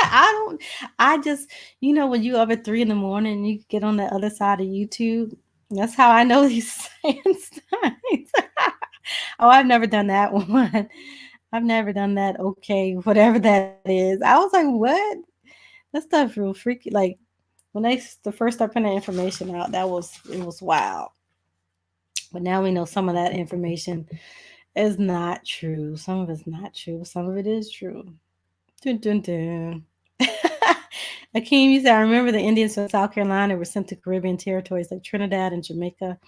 I don't. I just, when you up at 3 in the morning, you get on the other side of YouTube. That's how I know these hand signs. Oh, I've never done that one. I've never done that. Okay, whatever that is. I was like, what? That stuff real freaky. Like when the first start putting that information out, it was wild. But now we know some of that information is not true. Some of it's not true. Some of it is true. Dun, dun, dun. Akeem, you said, I remember the Indians from South Carolina were sent to Caribbean territories like Trinidad and Jamaica.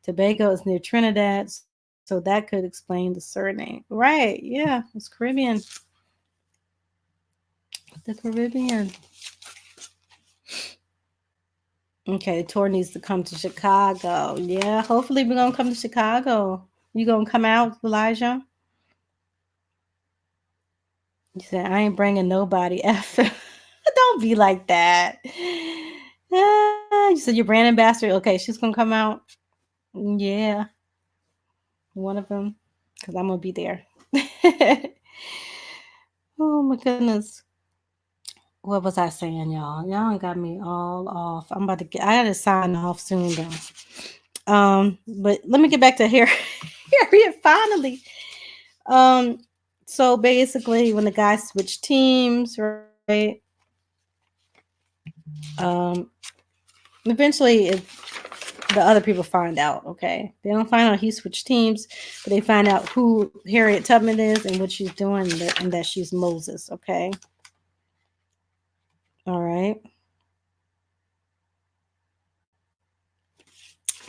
Tobago is near Trinidad, so So that could explain the surname. Right. Yeah. It's Caribbean. The Caribbean. Okay. Tour needs to come to Chicago. Yeah. Hopefully we're going to come to Chicago. You going to come out, Elijah? You said, I ain't bringing nobody after. Don't be like that. You said your brand ambassador. Okay. She's going to come out. Yeah. One of them. Because I'm going to be there. Oh my goodness. What was I saying, y'all? Y'all got me all off. I gotta sign off soon though. But let me get back to Harriet finally. Um, so basically when the guys switch teams, right? Um eventually the other people find out, okay? They don't find out he switched teams, but they find out who Harriet Tubman is and what she's doing and that she's Moses, okay? All right.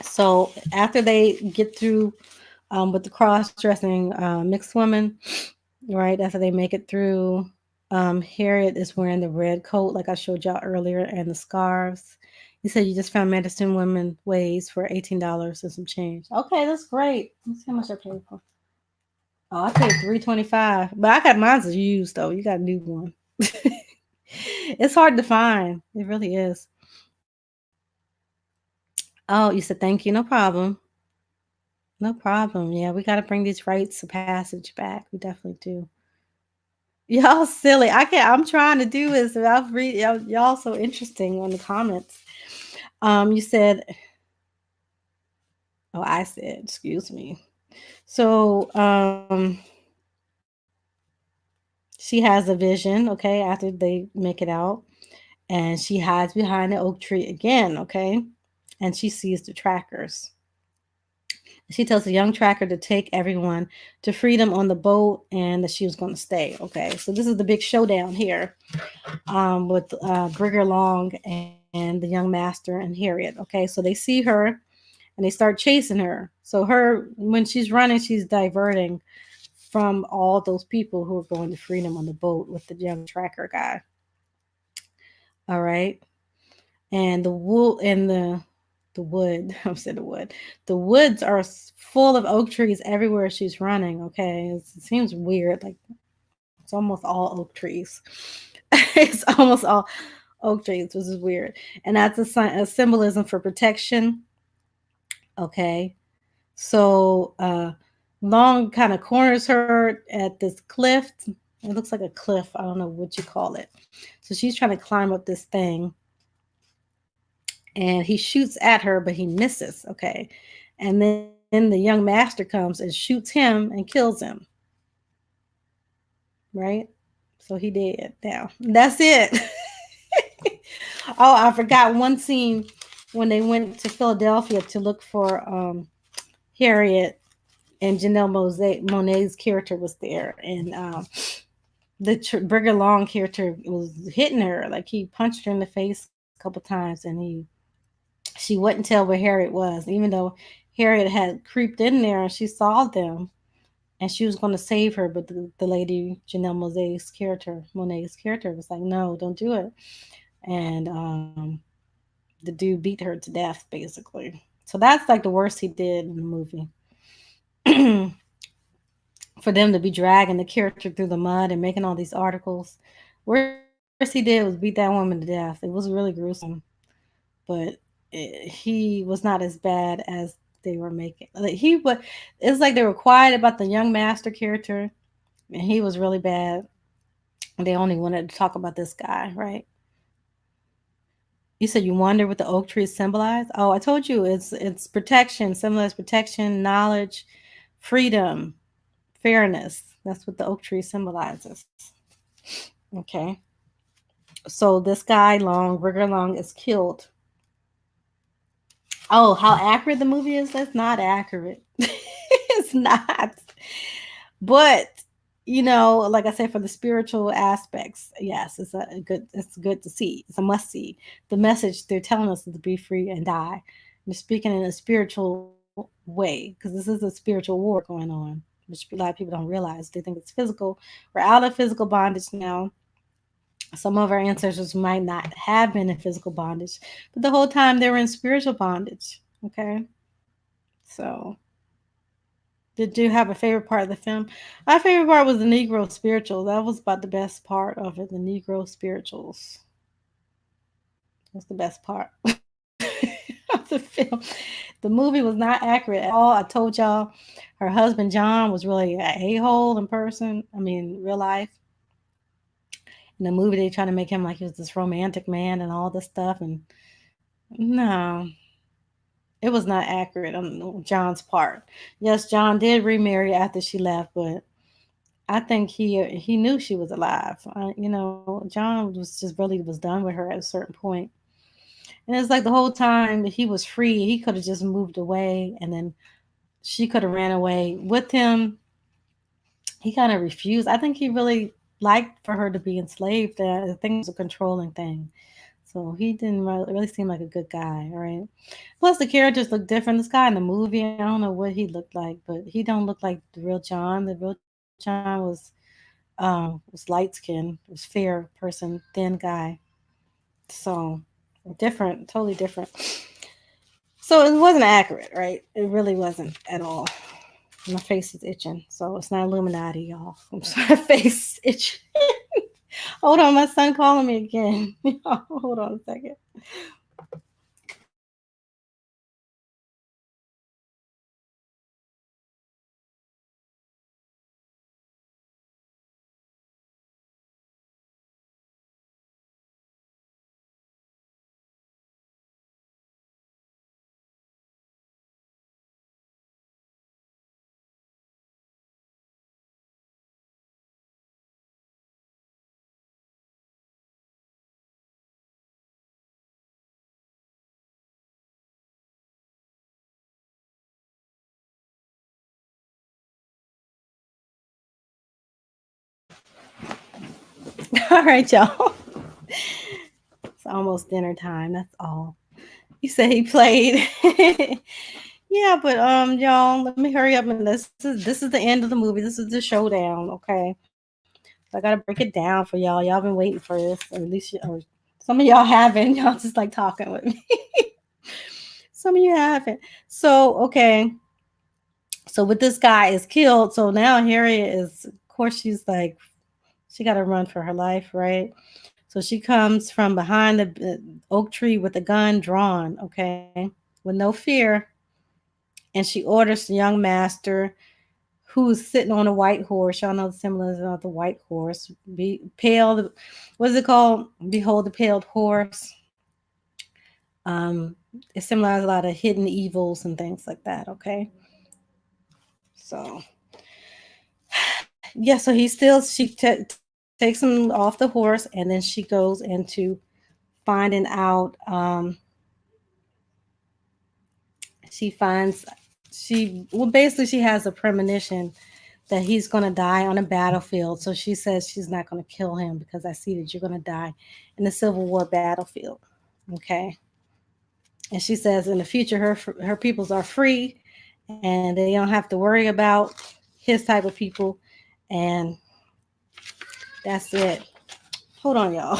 So after they get through with the cross-dressing mixed woman, right? After they make it through, Harriet is wearing the red coat, like I showed y'all earlier, and the scarves. You said you just found medicine women ways for $18 and some change. Okay, that's great. Let's see how much I paid for. Oh, I paid $3.25, but I got mine's used though. You got a new one. It's hard to find. It really is. Oh, you said thank you. No problem. No problem. Yeah, we got to bring these rites of passage back. We definitely do. Y'all silly. I can't. I'm trying to do this. I've read y'all so interesting on the comments. You said. Oh, I said. Excuse me. So, she has a vision. Okay, after they make it out, and she hides behind the oak tree again. Okay, and she sees the trackers. She tells the young tracker to take everyone to freedom on the boat and that she was going to stay. Okay, so this is the big showdown here with Brigger Long and the young master and Harriet. Okay, so they see her and they start chasing her. So when she's running, she's diverting from all those people who are going to freedom on the boat with the young tracker guy. All right, and the wool and the wood. I'm saying the wood. The woods are full of oak trees everywhere she's running. Okay, it seems weird. Like it's almost all oak trees. It's almost all oak trees, which is weird, and that's a symbolism for protection. Okay, so Long kind of corners her at this cliff. It looks like a cliff. I don't know what you call it. So she's trying to climb up this thing, and he shoots at her, but he misses. Okay, and then the young master comes and shoots him and kills him. Right? So he did. Now that's it. Oh, I forgot one scene when they went to Philadelphia to look for Harriet and Monet's character was there, and the Brigger Long character was hitting her, like he punched her in the face a couple times, and she wouldn't tell where Harriet was, even though Harriet had creeped in there and she saw them, and she was going to save her, but the lady Janelle Monet's character was like, no, don't do it, and the dude beat her to death basically. So that's like the worst he did in the movie. For them to be dragging the character through the mud and making all these articles. Worst he did was beat that woman to death. It was really gruesome, but he was not as bad as they were making. Like he was, it's like they were quiet about the young master character, and he was really bad. They only wanted to talk about this guy, right? You said you wonder what the oak trees symbolize. Oh, I told you it's protection, symbolizes protection, knowledge, freedom, fairness. That's what the oak tree symbolizes. Okay. So this guy Rigger Long is killed. Oh, how accurate the movie is? That's not accurate. It's not. But like I said, for the spiritual aspects, yes, it's good to see. It's a must see. The message they're telling us is to be free and die. They're speaking in a spiritual way, because this is a spiritual war going on, which a lot of people don't realize. They think it's physical. We're out of physical bondage now. Some of our ancestors might not have been in physical bondage, but the whole time they were in spiritual bondage. Okay, so did you have a favorite part of the film? My favorite part was the Negro spiritual. That was about the best part of it. The Negro spirituals. That's the best part of the film. The movie was not accurate at all. I told y'all her husband John was really a a-hole in person. I mean, real life. In the movie, they try to make him like he was this romantic man and all this stuff. And no, it was not accurate on John's part. Yes, John did remarry after she left, but I think he knew she was alive. John was just really was done with her at a certain point. And it's like the whole time he was free, he could have just moved away, and then she could have ran away with him. He kind of refused. I think he really liked for her to be enslaved. I think it was a controlling thing. So he didn't really seem like a good guy, right? Plus the characters look different. This guy in the movie, I don't know what he looked like, but he don't look like the real John. The real John was light skinned, was fair person, thin guy. So different, totally different. So it wasn't accurate, right? It really wasn't at all. My face is itching, so it's not Illuminati, y'all. I'm sorry, my face is itching. Hold on, my son calling me again. Hold on a second. All right, y'all. It's almost dinner time. That's all. You said he played. Yeah, but y'all, let me hurry up and this is the end of the movie. This is the showdown. Okay, so I gotta break it down for y'all. Y'all been waiting for this, or at least or some of y'all haven't. Y'all just like talking with me. Some of you haven't. So okay, so with this guy is killed. So now Harriet is, of course, she's like she got to run for her life, right? So she comes from behind the oak tree with a gun drawn, okay, with no fear, and she orders the young master who's sitting on a white horse. Y'all know the symbolism of the white horse. Be pale. What is it called? Behold the pale horse. Um, it symbolizes a lot of hidden evils and things like that. Okay, so yeah, so he still takes him off the horse, and then she goes into finding out. She finds basically she has a premonition that he's going to die on a battlefield. So she says she's not going to kill him because I see that you're going to die in the Civil War battlefield. Okay, and she says in the future her peoples are free, and they don't have to worry about his type of people, and that's it. Hold on, y'all.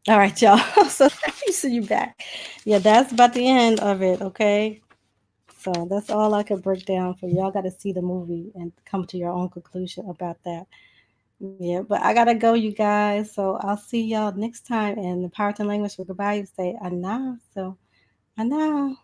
All right, y'all. So you see you back. Yeah, that's about the end of it. Okay. So that's all I could break down for y'all. Got to see the movie and come to your own conclusion about that. Yeah, but I gotta go, you guys. So I'll see y'all next time. In the Powhatan language for goodbye, you say "ana." So "ana."